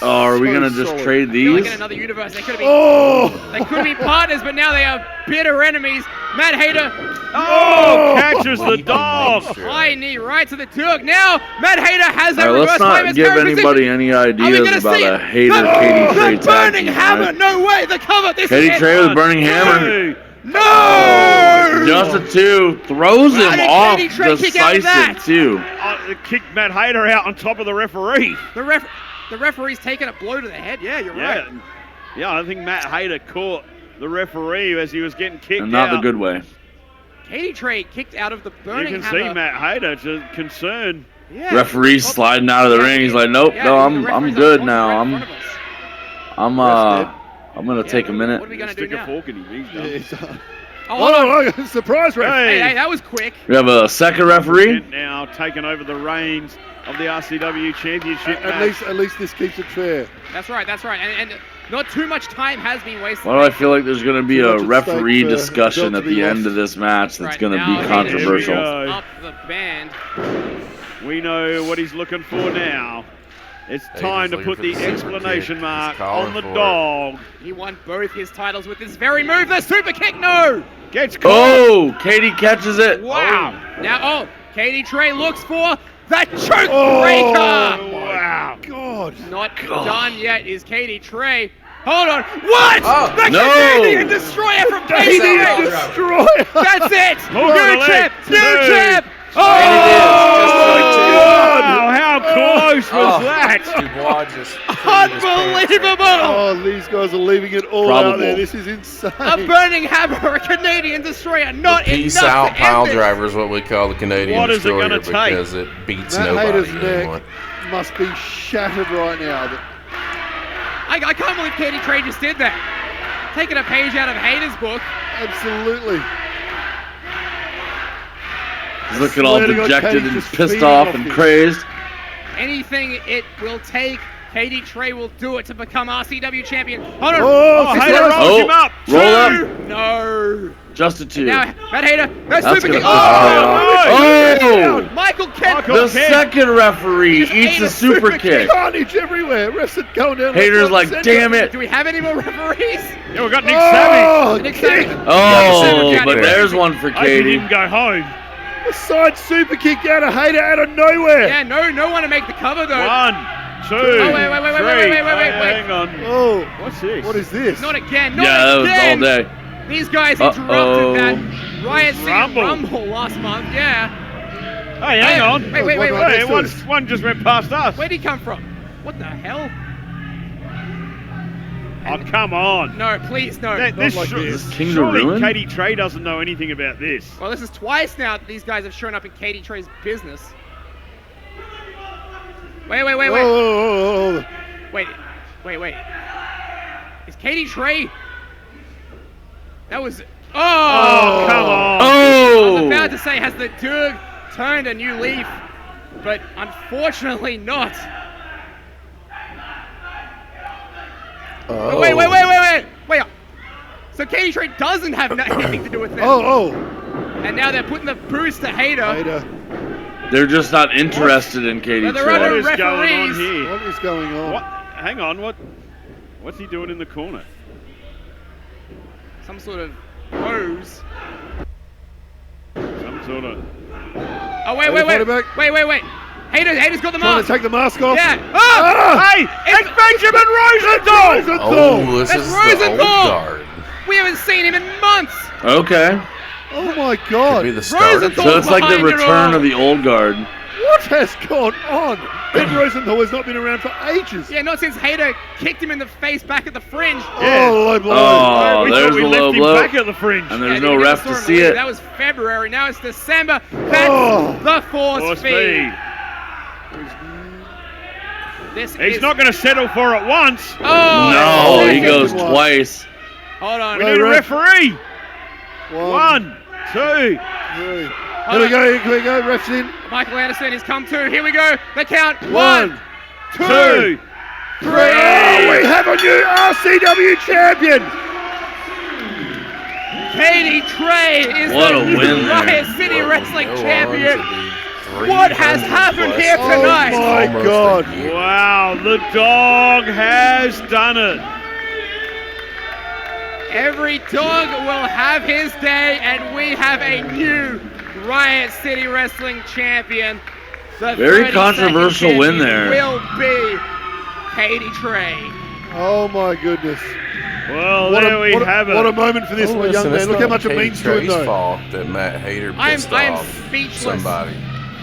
Are we gonna just trade these? Like in another universe, they could have been. They could be partners, but now they are bitter enemies. Matt Hayter. Catches the dog. High knee right to the DEWG. Now Matt Hayter has a All right, reverse let's not give anybody any ideas about a Hayter Cadie Tre tag burning team, hammer. right? No way. The cover. This Cadie is Tre with burning hammer. No! Just a two. Throws him off decisive too. Kicked Matt Hayter out on top of the referee. The referee's taking a blow to the head. Yeah, you're right. Yeah, I think Matt Hayter caught the referee as he was getting kicked And not out. the good way. Cadie Tre kicked out of the burning You can hammer. see Matt Hayter just concerned. Yeah. Referee's sliding out of the ring. He's like, nope, no, I'm good now. I'm gonna take a minute. What are we gonna Stick do a now? fork in him. He's done. Oh, surprise ref. Hey, that was quick. We have a second referee. Now taking over the reins of the RCW Championship match. At least this keeps it fair. That's right. And not too much time has been wasted. Why do I feel like there's going to be a referee stake for discussion Jett at to be the end lost. of this match that's going to now be controversial? Up the band. We know what he's looking for now. It's time to put the exclamation mark on the dog. He won both his titles with this very move. The super kick, no! Gets caught. Oh, Cadie catches it. Wow. Now, Cadie Tre looks for the choke breaker. Wow. God. Not done yet is Cadie Tre. Hold on. What? The no. Canadian Destroyer from Canadian Destroyer. That's it. Hold on, New champ. Alex. New champ. Wow, how close was that? Unbelievable. Oh, these guys are leaving it all out there. This is insane. A burning hammer, a Canadian Destroyer, not Peace enough out to pile end this. driver is what we call the Canadian What is it Destroyer gonna take? because it beats Matt nobody Hayter's anymore. neck must be shattered right now. I can't believe Cadie Tre just did that. Taking a page out of Hayter's book. Absolutely. He's looking all Swear to God, dejected Cadie and just pissed feeding off off and this. crazed. Anything it will take, Cadie Tre will do it to become RCW champion. Hold on. Oh, Hayter rolls him up. Roll up. No. Just a two. Now, Matt Hayter. That's That's super gonna kick. push Oh! Oh! Michael Kent. The second referee eats a super kick. Carnage everywhere. Refs are going down. Hayter's like, damn it. Do we have any more referees? Yeah, we got Nick Savage. Nick Savage. Oh, kick but there. there's one for I he Cadie. didn't go home. A side super kick out of Hayter out of nowhere. Yeah, no one to make the cover though. 1, 2, Oh, wait. 3. Hang on. Oh, What's this? what is this? Not again. Not Yeah, that was all again. day. These guys interrupted that Riot City Rumble last month. Yeah. Hey, hang on. Wait. Hey, one just went past us. Where'd he come from? What the hell? Oh, come on. No, please, no. This like surely this. King to ruin? Cadie Tre doesn't know anything about this. Well, this is twice now that these guys have shown up in Cadie Tre's business. Wait. Oh, Wait. Is Cadie Tre? That was. Oh, come on. I was Oh! about to say, has the DEWG turned a new leaf? But unfortunately not. Oh. Wait. So Cadie Tre doesn't have anything to do with this. Oh. And now they're putting the boost to Hayter. They're just not interested in Cadie Tre. What is going on here? What is going on? What? Hang on. What's he doing in the corner? Some sort of pose. Some sort of. Oh, wait. Hayter's got the Trying mask. to take the mask off. Yeah. Hey, it's Benjamin Rosenthal! Oh, this That's is the old Rosenthal! guard. We haven't seen him in months. Okay. Oh my God. Could be the start of So it's like the return of the old guard. What has gone on? Ben Rosenthal has not been around for ages. Yeah, not since Hayter kicked him in the face back at the fringe. Yeah. Oh, low blow. Oh, We there's thought we the left low him blow. back at the fringe. And there's Yeah, no you ref saw to him see later. it. That was February. Now it's December. That's the force feed. He's not going to settle for it once. No, he goes twice. Hold on. We need a referee. 1, 2, 3. Here we go, ref's in. Michael Anderson has come to. Here we go. The count. 1, 2, 3. Oh, we have a new RCW champion. Cadie Tre is What the a new win there. Riot City Wrestling Go on champion. to the What has happened here tonight? Oh my Almost God. a year. Wow, the dog has done it. Every dog will have his day, and we have a new Riot City Wrestling champion. The Very 32nd controversial win there. Will be Cadie Tre. Oh my goodness. Well, What there we have it. What a moment for this Oh, young listen, man. it's Look how not much it Cadie means to him, Tre's though. fault that Matt Hayter I pissed am off speechless. somebody.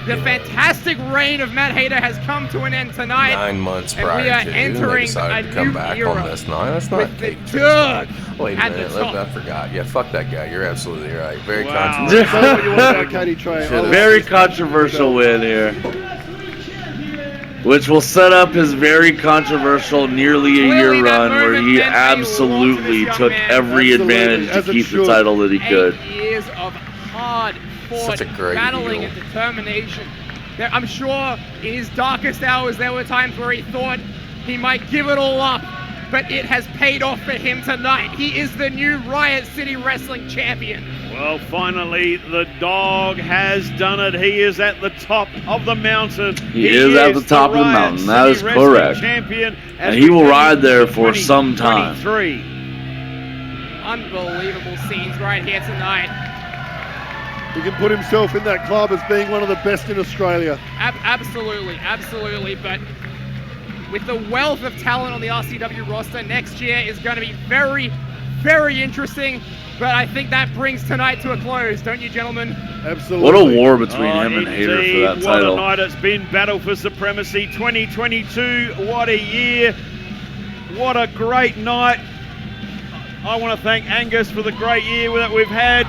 The fantastic reign of Matt Hayter has come to an end tonight. 9 months and prior we are to, entering they decided a to come new back era on this. No, that's not with the Cadie Tre's DEWG fault. Wait a at the minute, top. I forgot. Yeah, fuck that guy. You're absolutely right. Very Wow. controversial. Tell me what you want about Cadie Tre. I love Very this. controversial win here. Which will set up his very controversial nearly a Clearly year that run where moment he meant a lot to this absolutely young took man. every Absolutely, advantage to as it keep the should. title that he could. 8 years of hard fought, Such a great battling heel. and determination. I'm sure in his darkest hours there were times where he thought he might give it all up, but it has paid off for him tonight. He is the new Riot City Wrestling champion. Well, finally, the dog has done it. He is at the top of the mountain. He is at the top of the Riot mountain. That City is Wrestling correct. Champion And as he will we ride there head for into some time. 2023. Unbelievable scenes right here tonight. He can put himself in that club as being one of the best in Australia. Absolutely. But with the wealth of talent on the RCW roster, next year is going to be very, very interesting. But I think that brings tonight to a close, don't you, gentlemen? Absolutely. What a war between him and Indeed, Hayter for that what title. a night it's been. Battle for Supremacy 2022. What a year. What a great night. I want to thank Angus for the great year that we've had.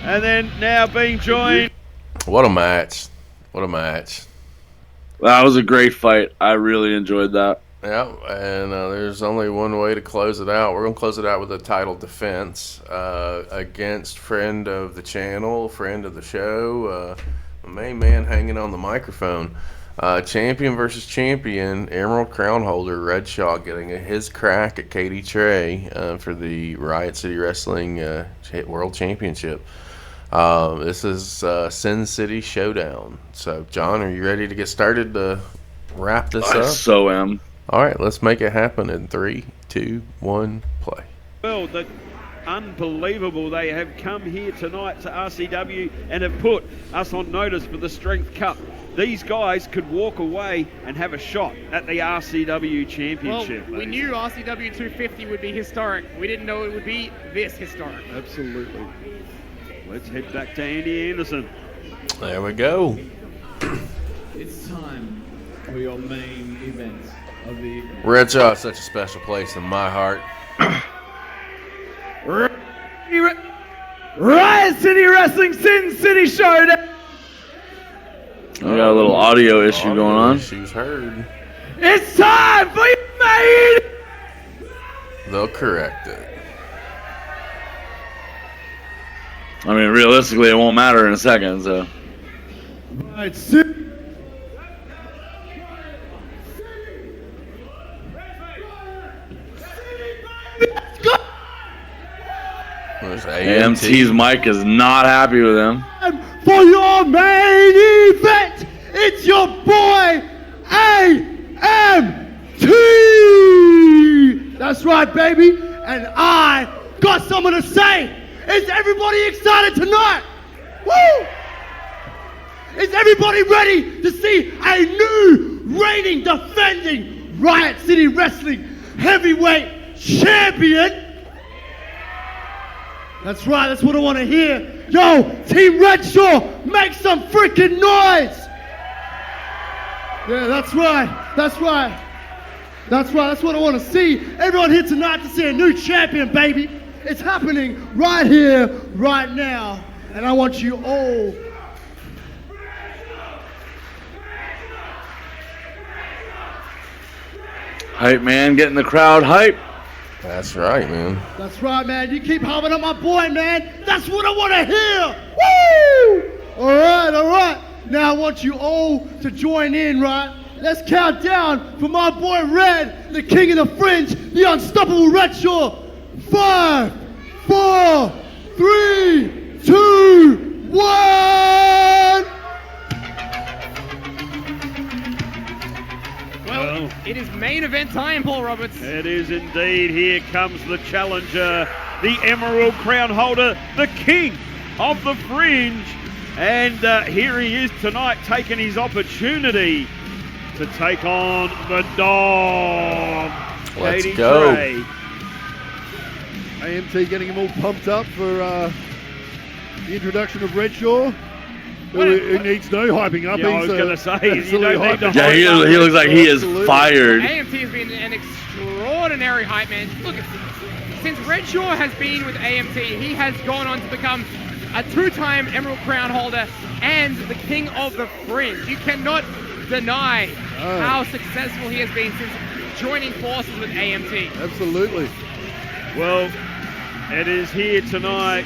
And then now being joined. What a match. What a match. That was a great fight. I really enjoyed that. Yeah, and there's only one way to close it out. We're going to close it out with a title defense against friend of the channel, friend of the show, main man hanging on the microphone. Champion versus champion, Emerald Crown holder Redshaw getting his crack at Cadie Tre for the Riot City Wrestling World Championship. This is Sin City Showdown. So, John, are you ready to get started to wrap this I up? so am. All right, let's make it happen in 3, 2, 1, play. Well, the unbelievable. They have come here tonight to RCW and have put us on notice for the Strength Cup. These guys could walk away and have a shot at the RCW Championship. Well, we knew RCW 250 would be historic. We didn't know it would be this historic. Absolutely. Let's head back to Andy Anderson. There we go. It's time for your main event of the evening. Redshaw is such a special place in my heart. Riot City Wrestling Sin City Showdown. We got a little audio issue going on. Issues heard. It's time for your main. They'll correct it. I mean, realistically, it won't matter in a second, so. Riot City. There's AMT's mic is not happy with him. For your main event, it's your boy AMT. That's right, baby. And I got something to say. Is everybody excited tonight? Woo! Is everybody ready to see a new reigning, defending Riot City Wrestling heavyweight champion? That's right, that's what I want to hear. Yo, Team Redshaw, make some freaking noise! Yeah, that's right, that's right. That's right, that's what I want to see. Everyone here tonight to see a new champion, baby. It's happening right here, right now. And I want you all Hype, man, getting the crowd hype. That's right, man. That's right, man. You keep humming up my boy, man. That's what I want to hear. Woo! All right, all right. Now I want you all to join in, right? Let's count down for my boy Red, the king of the fringe, the unstoppable Redshaw. 5, 4, 3, 2, 1. Well, it is main event time, Paul Roberts. It is indeed. Here comes the challenger, the Emerald Crown holder, the king of the fringe. And here he is tonight, taking his opportunity to take on the dog. Let's Cadie go. Tre. AMT getting him all pumped up for the introduction of Redshaw. Who needs no hyping up. Yeah, I was going to say, you don't need to Yeah, he looks like he is fired. AMT has been an extraordinary hype man. Look, since Redshaw has been with AMT, he has gone on to become a 2-time Emerald Crown holder and the king of the fringe. You cannot deny how successful he has been since joining forces with AMT. Absolutely. Well, it is here tonight.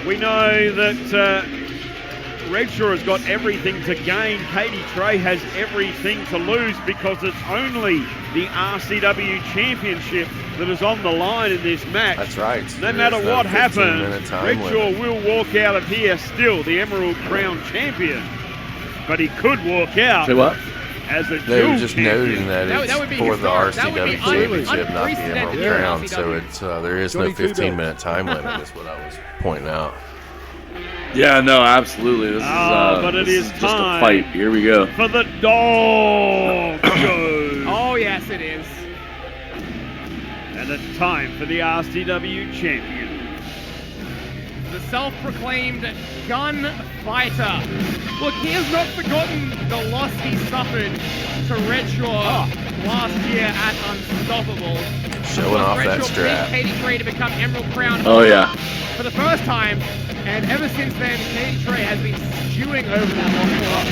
We know that Redshaw has got everything to gain. Cadie Tre has everything to lose because it's only the RCW Championship that is on the line in this match. That's right. No matter what happens, Redshaw will walk out of here still the Emerald Crown champion. But he could walk out as a They dual were just champion. noting that it's would be for the historic. That would RCW be Championship, not the unprecedented Emerald here in Crown. RCW. So it's there is no 22 15-minute time limit. Is what I was pointing out. Yeah, no, absolutely. This but it is is just a time fight. Here we go. for the dog show. Oh, yes, it is. And it's time for the RCW champion. The self-proclaimed gun fighter. Look, he has not forgotten the loss he suffered to Redshaw last year at Unstoppable. Showing off that Redshaw strap. beat Cadie Tre to become Emerald Crown Oh, yeah. for the first time, and ever since then, Cadie Tre has been stewing over that loss.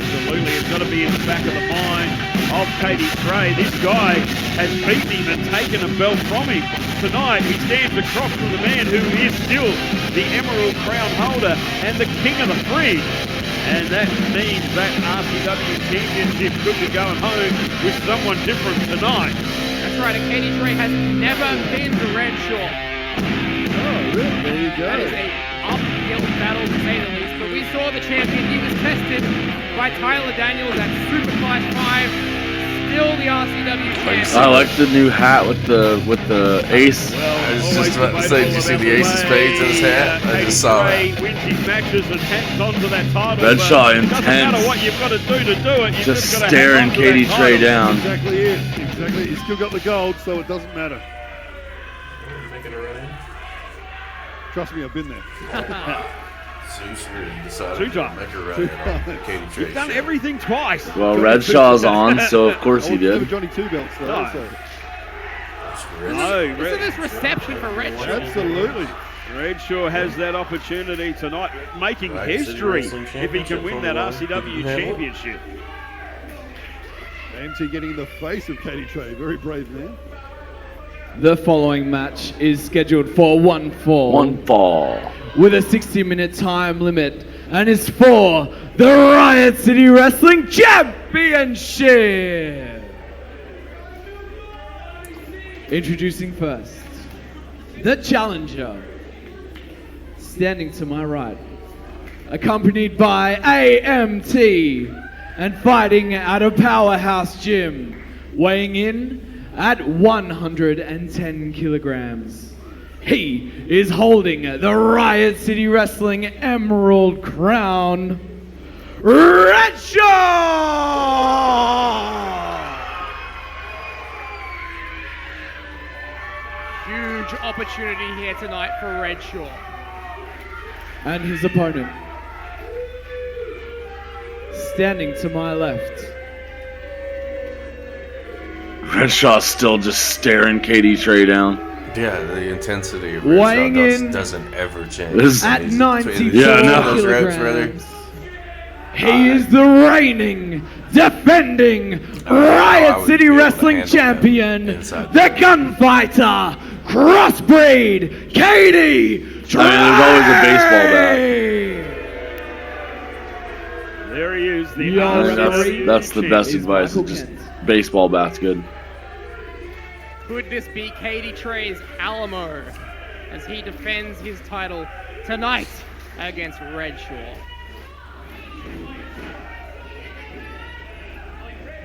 Absolutely, it's got to be in the back of the mind of Cadie Tre. This guy has beaten him and taken a belt from him. Tonight, he stands across from the man who is still the Emerald Crown holder and the king of the fringe. And that means that RCW Championship could be going home with someone different tonight. That's right, and Cadie Tre has never been to Redshaw. Oh, really? There you go. That is a uphill battle to say the least. But we saw the champion. He was tested by Tyler Daniels at Super Clash 5. Still the RCW champion. I like the new hat with the ace. I was just about to say, did you see the ace of spades in his hat? I just saw it. Wins his matches and hangs on to that title. Redshaw Doesn't matter intense. what you've got to do it. You Just gotta staring hang on to Cadie that Tre title. down. Exactly it. Exactly. He's still got the gold, so it doesn't matter. Trust me, I've been there. Two times. Cadie Tre. He's done everything twice. Well, Redshaw's on, so of course he Never did. Johnny Two Belts, though. No. So. No, Isn't this reception for Redshaw? Absolutely. Redshaw has that opportunity tonight, making history if he can win that RCW championship. AMT getting in the face of Cadie Tre. Very brave man. The following match is scheduled for one fall. One fall. With a 60-minute time limit, and is for the Riot City Wrestling Championship. Introducing first, the challenger, standing to my right, accompanied by AMT, and fighting at a powerhouse gym, weighing in at 110 kilograms. He is holding the Riot City Wrestling Emerald Crown, Redshaw! Huge opportunity here tonight for Redshaw. And his opponent, standing to my left, Redshaw's still just staring Cadie Tre down. Yeah, the intensity of weighing Redshaw in doesn't ever change. at 94 kilograms. He is the reigning, defending Riot City Wrestling Champion, the gunfighter, crossbreed, Cadie Tre! I mean, there's always a baseball bat. There he is. That's the best advice. Just baseball bat's good. Could this be Cadie Tre's Alamo as he defends his title tonight against Redshaw?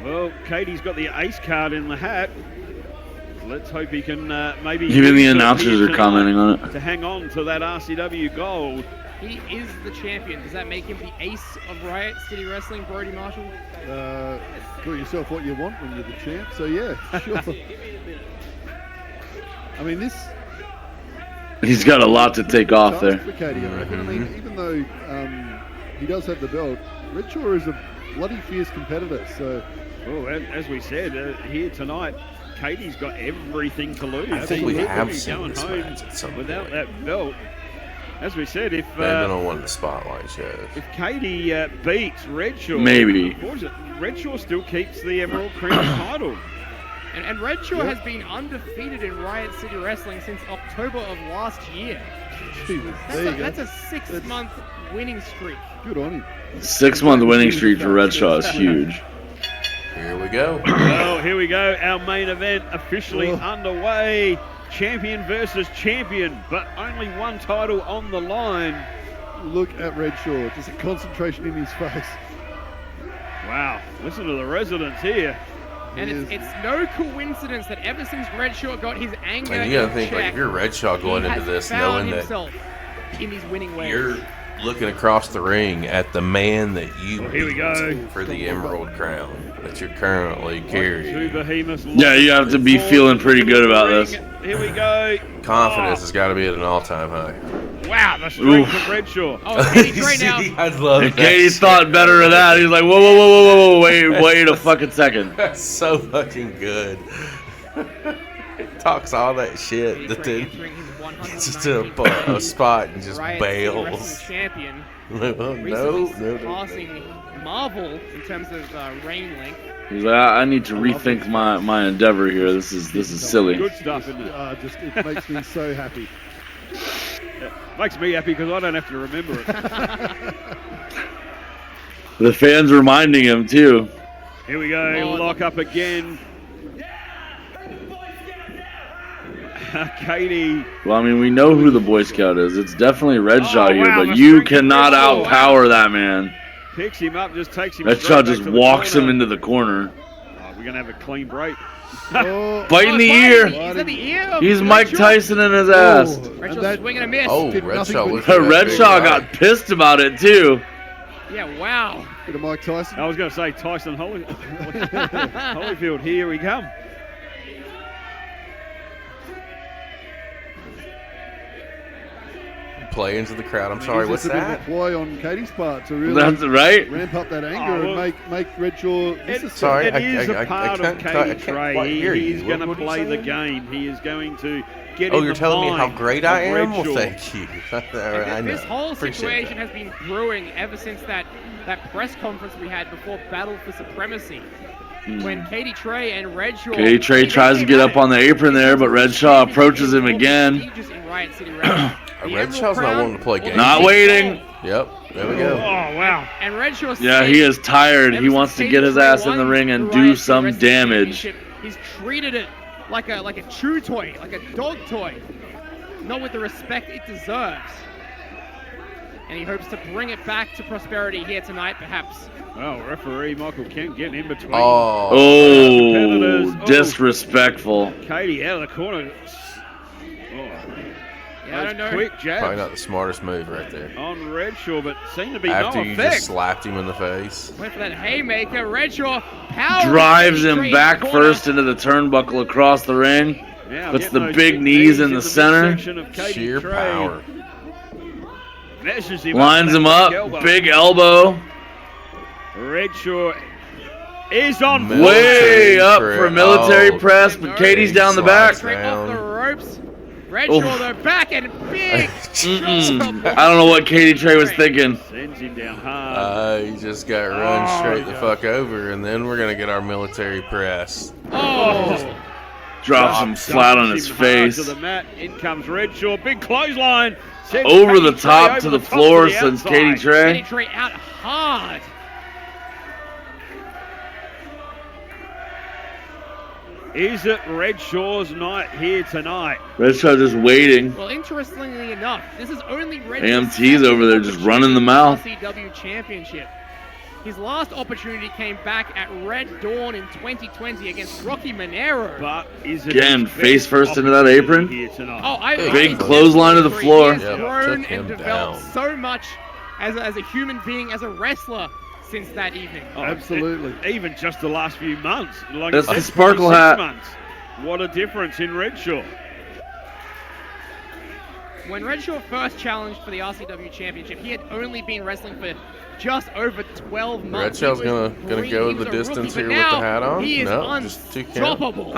Well, Cadie's got the ace card in the hat. Let's hope he can maybe... Even the announcers are commenting on it. To hang on to that RCW gold. He is the champion. Does that make him the ace of Riot City Wrestling, Brody Marshall? Call yourself what you want when you're the champ, so yeah, sure. I mean, this... He's got a lot to take off there. For Cadie, I reckon. I mean, even though he does have the belt, Redshaw is a bloody fierce competitor, so... Well, as we said, here tonight, Cadie's got everything to lose. I think we have He's seen going this home match at some without point. that belt. As we said, if They've been on one of the spotlight shows. if Cadie beats Redshaw, Maybe. Redshaw still keeps the Emerald Crown title. And Redshaw has been undefeated in Riot City Wrestling since October of last year. That's a 6-month winning streak. Good on him. 6-month winning streak for Redshaw is huge. Here we go. Well, here we go. Our main event officially underway. Champion versus champion, but only one title on the line. Look at Redshaw, just a concentration in his face. Wow, listen to the residents here. And it's no coincidence that ever since Redshaw got his anger And you gotta in think, like, check, if you're Redshaw going he into has this found knowing that himself in these winning ways. you're looking across the ring at the man that you Well, here we go. beat for the Emerald Crown that you're currently carrying. Two behemoths. Yeah, you have to be feeling pretty good about this. Here we go. Confidence has got to be at an all-time high. Wow, the strength of Redshaw. Oh, Cadie Tre now. I love And that. Cadie's thought better of that. He's like, whoa, wait a fucking second. That's so fucking good. Talks all that shit, but then gets to a spot and just Riot City bails. Wrestling champion. No. Recently surpassing Marvel in terms of reign length. He's like, I need to rethink my endeavor here. This is silly. Good stuff, isn't it? It makes me so happy. Makes me happy because I don't have to remember it. The fans reminding him too. Here we go, lock up again. Cadie. Well, I mean, we know who the Boy Scout is. It's definitely Redshaw here, wow, but the you strength of cannot Redshaw. outpower that man. Picks him up, just takes him Redshaw straight just back to the walks him corner. into the corner. Oh, we're going to have a clean break. Bite in the ear. Is that the ear of He's Mike Redshaw? Tyson in his ass. Redshaw's swinging a miss. Oh, Redshaw. Redshaw got pissed about it too. Yeah, wow. Bit of Mike Tyson. I was going to say Tyson Holyfield. Here we come. Play into the crowd. I'm sorry, what's It's a bit of that? a ploy on Cadie's part to really That's right. ramp up that anger and make Redshaw. Sorry, It is a part of Cadie I Tre. quite hear you. He's going to What are you play the saying? game. He is going to get Oh, in you're the telling me how mind great I of am? Well, Redshaw. thank you. I know. This whole Appreciate situation that. has been brewing ever since that press conference we had before Battle for Supremacy. When Cadie Tre and Redshaw... Cadie Tre tries to get up on the apron there, but Redshaw approaches him again. In Riot City Wrestling. Redshaw's not wanting to play games. Not waiting. Yep, there we go. Oh, wow. And Redshaw... Yeah, he is tired. He wants to get his ass in the ring and do some damage. He's treated it like a chew toy, like a dog toy. Not with the respect it deserves. and he hopes to bring it back to prosperity here tonight, perhaps. Well, referee Michael Kent getting in between. Oh, disrespectful. Cadie out of the corner. Yeah, I don't know. Quick jabs. Probably not the smartest move right there. On Redshaw, but seemed to be After no you effect. just slapped him in the face. Went for that haymaker. Redshaw power Drives him straight back corner. first into the turnbuckle across the ring. Now Puts getting the those big knees in the center. midsection of Cadie Sheer Tre. power. Measures him Lines him up. Big elbow. Redshaw is on Way up for military press, but Katie's down the back. Straight off the ropes. Redshaw, though, back and big. I don't know what Cadie Tre was thinking. Sends him down hard. He just got run straight the fuck over, and then we're going to get our military press. Drops him flat on his Him hard face. to the mat. In comes Redshaw. Big clothesline. Sends Over Cadie the Tre top over to the top floor to the sends outside. Cadie Tre. Cadie Tre out hard. Is it Redshaw's night here tonight? Redshaw just waiting. Well, interestingly enough, this is only AMT's over there just running the mouth. RCW Championship. His last opportunity came back at Red Dawn in 2020 against Rocky Monero. But is it Again, his face best first into that apron. here tonight? Big clothesline to the floor. He has grown and developed so much as a human being, as a wrestler, since that evening. Oh, Absolutely. Even just the last few months. Like That's I the said, sparkle 26 hat. months. What a difference in Redshaw. When Redshaw first challenged for the RCW Championship, he had only been wrestling for just over 12 months. Redshaw's He was gonna green, go he the was a distance rookie, here but with the now hat on. He is No, just 2 count. unstoppable.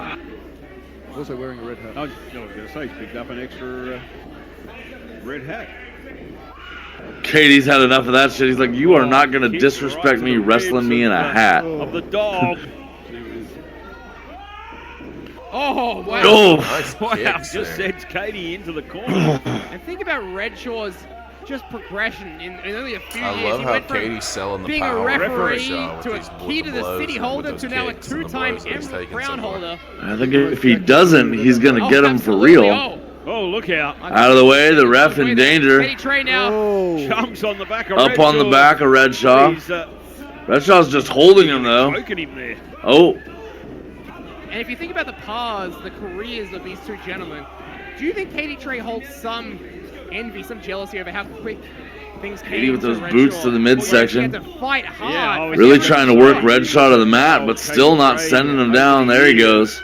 Also wearing a red hat. I was going to say, he's picked up an extra red hat. Katie's had enough of that shit. He's like, you are not going to disrespect me wrestling me in a hat. Of the dog. Oh, wow. Oh. Wow, just sends Cadie into the corner. And think about Redshaw's just progression in only a few I years. love He how went from Katie's selling the being power. a referee Redshaw to with a these key to the blows city and holder with to those now a kicks and the two-time blows that he's Emerald taking Crown so far. holder. I think if he doesn't, he's going to get him for absolutely. real. Oh, look out. Out of the way, the ref in danger. Cadie Tre now. Jumps on the back of Up on the Redshaw. back of Redshaw. He's, Redshaw's just holding him, though. choking him there. Oh, And if you think about the paths, the careers of these two gentlemen, do you think Cadie Tre holds some envy, some jealousy over how quick things Cadie came with to those Redshaw? boots to the midsection. He had to fight hard. Really trying to work Redshaw to the mat, but still not sending him down. There he goes.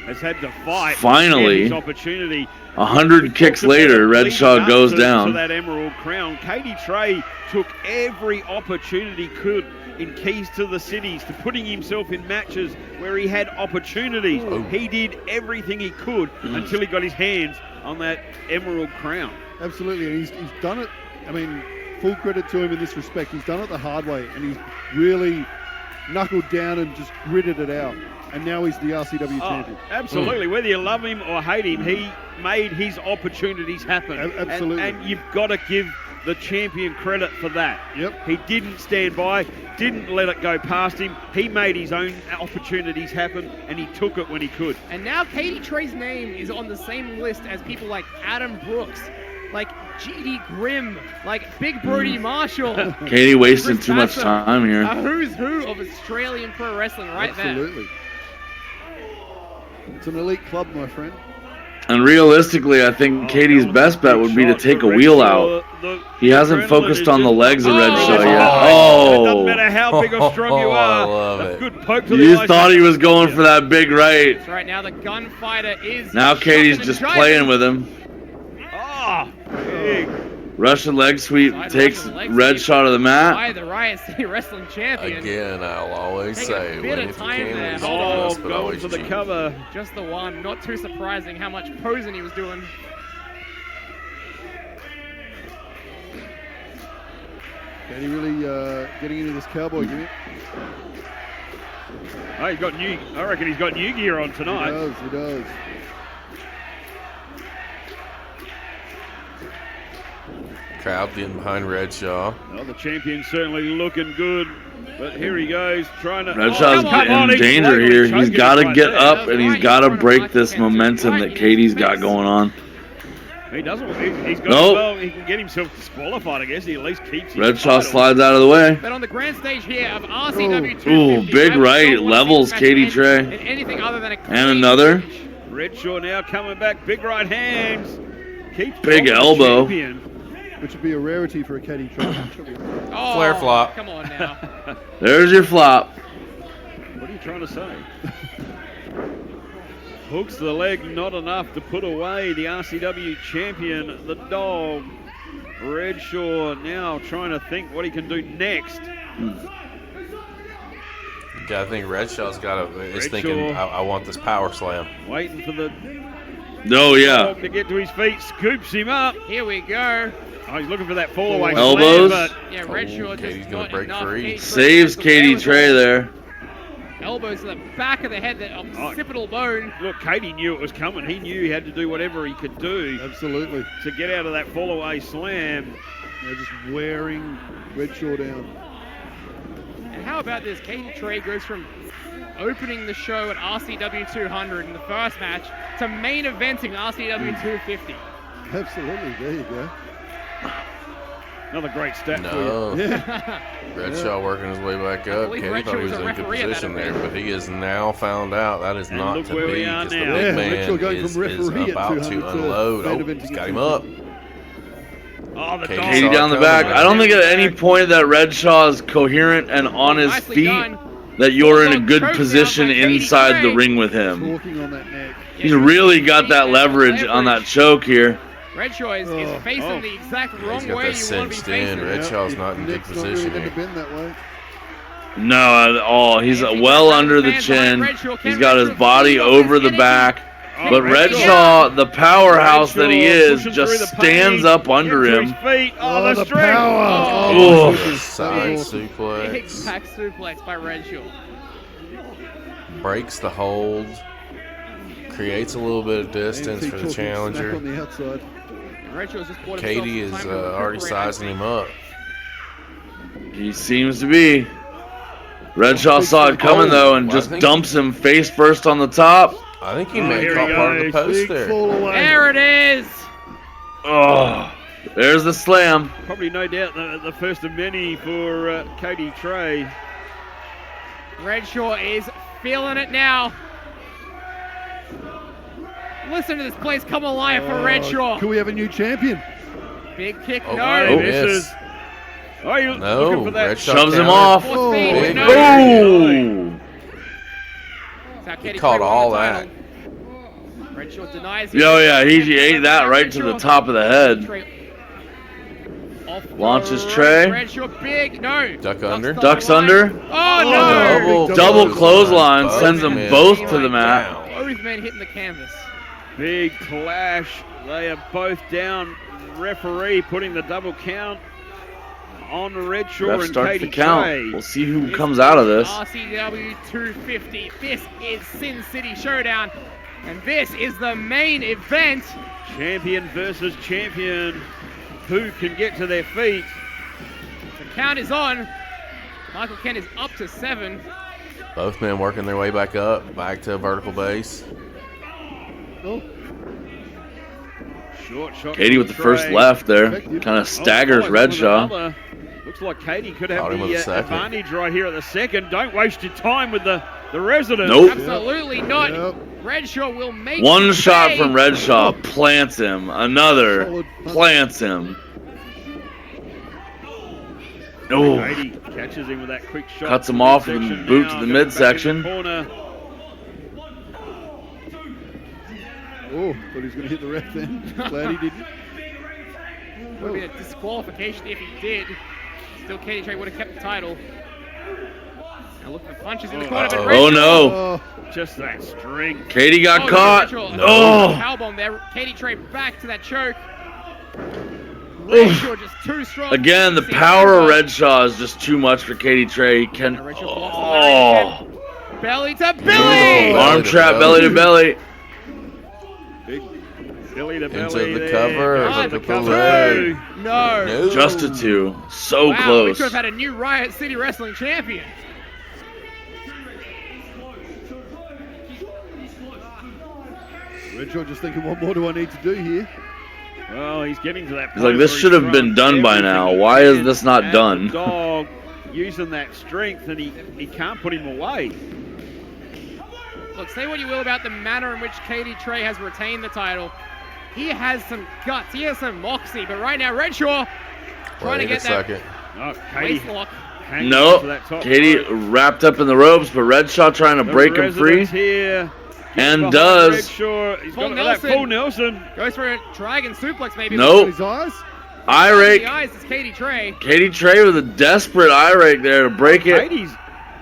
Has had to fight. Finally, His opportunity. 100 kicks later, Redshaw goes To down. that Emerald Crown. Cadie Tre took every opportunity could in Keys to the Cities to putting himself in matches where he had opportunities. He did everything he could until he got his hands on that Emerald Crown. Absolutely, and he's done it. I mean, full credit to him in this respect. He's done it the hard way, and he's really knuckled down and just gritted it out. And now he's the RCW champion. Absolutely. Whether you love him or hate him, he made his opportunities happen. Absolutely. And you've got to give the champion credit for that. Yep. He didn't stand by, didn't let it go past him. He made his own opportunities happen, and he took it when he could. And now Cadie Tre's name is on the same list as people like Adam Brooks, like G.D. Grimm, like Big Brody Marshall. Katie wasting Chris too much Bassett. time here. A who's who of Australian pro wrestling right Absolutely. It's an elite club, my friend. And realistically, I think Katie's best bet would be to take a wheel out. He hasn't focused on the legs of Redshaw yet. It Oh! doesn't matter how big or strong you I are. love A it. good poke to the You eyes. thought he was going for that big right. there. Right now the gunfighter is Now Katie's shocking just and playing jiving. with him. Oh, big. Russian leg sweep Side takes Russian leg Redshaw to the mat. By the Riot City Wrestling Champion. Again, I'll always Taking a say, bit when of if you time can there. lose Hold your on. best, but Going always for the cheat. cover. Just the one. Not too surprising how much posing he was doing. And he really getting into this cowboy gimmick. Oh, he's got new. I reckon he's got new gear on tonight. He does. Crowd getting behind Redshaw. Well, the champion's certainly looking good, but here he goes trying to. Redshaw's come on, in he's danger blatantly here. He's choking got to right get there. up and he's got to break this momentum that Katie's got going on. He doesn't. He's got. Nope. Well, he can get himself disqualified. I guess he at least keeps. His Redshaw title. slides out of the way. But on the grand stage here of RCW 250, Ooh, big I right, don't wanna levels see this match Cadie end Tre. in anything other than a And another. Redshaw now coming back. Big right hands. Keeps Big the elbow. champion. Which would be a rarity for a Cadie Tre. Oh, Flare flop. Come on now. There's your flop. What are you trying to say? Hooks the leg, not enough to put away the RCW champion, the dog. Redshaw now trying to think what he can do next. I think Redshaw's is thinking, I want this power slam. Waiting for the Oh, yeah. dog to get to his feet, scoops him up. Here we go. Oh, he's looking for that fall away. Elbows. Slam, Yeah, Redshaw Katie's just gonna not break enough. free. Cadie Tre Saves has the Cadie wherewithal. Tre there. Elbows to the back of the head, that occipital bone. Look, Katie knew it was coming. He knew he had to do whatever he could do. Absolutely. To get out of that fall away slam. They're just wearing Redshaw down. And how about this? Cadie Tre goes from opening the show at RCW 200 in the first match to main eventing RCW 250. Absolutely. There you go. Another great stat No. for you. Yeah. Redshaw working his way back up. believe Katie thought Redshaw he was was a in a good referee at that position there, event. but he has now found out that is And not look to where be, we are because the now. big Yeah, man Redshaw going is from referee at about 200 to to unload. main Oh, event he's to got get him to up. Oh, the Katie dog. Katie down the back. I don't think at any point that Redshaw is coherent and on his Nicely feet done. that you're in a Bulldog good choke position down by Cadie inside the Tre. ring with him. Talking on that neck. He's really got that leverage on that choke here. Redshaw is facing the exact wrong He's got way that you want to be cinched in. facing. Redshaw's not in good Neck's not really position meant here. to bend that way. No, at all. He's well under the chin. He's got his body over the back. But Redshaw, the powerhouse that he is, just stands up under him. Oh, the strength. power. Oh. That Side was awesome. Big suplex. back suplex by Redshaw. Breaks the hold. Creates a little bit of distance ANC for the talking smack challenger. on the outside. Redshaw just bought himself Katie some is time to already recuperate, I sizing think. him up. He seems to be. Redshaw saw it coming though and Well, I just think- dumps him face first on the top. I think he Oh, may here have he caught part of the goes. post Big there. fall away. There it is. Oh, there's the slam. Probably no doubt the first of many for Cadie Tre. Redshaw is feeling it now. Listen to this place come alive for Redshaw. Could we have a new champion? Big kick, Oh, no. oh, Misses. miss. Oh, you're No, looking for that. Redshaw Shoves him counter. off. Force feed, Big no. Oh! That's how Cadie Tre caught won all the that. title. Redshaw denies it. Oh yeah, he ate that right to the Redshaw. top of the head. Tre- off the Launches rope. Tre. Redshaw big, no. Duck under. the Ducks line. under. Oh no. Double clothesline sends them men both going to the mat. down. Both men hitting the canvas. Big clash. They are both down. Referee putting the double count on Redshaw Ref and starts Cadie the count. Tre. We'll see who comes out of this. RCW 250. This is Sin City Showdown. And this is the main event. Champion versus champion. Who can get to their feet? The count is on. Michael Kent is up to 7. Both men working their way back up, back to vertical base. Oh, Short shot. Katie with the first left there. Kind of staggers Redshaw. Looks like Katie could Caught have him with a the second. advantage right here at the second. Don't waste your time with the resident. Nope. Absolutely not. Yep. Redshaw will make One it shot pay. from Redshaw plants him. Another Solid punch. plants him. Oh, Katie catches him with that quick shot. Cuts him to off with midsection the boot now. to the Goes back in midsection. corner. oh, thought he was going to hit the ref then. Glad he didn't. Would have been a disqualification if he did. Still, Cadie Tre would have kept the title. Now look for punches in the corner. But oh Redshaw- no. Oh, Just that strength. Katie got Oh, caught. Redshaw- Oh. Powerbomb there. Cadie Tre back to that choke. Redshaw just too strong. Again, the See, power of Redshaw- Redshaw is just too much for Katie Tre. He can. Redshaw blocks the leg. Oh. Belly to belly. Oh, Arm trap, belly to belly. Big belly to Into belly the there. cover, Into look the at the cover. leg. No. No. Just a 2. So Wow, we close. could have had a new Riot City Wrestling champion. Redshaw just thinking, what more do I need to do here? Well, he's getting to that point. He's like, this where should have he's been thrown done by everything now. he Why is can this not at done? the dog using that strength, and he can't put him away. Look, say what you will about the manner in which Cadie Tre has retained the title. He has some guts. He has some moxie. But right now, Redshaw trying to get that waist lock. No, Cadie wrapped up in the ropes, but Redshaw trying to break him free. Here. And does. Redshaw. He's got that full Nelson. Goes for a dragon suplex maybe. Nope. His eyes? Eye rake. The eyes is Cadie Tre. Cadie Tre with a desperate eye rake there to break it. Cadie's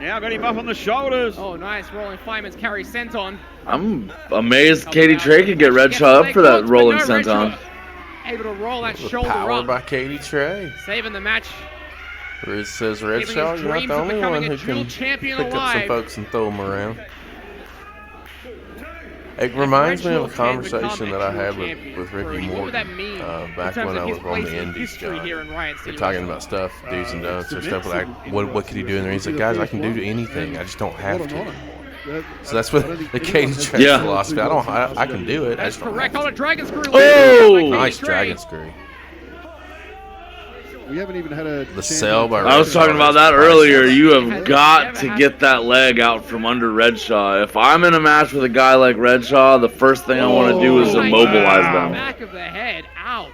now got him up on the shoulders. Oh, nice. Rolling fireman's carry senton. I'm amazed Cadie Tre could get Redshaw up for that rolling senton. Able to roll that The shoulder power up. by Cadie Tre. Saving the match. Where it says Giving Redshaw, his you're not dreams the of only becoming one a who dual can champion pick up some alive. folks and throw them around. It reminds me of a conversation that I had with Ricky Morton back when I was on the Indies. We're talking about stuff, do's and don'ts, or stuff like what could he do in there? He's like, guys, I can do anything. I just don't have to. So that's what the Cadie Tre philosophy. I can do it. I just don't Correct. On a dragon screw. Oh! Nice dragon screw. We haven't even had a. The sell by I was talking about that earlier. You have got to get that leg out from under Redshaw. If I'm in a match with a guy like Redshaw, the first thing I want to do is immobilize them. Back of the head. Ouch.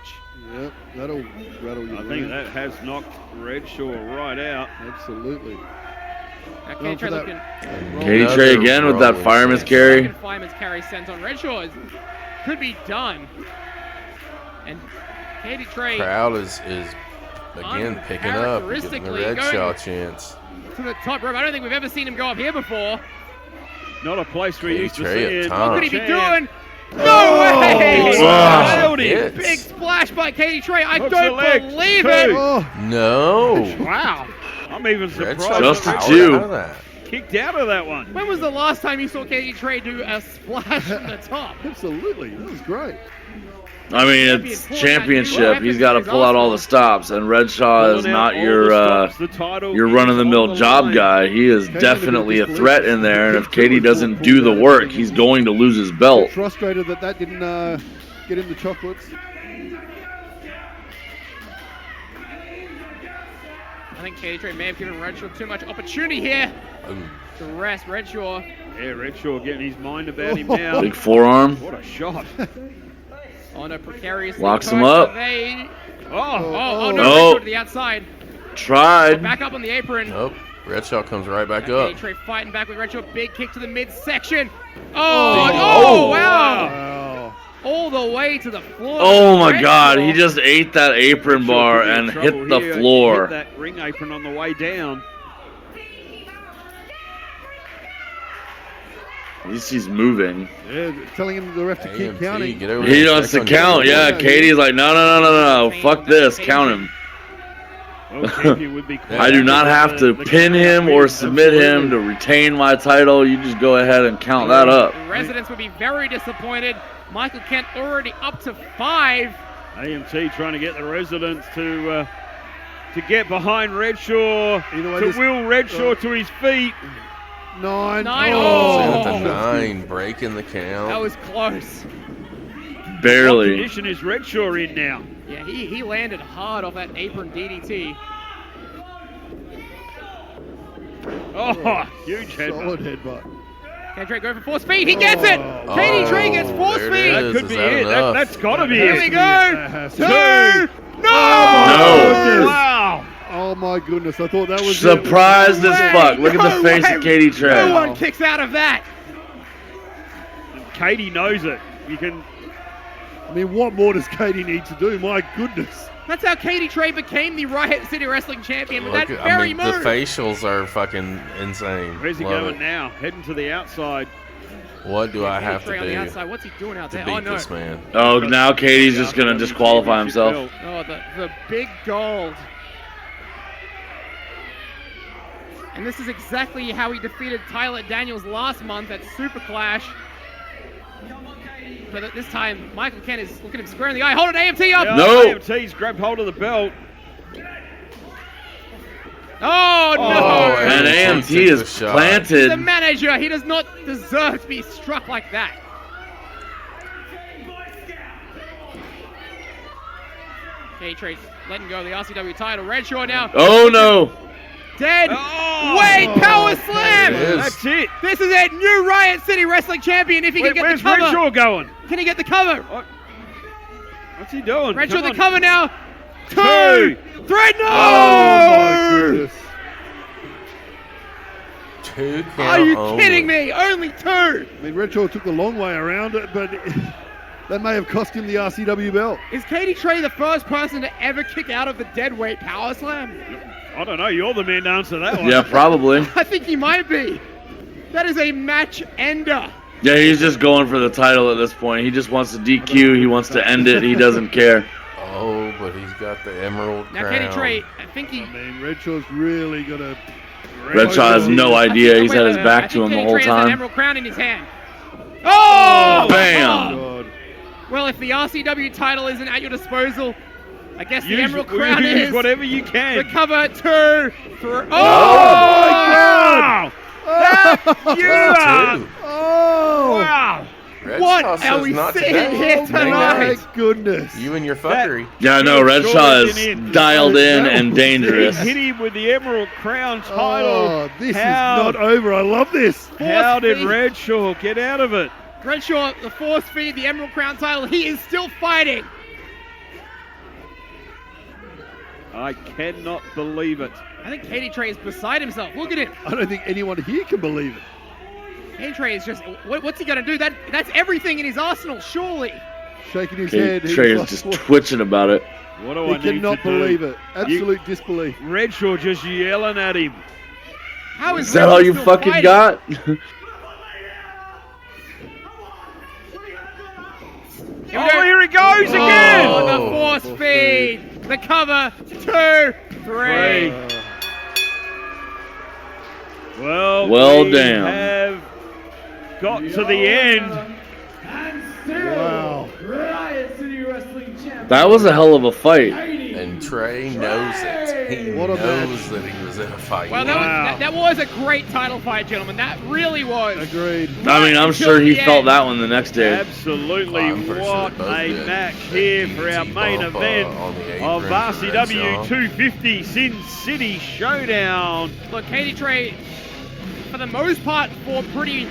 Yep, that'll rattle you. I think that has knocked Redshaw right out. Absolutely. Cadie Tre looking. Cadie Tre again with that fireman's carry. Second fireman's carry sent on Redshaw. Could be done. And Cadie Tre. Crowd is again picking up, getting the Redshaw chance. To the top rope. I don't think we've ever seen him go up here before. Not a place we used to Tre see it. What could he be doing? No way! Nailed him. Big splash by Cadie Tre. I Hooks don't the leg. believe Two. it. No. Wow. I'm even surprised. Just a that two. Redshaw kicked out of that one. When was the last time you saw Cadie Tre do a splash from the top? Absolutely. That was great. I mean, it's championship. He's got to pull out all the stops, and Redshaw is not your run-of-the-mill job guy. He is definitely a threat in there, and if Cadie doesn't do the work, he's going to lose his belt. Frustrated that didn't get him the chocolates. I think Cadie Tre may have given Redshaw too much opportunity here. To rest Redshaw. Yeah, Redshaw getting his mind about him now. Big forearm. What a shot. On a precarious. Locks him up. Oh, Oh. no, Redshaw to the outside. Tried. Back up on the apron. Nope. Redshaw comes right back Cadie up. Tre fighting back with Redshaw. Big kick to the midsection. Oh, wow. All the way to the floor. Oh my God, he just ate that apron bar and hit the floor. Hit that ring apron on the way down. At least he's moving. Yeah, telling him the ref to keep counting. He wants to count, yeah. Katie's like, no, fuck this, count him. I do not have to pin him or submit him to retain my title. You just go ahead and count that up. Residents would be very disappointed. Michael Kent already up to 5. AMT trying to get the residents to get behind Redshaw, to will Redshaw to his feet. 9. Oh, the 9, breaking the count. That was close. Barely. What condition is Redshaw in now? Yeah, he landed hard off that apron DDT. Oh, huge headbutt. Solid headbutt. Cadie Tre go for force feed. He gets it. Cadie Tre gets force feed. That could be it. That's got to be Here it. we go. 2. No. Wow. Oh my goodness! I thought that was surprised as fuck. Look at the face of Cadie Tre. No one kicks out of that. Cadie knows it. You can. I mean, what more does Cadie need to do? My goodness. That's how Cadie Tre became the Riot City Wrestling Champion with that Look, very move. The facials are fucking insane. Where's he Love going it. now? Heading to the outside. What do I have to on the do outside. What's he doing out to there? beat Oh no. this man? Oh, now Katie's just gonna disqualify himself. Oh, the big gold. And this is exactly how he defeated Tyler Daniels last month at Super Clash. But this time, Michael Kent is looking him square in the eye. Hold it, AMT up! Yeah, No! AMT's grabbed hold of the belt. Oh, no! And AMT is planted. The manager, he does not deserve to be struck like that. Cadie Tre's letting go of the RCW title. Redshaw now. Oh no! Dead weight power slam. That's it. This is it. New Riot City Wrestling Champion. If he can get Where's the cover. Redshaw going? Can he get the cover? What's he doing? Redshaw Come the on. cover now. 2, 3, no! Oh my goodness. 2 count Are you only. kidding me? Only 2. I mean, Redshaw took the long way around it, but that may have cost him the RCW belt. Is Cadie Tre the first person to ever kick out of the dead weight power slam? I don't know. You're the man to answer that one. Yeah, probably. I think he might be. That is a match ender. Yeah, he's just going for the title at this point. He just wants to DQ. He wants to end it. He doesn't care. Oh, but he's got the emerald Now, crown. Cadie Tre, I think he. I mean, Redshaw's really got to. Redshaw has no idea. He's had his back to him the whole Cadie Tre has an time. emerald crown in his hand. Oh! Bam! God. Well, if the RCW title isn't at your disposal, I guess the Use- emerald crown use is. whatever you can. The cover 2, 3. Oh! Wow! You are. Oh! Wow! Redshaw What are says we not seeing today. here tonight? My goodness. You and your fuckery. Yeah, I know. He was Redshaw shorter than is in. dialed in and dangerous. He hit him with the Emerald Crown title. Oh, this How- is not over. I love this. How did feet. Redshaw get out of it? Redshaw, the force feed, the emerald crown title. He is still fighting. I cannot believe it. I think Cadie Tre is beside himself. Look at him. I don't think anyone here can believe it. Cadie Tre is just. What's he gonna do? That's everything in his arsenal, surely. Shaking his head. he's Trey is like, just what? twitching about it. What do He I need to cannot do? believe it. Absolute disbelief. Redshaw just yelling at him. How Is that Redshaw all you still fucking fighting? got? Here we go. Oh, here he goes again! Oh, the force feed. The cover 2, 3. Well, we damn. have got to the end. Wow. Riot City Wrestling Champion. That was a hell of a fight. And Trey knows it. He What a knows that he was in a fight. Well, that was a great title fight, gentlemen. That really was. Agreed. I mean, I'm sure he felt that one the next day. Absolutely, I'm pretty sure what they both a did. match here for our main bump, event on the apron of for RCW Redshaw. 250 Sin City Showdown. Look, Cadie Tre, for the most part, fought pretty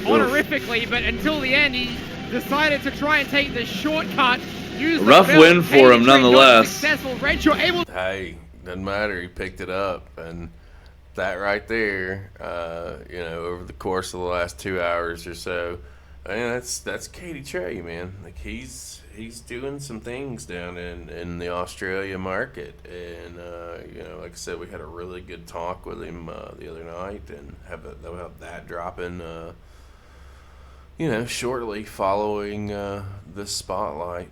honorifically, but until the end, he decided to try and take the shortcut. Use the Rough belt. win for Cadie him, Tre not nonetheless. Successful. Redshaw able. Hey, doesn't matter. He picked it up, and that right there, over the course of the last 2 hours or so, I mean, that's Cadie Tre, man. Like he's doing some things down in the Australia market, and like I said, we had a really good talk with him the other night, and they'll have that dropping, shortly following this spotlight.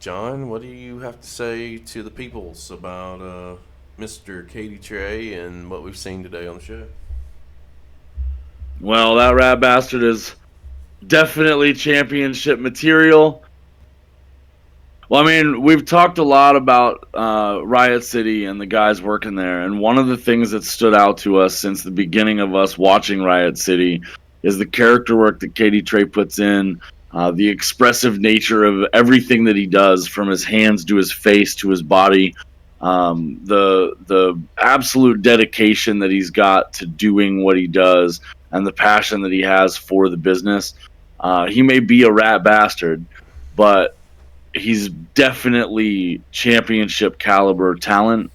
John, what do you have to say to the peoples about Mr. Cadie Tre and what we've seen today on the show? Well, that rat bastard is definitely championship material. Well, I mean, we've talked a lot about Riot City and the guys working there, and one of the things that stood out to us since the beginning of us watching Riot City is the character work that Cadie Tre puts in, the expressive nature of everything that he does, from his hands to his face to his body, the absolute dedication that he's got to doing what he does, and the passion that he has for the business. He may be a rat bastard, but he's definitely championship caliber talent,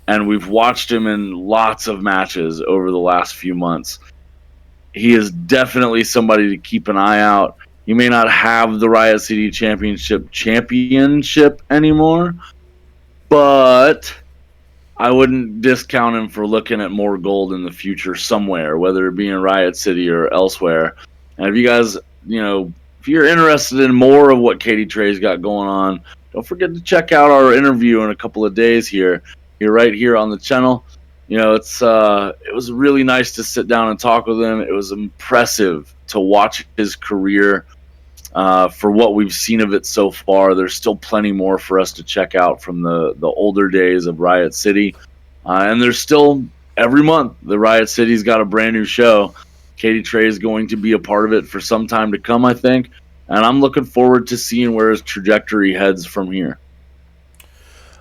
and we've watched him in lots of matches over the last few months. He is definitely somebody to keep an eye out. He may not have the Riot City Championship anymore, but I wouldn't discount him for looking at more gold in the future somewhere, whether it be in Riot City or elsewhere. And if you guys, if you're interested in more of what Cadie Tre's got going on, don't forget to check out our interview in a couple of days here right here on the channel. It was really nice to sit down and talk with him. It was impressive to watch his career. For what we've seen of it so far, there's still plenty more for us to check out from the older days of Riot City. And there's still, every month, the Riot City's got a brand new show. Cadie Tre is going to be a part of it for some time to come, I think. And I'm looking forward to seeing where his trajectory heads from here.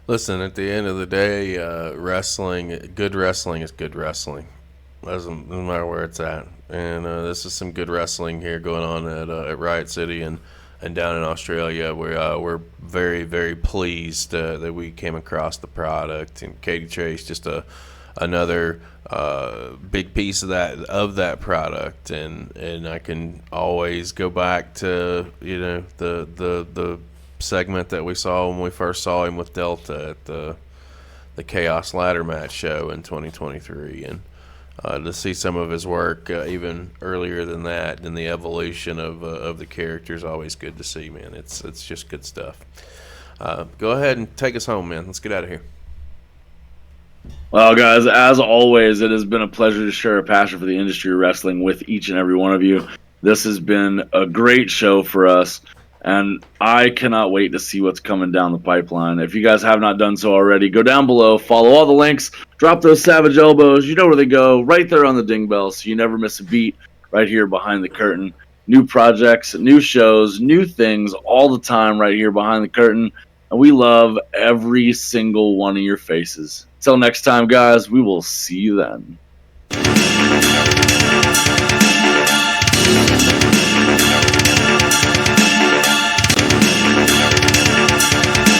Listen, at the end of the day, good wrestling is good wrestling. Doesn't matter where it's at. And this is some good wrestling here going on at Riot City and down in Australia. We're very, very pleased that we came across the product. And Cadie Tre is just another big piece of that product. And I can always go back to the segment that we saw when we first saw him with Delta at the Chaos Ladder Match show in 2023, and to see some of his work even earlier than that, and the evolution of the character is always good to see, man. It's just good stuff. Go ahead and take us home, man. Let's get out of here. Well, guys, as always, it has been a pleasure to share a passion for the industry of wrestling with each and every one of you. This has been a great show for us, and I cannot wait to see what's coming down the pipeline. If you guys have not done so already, go down below, follow all the links, drop those savage elbows. You know where they go, right there on the ding bell, so you never miss a beat right here behind the curtain. New projects, new shows, new things all the time right here behind the curtain, and we love every single one of your faces. Till next time, guys, we will see you then.